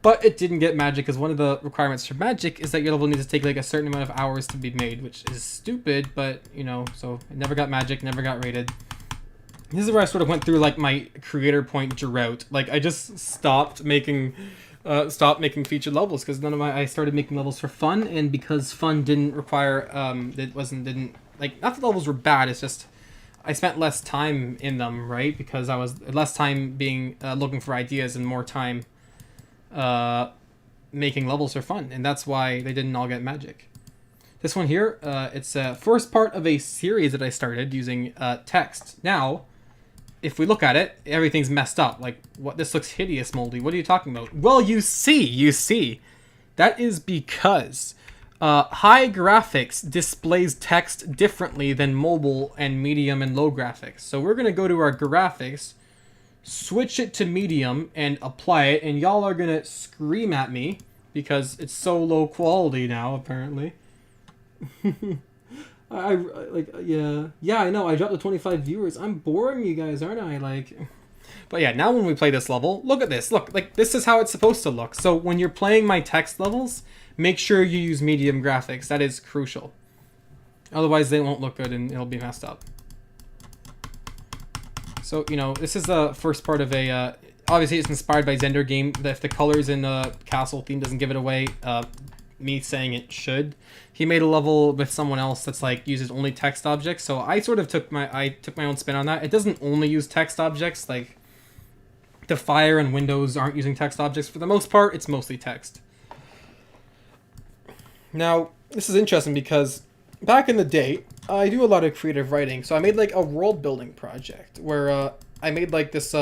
But it didn't get magic because one of the requirements for magic is that your level needs to take like a certain amount of hours to be made, which is stupid. But you know, so it never got magic, never got rated. This is where I sort of went through like my creator point drought. Like I just stopped making featured levels because I started making levels for fun, and because fun didn't require not the levels were bad. It's just I spent less time in them, right? Because I was less time being looking for ideas and more time making levels for fun, and that's why they didn't all get magic. This one here, it's a first part of a series that I started using text. Now, if we look at it, everything's messed up. Like, what? This looks hideous, Moldy. What are you talking about? Well, you see. That is because high graphics displays text differently than mobile and medium and low graphics. So we're going to go to our graphics, switch it to medium, and apply it. And y'all are going to scream at me because it's so low quality now, apparently. Yeah, I know. I dropped to 25 viewers. I'm boring you guys, aren't I? Like, but yeah, now when we play this level, look at this. Look, like this is how it's supposed to look. So when you're playing my text levels, make sure you use medium graphics. That is crucial. Otherwise, they won't look good and it'll be messed up. So you know, this is the first part of a. Obviously, it's inspired by Zender game. If the colors in the castle theme doesn't give it away, me saying it should. He made a level with someone else that's like uses only text objects, so I sort of took my own spin on that. It doesn't only use text objects, like the fire and windows aren't using text objects. For the most part, it's mostly text. Now, this is interesting because back in the day, I do a lot of creative writing, so I made like a world building project where I made like this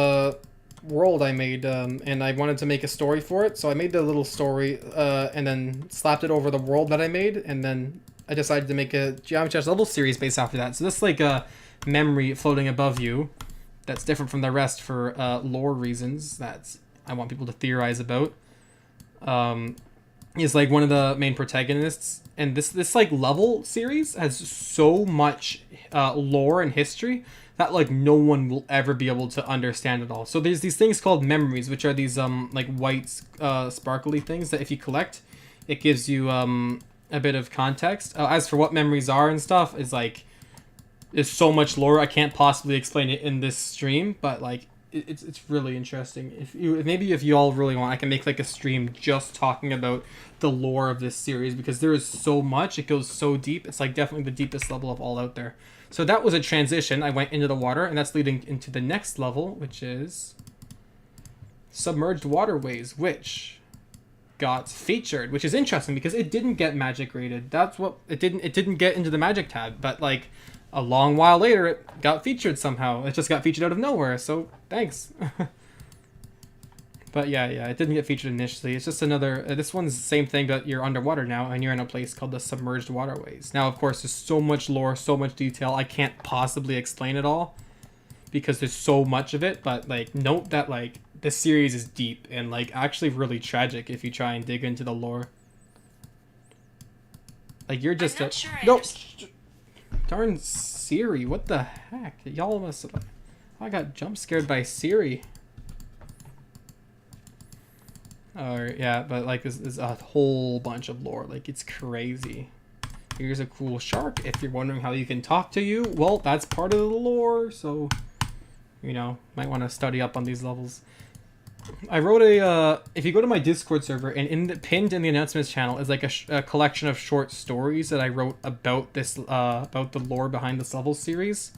world I made, and I wanted to make a story for it, so I made the little story and then slapped it over the world that I made, and then I decided to make a Geometry Dash level series based after that. So this is like a memory floating above you that's different from the rest for lore reasons that I want people to theorize about. Is like one of the main protagonists, and this like level series has so much lore and history that like no one will ever be able to understand it all. So there's these things called memories, which are these like white sparkly things that if you collect, it gives you a bit of context. As for what memories are and stuff, is like there's so much lore I can't possibly explain it in this stream, but like it's really interesting. If you all really want, I can make like a stream just talking about the lore of this series because there is so much. It goes so deep. It's like definitely the deepest level of all out there. So that was a transition. I went into the water, and that's leading into the next level, which is Submerged Waterways, which got featured, which is interesting because it didn't get magic rated. That's what it didn't get into the magic tab, but like a long while later it got featured somehow. It just got featured out of nowhere, so thanks. But yeah, it didn't get featured initially. It's just another, this one's the same thing, but you're underwater now, and you're in a place called the Submerged Waterways. Now, of course, there's so much lore, so much detail, I can't possibly explain it all, because there's so much of it, but, like, note that, like, this series is deep, and, like, actually really tragic if you try and dig into the lore. Like, you're just darn Siri, what the heck? Y'all must have, I got jump scared by Siri. Yeah, but like this is a whole bunch of lore. Like it's crazy. Here's a cool shark. If you're wondering how you can talk to you, well, that's part of the lore. So You know, might want to study up on these levels. I wrote a, if you go to my Discord server, and pinned in the announcements channel is like a collection of short stories that I wrote about this, about the lore behind this level series.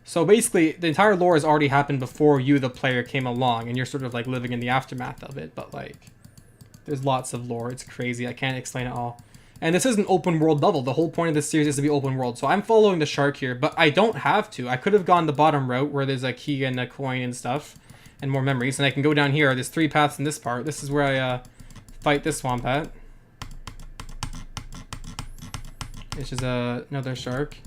So basically, the entire lore has already happened before you, the player, came along, and you're sort of like living in the aftermath of it, but like, there's lots of lore. It's crazy. I can't explain it all. And this is an open world level. The whole point of this series is to be open world. So I'm following the shark here, but I don't have to. I could have gone the bottom route where there's a key and a coin and stuff and more memories. And I can go down here. There's 3 paths in this part. This is where I fight this swamp at. Which is another shark.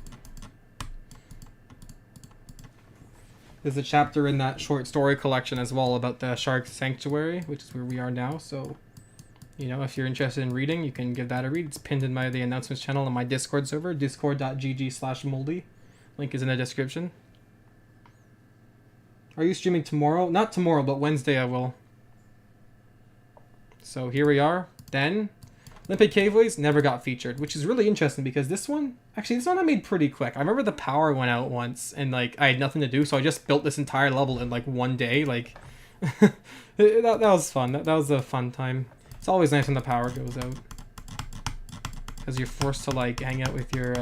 There's a chapter in that short story collection as well about the shark sanctuary, which is where we are now. So, you know, if you're interested in reading, you can give that a read. It's pinned in the announcements channel on my Discord server, discord.gg/moldy. Link is in the description. Are you streaming tomorrow? Not tomorrow, but Wednesday I will. So here we are. Then, Limpid Caveways never got featured, which is really interesting because this one I made pretty quick. I remember the power went out once and like I had nothing to do, so I just built this entire level in like one day. Like, that was fun. That was a fun time. It's always nice when the power goes out, because you're forced to like hang out with your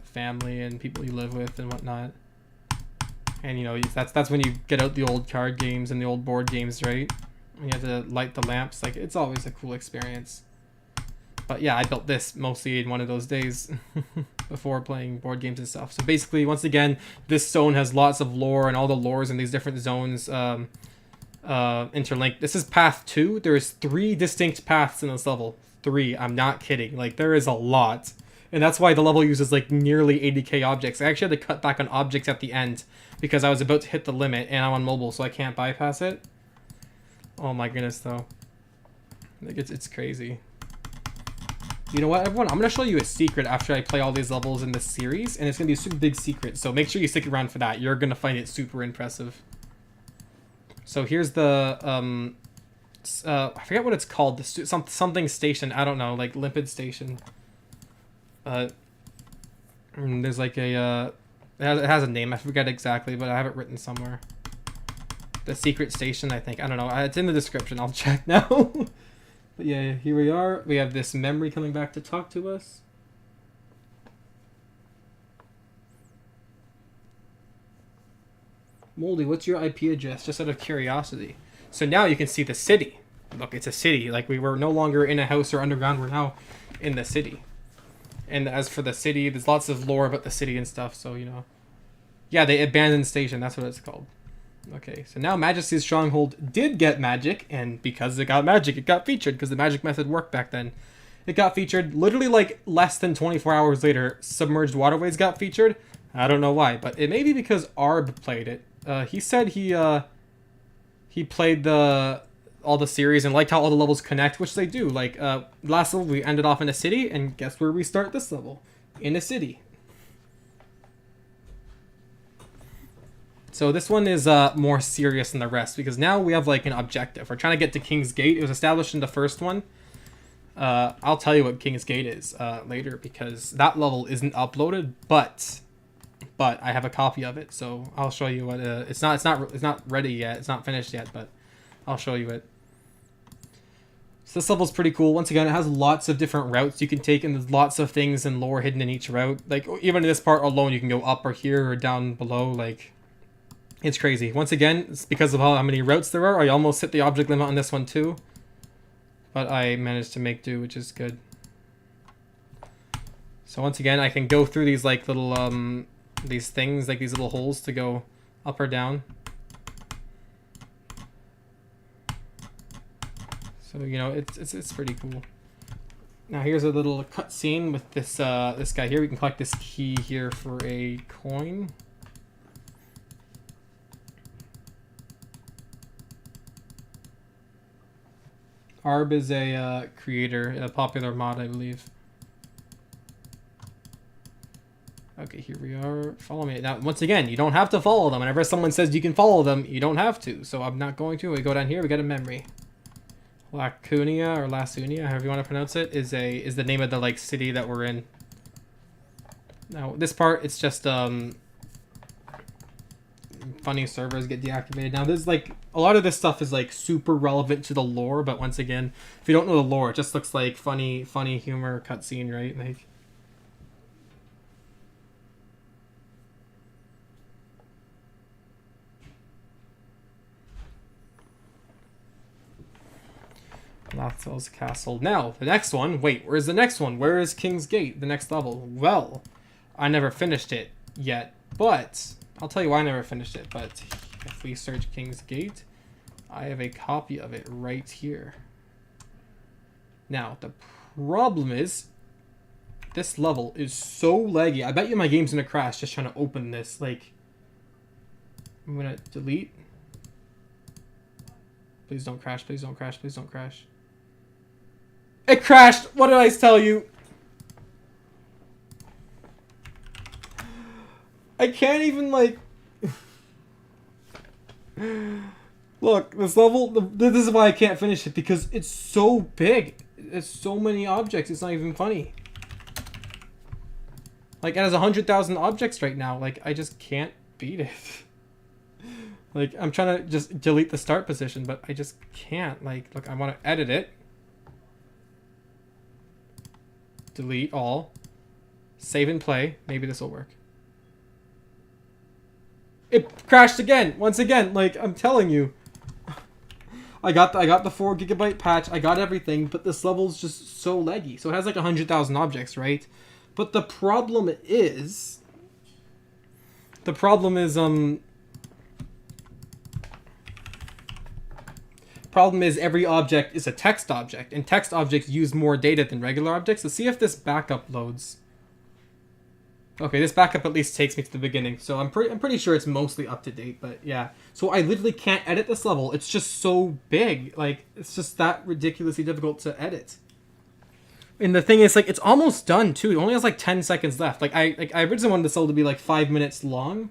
family and people you live with and whatnot. And you know, that's when you get out the old card games and the old board games, right? When you have to light the lamps. Like, it's always a cool experience. But yeah, I built this mostly in one of those days before playing board games and stuff. So basically, once again, this zone has lots of lore, and all the lores in these different zones interlinked. This is path 2. There's 3 distinct paths in this level. 3. I'm not kidding. Like, there is a lot. And that's why the level uses like nearly 80k objects. I actually had to cut back on objects at the end because I was about to hit the limit and I'm on mobile, so I can't bypass it. Oh my goodness, though. Like, it's crazy. You know what, everyone? I'm going to show you a secret after I play all these levels in this series, and it's going to be a super big secret, so make sure you stick around for that. You're going to find it super impressive. So here's the, I forget what it's called, the something station, I don't know, like Limpid Station. There's like a, it has a name, I forget exactly, but I have it written somewhere. The secret station, I think. I don't know, it's in the description, I'll check now. But yeah, here we are. We have this memory coming back to talk to us. Moldy, what's your IP address? Just out of curiosity. So now you can see the city. Look, it's a city. Like, we were no longer in a house or underground. We're now in the city. And as for the city, there's lots of lore about the city and stuff. So, you know. Yeah, the abandoned station. That's what it's called. Okay, so now Majesty's Stronghold did get magic, and because it got magic, it got featured, because the magic method worked back then. It got featured literally like less than 24 hours later. Submerged Waterways got featured. I don't know why, but it may be because Arb played it. He said he played all the series and liked how all the levels connect, which they do. Like, last level we ended off in a city, and guess where we start this level? In a city. So this one is more serious than the rest, because now we have like an objective. We're trying to get to King's Gate. It was established in the first one. I'll tell you what King's Gate is later, because that level isn't uploaded, but I have a copy of it, so I'll show you what. It's not ready yet. It's not finished yet, but I'll show you it. So this level's pretty cool. Once again, it has lots of different routes you can take, and there's lots of things and lore hidden in each route. Like, even in this part alone, you can go up or here or down below. Like, it's crazy. Once again, it's because of how many routes there are. I almost hit the object limit on this one too, but I managed to make do, which is good. So once again, I can go through these like little these things, like these little holes to go up or down. So, you know, it's pretty cool. Now here's a little cutscene with this this guy here. We can collect this key here for a coin. Arb is a creator, a popular mod, I believe. Okay, here we are. Follow me. Now, once again, you don't have to follow them. Whenever someone says you can follow them, you don't have to. So I'm not going to. We go down here. We got a memory. Lacunia or Lasunia, however you want to pronounce it, is the name of the like city that we're in. Now this part, it's just funny servers get deactivated. Now there's like a lot of this stuff is like super relevant to the lore, but once again, if you don't know the lore, it just looks like funny humor cutscene, right? Like. Lapse's castle. Now, the next one. Wait, where's the next one? Where is King's Gate? The next level. Well, I never finished it yet, but I'll tell you why I never finished it. But if we search King's Gate, I have a copy of it right here. Now, the problem is this level is so laggy. I bet you my game's gonna crash just trying to open this. Like, I'm gonna delete. Please don't crash. Please don't crash. Please don't crash. It crashed! What did I tell you? I can't even, like... Look, this level... This is why I can't finish it, because it's so big. It's so many objects, it's not even funny. Like, it has 100,000 objects right now. Like, I just can't beat it. Like, I'm trying to just delete the start position, but I just can't. Like, look, I want to edit it. Delete all. Save and play. Maybe this will work. It crashed again. Once again, like, I'm telling you. I got the 4 GB patch. I got everything, but this level's just so laggy. So it has like 100,000 objects, right? But the problem is... Problem is every object is a text object, and text objects use more data than regular objects. Let's see if this backup loads. Okay, this backup at least takes me to the beginning, so I'm pretty sure it's mostly up to date. But yeah, so I literally can't edit this level. It's just so big, like it's just that ridiculously difficult to edit. And the thing is, like, it's almost done too. It only has like 10 seconds left. Like I originally wanted this level to be like 5 minutes long,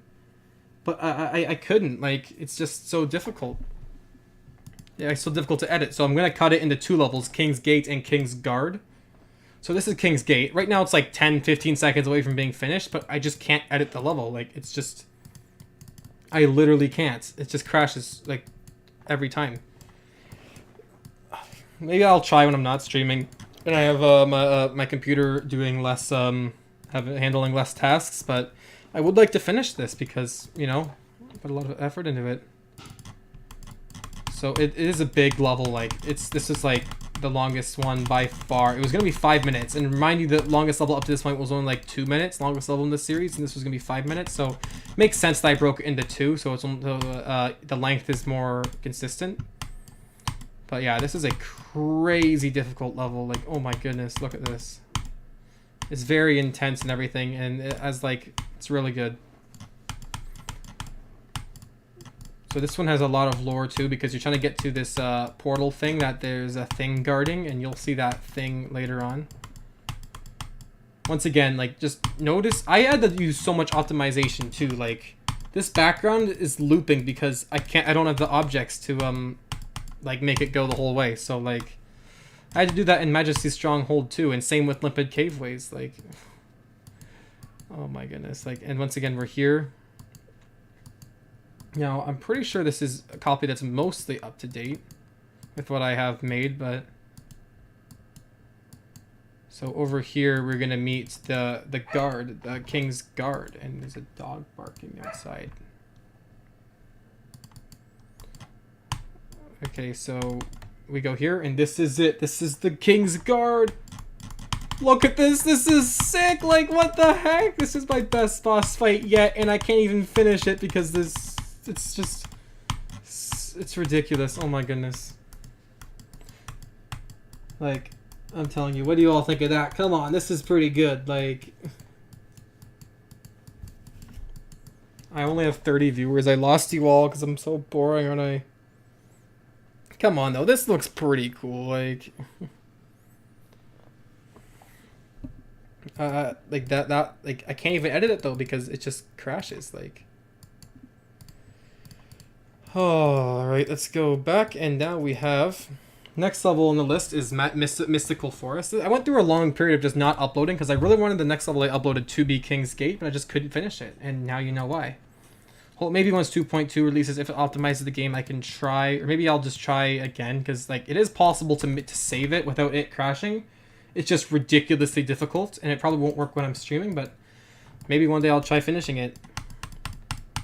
but I couldn't. Like, it's just so difficult. Yeah, it's so difficult to edit. So I'm going to cut it into 2 levels, King's Gate and King's Guard. So this is King's Gate. Right now it's like 10-15 seconds away from being finished, but I just can't edit the level. Like, it's just... I literally can't. It just crashes, like, every time. Maybe I'll try when I'm not streaming. And I have my computer doing less, handling less tasks, but I would like to finish this because, you know, I put a lot of effort into it. So it is a big level, like, this is like the longest one by far. It was going to be 5 minutes, and remind you the longest level up to this point was only like 2 minutes, longest level in this series, and this was going to be 5 minutes, so it makes sense that I broke it into 2, so it's the length is more consistent. But yeah, this is a crazy difficult level, like, oh my goodness, look at this. It's very intense and everything, and it's really good. So this one has a lot of lore too, because you're trying to get to this portal thing that there's a thing guarding, and you'll see that thing later on. Once again, like, just notice, I had to use so much optimization too. Like, this background is looping because I don't have the objects to like make it go the whole way. So like, I had to do that in Majesty's Stronghold too, and same with Limpid Caveways. Like, oh my goodness. Like, and once again, we're here. Now, I'm pretty sure this is a copy that's mostly up to date with what I have made, but... So over here, we're going to meet the guard, the King's Guard, and there's a dog barking outside. Okay, so we go here, and this is it. This is the King's Guard. Look at this. This is sick. Like, what the heck? This is my best boss fight yet, and I can't even finish it because this... It's just... It's ridiculous. Oh my goodness. Like, I'm telling you, what do you all think of that? Come on, this is pretty good. Like... I only have 30 viewers. I lost you all because I'm so boring, aren't I? Come on, though. This looks pretty cool. Like... like that, like, I can't even edit it, though, because it just crashes, like... Alright, let's go back, and now we have... Next level on the list is Mystical Forest. I went through a long period of just not uploading, because I really wanted the next level I uploaded to be King's Gate, but I just couldn't finish it, and now you know why. Well, maybe once 2.2 releases, if it optimizes the game, I can try, or maybe I'll just try again, because like it is possible to save it without it crashing. It's just ridiculously difficult, and it probably won't work when I'm streaming, but maybe one day I'll try finishing it.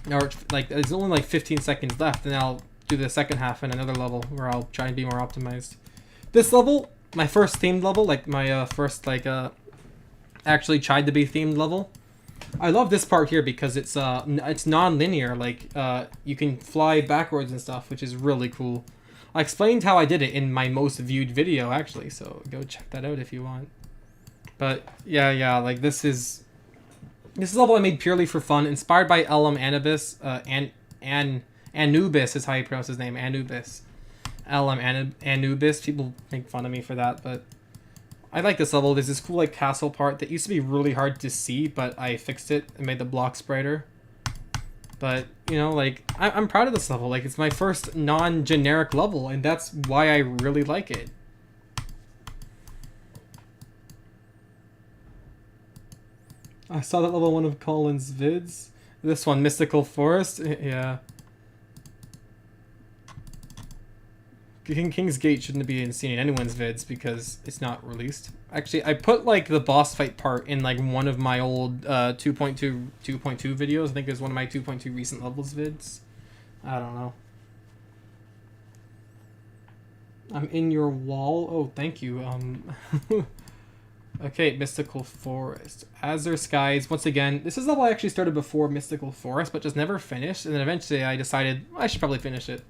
Or like there's only like 15 seconds left, and I'll do the second half in another level where I'll try and be more optimized. This level, my first themed level, like my first like actually tried to be themed level. I love this part here because it's non-linear, like you can fly backwards and stuff, which is really cool. I explained how I did it in my most viewed video actually, so go check that out if you want. But yeah, like this is a level I made purely for fun, inspired by Elam Anubis, Anubis is how you pronounce his name, Anubis. Elam Anubis, people make fun of me for that, but I like this level. There's this cool like castle part that used to be really hard to see, but I fixed it and made the blocks brighter. But, you know, like, I'm proud of this level. Like, it's my first non-generic level, and that's why I really like it. I saw that level one of Colin's vids. This one, Mystical Forest, yeah. King's Gate shouldn't be seen in anyone's vids because it's not released. Actually, I put like the boss fight part in like one of my old 2.2 videos. I think it was one of my 2.2 recent levels vids. I don't know. I'm in your wall. Oh, thank you. Okay, Mystical Forest. Azer Skies. Once again, this is the level I actually started before Mystical Forest, but just never finished. And then eventually I decided I should probably finish it.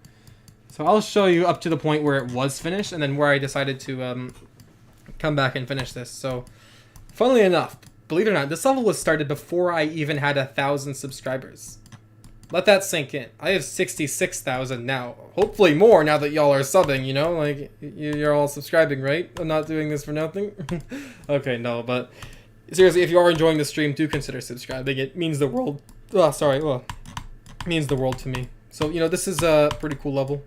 So I'll show you up to the point where it was finished, and then where I decided to come back and finish this. So, funnily enough, believe it or not, this level was started before I even had 1,000 subscribers. Let that sink in. I have 66,000 now. Hopefully more now that y'all are subbing, you know? Like, you're all subscribing, right? I'm not doing this for nothing. Okay, no, but seriously, if you are enjoying the stream, do consider subscribing. It means the world. Oh, sorry. Well, it means the world to me. So, you know, this is a pretty cool level.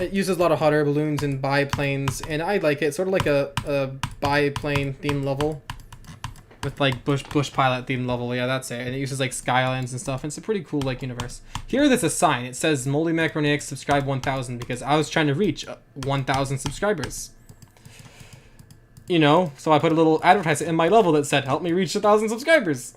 It uses a lot of hot air balloons and biplanes, and I like it. It's sort of like a biplane theme level with like bush pilot theme level. Yeah, that's it. And it uses like skylands and stuff. And it's a pretty cool like universe. Here there's a sign. It says Moldy Macaroni X subscribe 1,000 because I was trying to reach 1,000 subscribers. You know, so I put a little advertisement in my level that said help me reach 1,000 subscribers,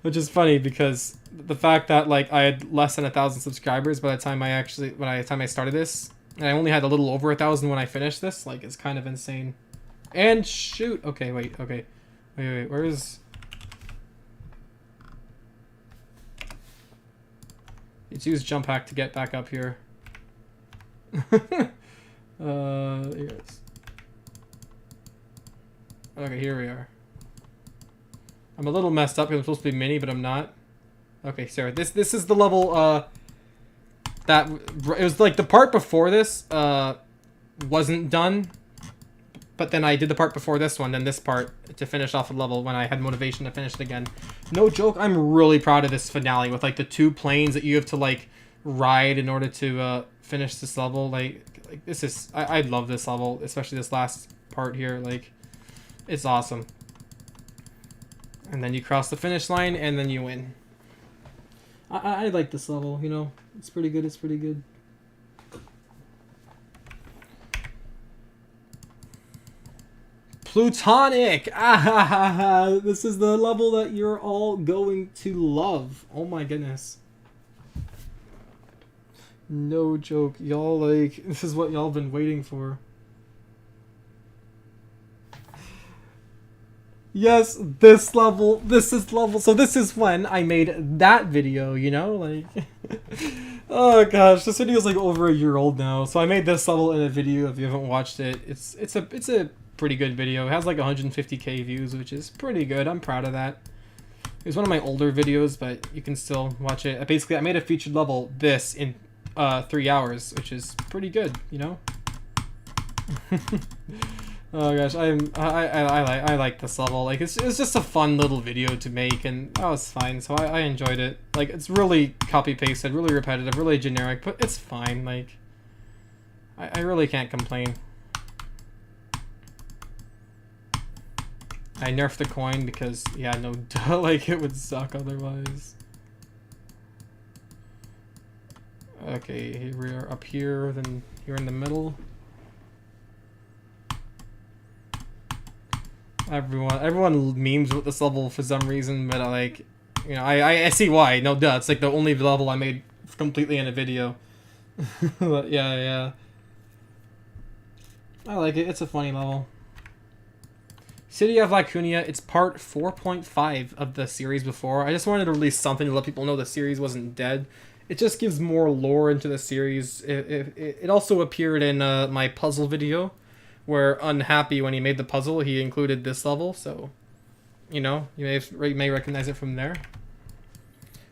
which is funny because the fact that like I had less than 1,000 subscribers by the time I started this, and I only had a little over 1,000 when I finished this, like it's kind of insane. And shoot, okay, wait, where is? Let's use jump hack to get back up here. Here it is. Okay, here we are. I'm a little messed up because I'm supposed to be mini, but I'm not. Okay, sorry. This is the level that it was like the part before this wasn't done, but then I did the part before this one, then this part to finish off the level when I had motivation to finish it again. No joke, I'm really proud of this finale with like the 2 planes that you have to like ride in order to finish this level. Like this is I love this level, especially this last part here. Like it's awesome. And then you cross the finish line, and then you win. I like this level, you know. It's pretty good, it's pretty good. Plutonic! Ah, this is the level that you're all going to love. Oh my goodness. No joke. Y'all, like, this is what y'all been waiting for. Yes, this level, so this is when I made that video, you know, like, oh gosh, this video is like over a year old now, so I made this level in a video. If you haven't watched it, it's a pretty good video. It has like 150k views, which is pretty good. I'm proud of that. It was one of my older videos, but you can still watch it. Basically, I made a featured level this in 3 hours, which is pretty good, you know. Oh gosh, I like this level. Like it's just a fun little video to make, and that was fine. So I enjoyed it. Like it's really copy pasted, really repetitive, really generic, but it's fine. Like I really can't complain. I nerfed the coin because yeah, no duh, like it would suck otherwise. Okay, here we are up here, then here in the middle. Everyone memes with this level for some reason, but like, you know, I see why. No duh, it's like the only level I made completely in a video. But yeah. I like it. It's a funny level. City of Lacunia, it's part 4.5 of the series before. I just wanted to release something to let people know the series wasn't dead. It just gives more lore into the series. It also appeared in my puzzle video, where Unhappy, when he made the puzzle, he included this level. So, you know, you may recognize it from there.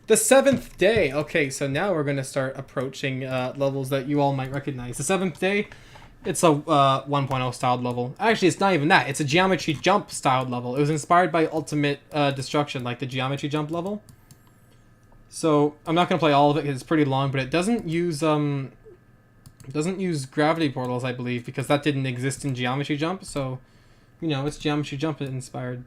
The 7th day. Okay, so now we're going to start approaching levels that you all might recognize. The 7th day, it's a 1.0 styled level. Actually, it's not even that. It's a geometry jump styled level. It was inspired by Ultimate Destruction, like the geometry jump level. So I'm not going to play all of it because it's pretty long, but it doesn't use gravity portals, I believe, because that didn't exist in geometry jump. So, you know, it's geometry jump inspired.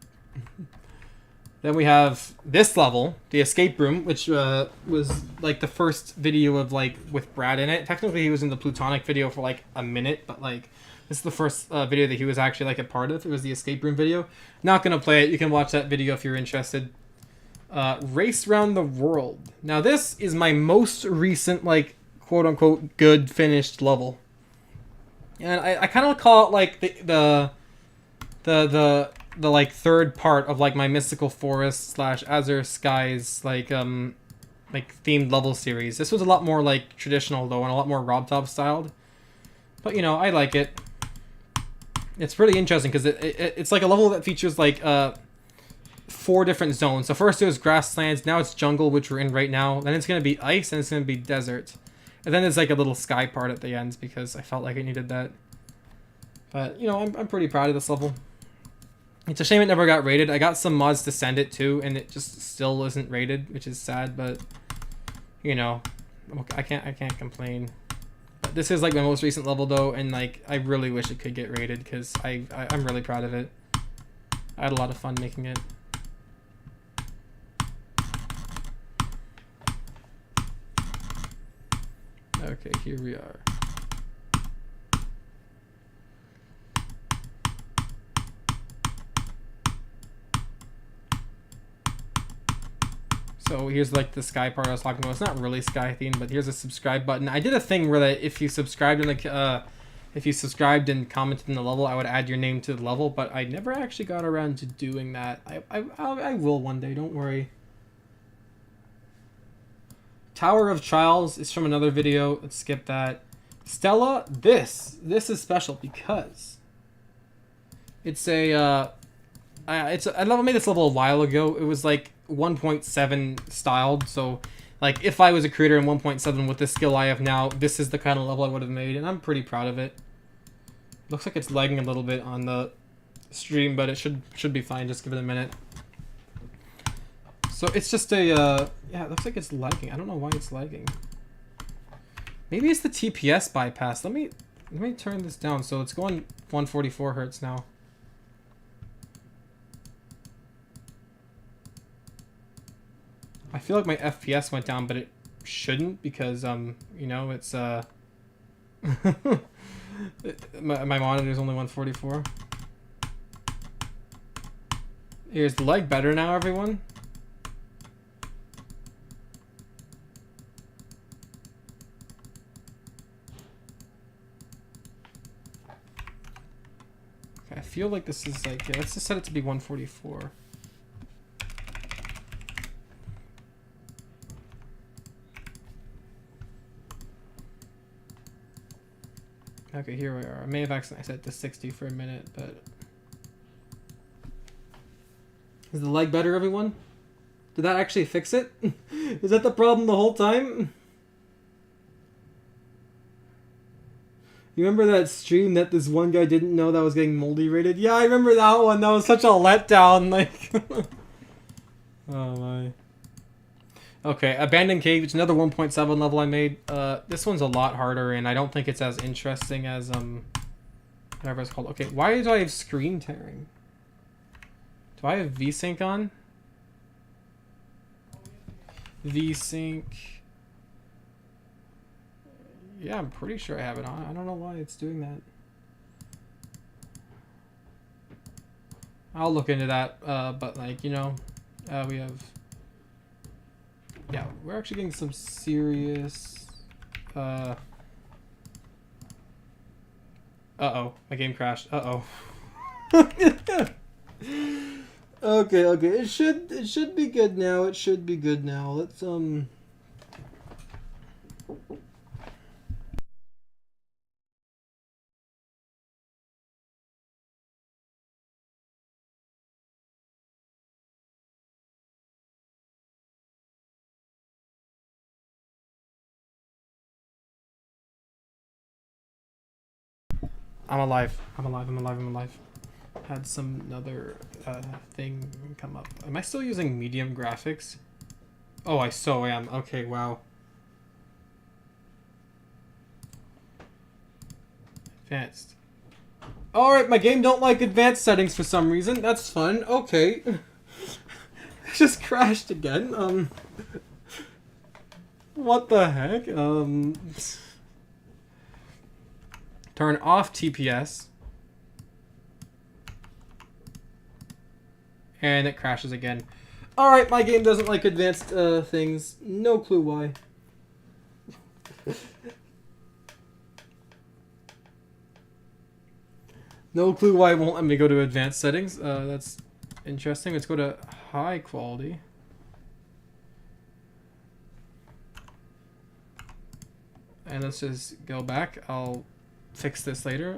Then we have this level, the escape room, which was like the first video of like with Brad in it. Technically, he was in the Plutonic video for like a minute, but like this is the first video that he was actually like a part of. It was the escape room video. Not gonna play it. You can watch that video if you're interested. Race Around the World. Now this is my most recent like quote unquote good finished level, and I kind of call it like the like third part of like my Mystical Forest / Azer Skies like themed level series. This was a lot more like traditional though, and a lot more Rob Top styled. But you know, I like it. It's pretty interesting because it's like a level that features like 4 different zones. So first it was grasslands, now it's jungle, which we're in right now. Then it's gonna be ice, and it's gonna be desert. And then there's like a little sky part at the end because I felt like it needed that. But you know, I'm pretty proud of this level. It's a shame it never got rated. I got some mods to send it to, and it just still isn't rated, which is sad. But you know, I can't complain. But this is like my most recent level though, and like I really wish it could get rated because I'm really proud of it. I had a lot of fun making it. Okay, here we are. So here's like the sky part I was talking about. It's not really sky themed, but here's a subscribe button. I did a thing where that if you subscribed and commented in the level, I would add your name to the level, but I never actually got around to doing that. I will one day, don't worry. Tower of Trials is from another video. Let's skip that. Stella, this is special because it's a I made this level a while ago. It was like 1.7 styled, so like if I was a creator in 1.7 with the skill I have now, this is the kind of level I would have made, and I'm pretty proud of it. Looks like it's lagging a little bit on the stream, but it should be fine. Just give it a minute. So it's just a yeah, it looks like it's lagging. I don't know why it's lagging. Maybe it's the TPS bypass. Let me turn this down so it's going 144 hertz now. I feel like my FPS went down, but it shouldn't because you know, it's my monitor is only 144. Here's the lag better now, everyone. Okay, I feel like this is like, yeah, let's just set it to be 144. Okay, here we are. I may have accidentally set it to 60 for a minute, but... Is the lag better, everyone? Did that actually fix it? Is that the problem the whole time? You remember that stream that this one guy didn't know that was getting Moldy rated? Yeah, I remember that one. That was such a letdown. Like, oh my. Okay, Abandoned Cave. It's another 1.7 level I made. This one's a lot harder, and I don't think it's as interesting as whatever it's called. Okay, why do I have screen tearing? Do I have VSync on? VSync. Yeah, I'm pretty sure I have it on. I don't know why it's doing that. I'll look into that, but like, you know, we have... Yeah, we're actually getting some serious... Uh-oh, my game crashed. Uh-oh. Okay, it should be good now. It should be good now. Let's I'm alive. I'm alive. Had some other thing come up. Am I still using medium graphics? Oh, I so am. Okay, wow. Advanced. Alright, my game don't like advanced settings for some reason. That's fun. Okay. Just crashed again. What the heck? Turn off TPS. And it crashes again. Alright, my game doesn't like advanced things. No clue why. No clue why it won't let me go to advanced settings. That's interesting. Let's go to high quality. And let's just go back. I'll fix this later.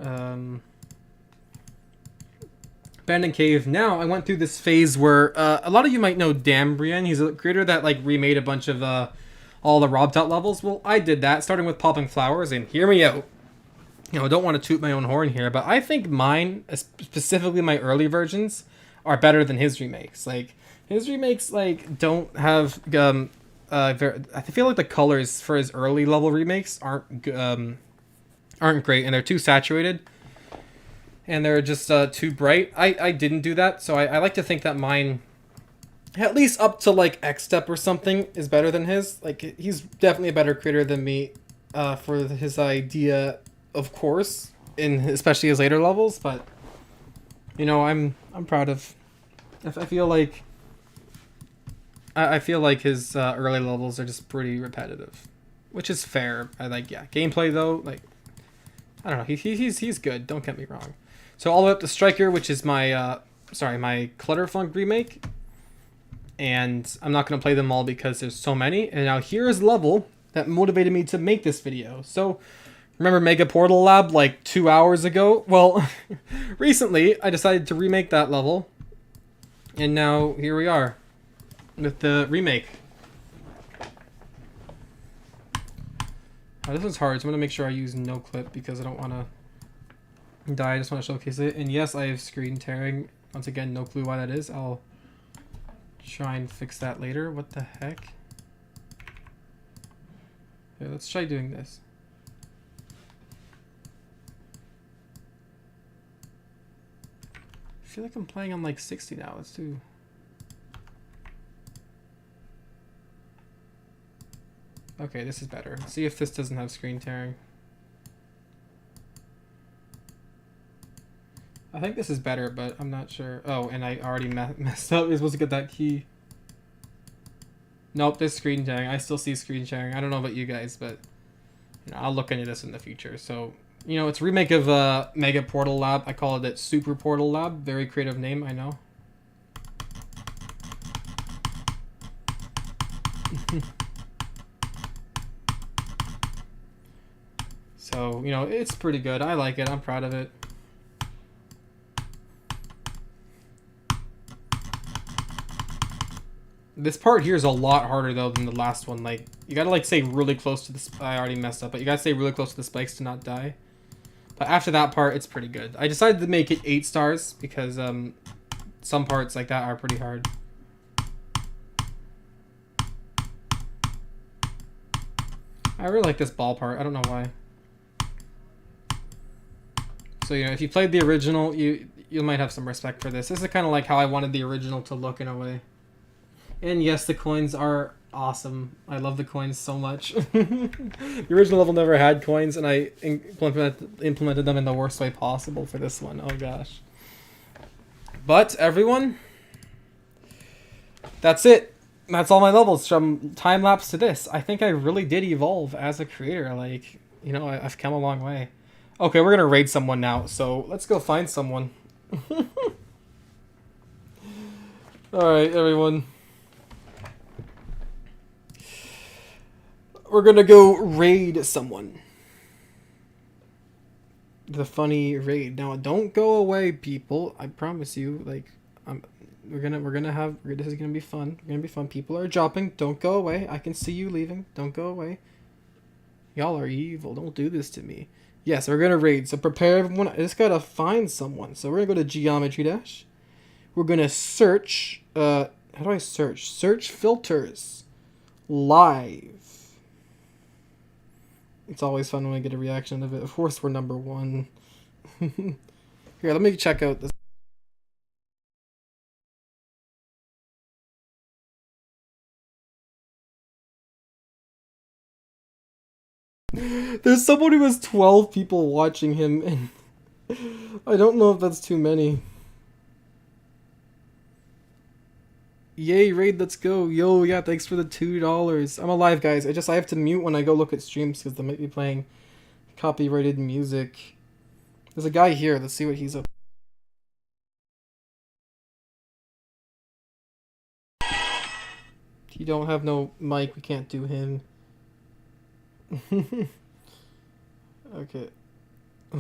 Abandoned Cave. Now, I went through this phase where a lot of you might know Dambrian. He's a creator that like remade a bunch of all the Robtot levels. Well, I did that, starting with Popping Flowers, and hear me out. You know, I don't want to toot my own horn here, but I think mine, specifically my early versions, are better than his remakes. Like, his remakes, like, don't have, I feel like the colors for his early level remakes aren't great, and they're too saturated, and they're just too bright. I didn't do that, so I like to think that mine, at least up to, like, X-Step or something, is better than his. Like, he's definitely a better creator than me for his idea, of course, in especially his later levels, but you know, I'm proud of. I feel like his early levels are just pretty repetitive, which is fair. I like, yeah, gameplay though, like, I don't know, he's good. Don't get me wrong. So all the way up to Striker, which is my my Clutterfunk remake, and I'm not gonna play them all because there's so many. And now here is level that motivated me to make this video. So. Remember Mega Portal Lab like 2 hours ago? Well, recently I decided to remake that level. And now here we are with the remake. This one's hard, so I'm going to make sure I use no clip because I don't want to die. I just want to showcase it. And yes, I have screen tearing. Once again, no clue why that is. I'll try and fix that later. What the heck? Okay, let's try doing this. I feel like I'm playing on like 60 now. Let's do. Okay, this is better. Let's see if this doesn't have screen tearing. I think this is better, but I'm not sure. Oh, and I already messed up. You're supposed to get that key. Nope, there's screen tearing. I still see screen sharing. I don't know about you guys, but you know, I'll look into this in the future. So. You know, it's a remake of Mega Portal Lab. I call it Super Portal Lab. Very creative name, I know. So, you know, it's pretty good. I like it. I'm proud of it. This part here is a lot harder, though, than the last one. Like, you gotta, like, stay really close to the... I already messed up, but you gotta stay really close to the spikes to not die. But after that part, it's pretty good. I decided to make it 8 stars because some parts like that are pretty hard. I really like this ball part. I don't know why. So, you know, if you played the original, you might have some respect for this. This is kind of like how I wanted the original to look in a way. And yes, the coins are awesome. I love the coins so much. The original level never had coins, and I implemented them in the worst way possible for this one. Oh gosh. But everyone, that's it. That's all my levels from time lapse to this. I think I really did evolve as a creator. Like, you know, I've come a long way. Okay, we're gonna raid someone now, so let's go find someone. Alright, everyone. We're gonna go raid someone. The funny raid. Now, don't go away, people. I promise you. Like, this is gonna be fun. We're gonna be fun. People are dropping. Don't go away. I can see you leaving. Don't go away. Y'all are evil. Don't do this to me. Yes, we're gonna raid. So prepare everyone. I just gotta find someone. So we're gonna go to Geometry Dash. We're gonna search. How do I search? Search filters. Live. It's always fun when I get a reaction of it. Of course, we're number 1. Here, let me check out this. There's someone who has 12 people watching him, and I don't know if that's too many. Yay, raid, let's go. Yo, yeah, thanks for the $2. I'm alive, guys. I have to mute when I go look at streams because they might be playing copyrighted music. There's a guy here. Let's see what he's up. He don't have no mic. We can't do him. Okay.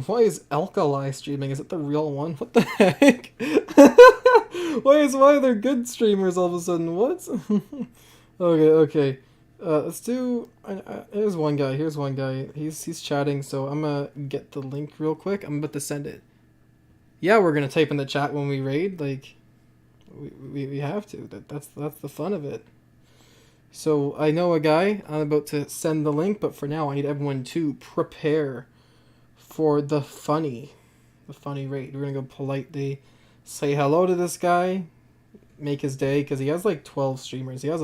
Why is Alkali streaming? Is it the real one? What the heck? Why are there good streamers all of a sudden? What? Okay. Let's do. Here's one guy. He's chatting. So I'm gonna get the link real quick. I'm about to send it. Yeah, we're gonna type in the chat when we raid. Like, we have to. That's the fun of it. So I know a guy. I'm about to send the link, but for now I need everyone to prepare for the funny raid. We're gonna go politely say hello to this guy, make his day, because he has like 12 streamers. He has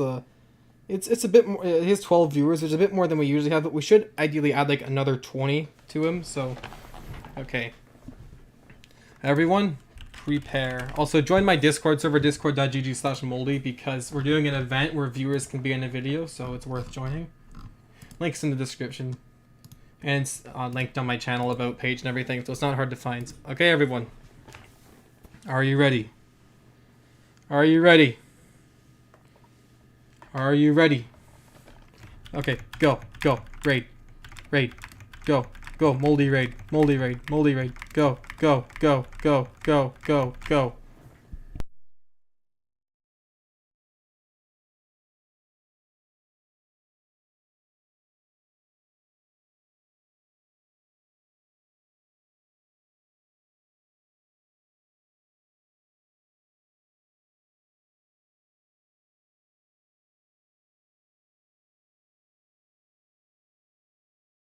it's a bit more. He has 12 viewers, which is a bit more than we usually have, but we should ideally add like another 20 to him. So, okay, everyone, prepare. Also, join my Discord server, discord.gg/moldy, because we're doing an event where viewers can be in a video, so it's worth joining. Links in the description. And it's linked on my channel about page and everything, so it's not hard to find. Okay, everyone. Are you ready? Are you ready? Are you ready? Okay, go. Raid. Go. Moldy raid. Go.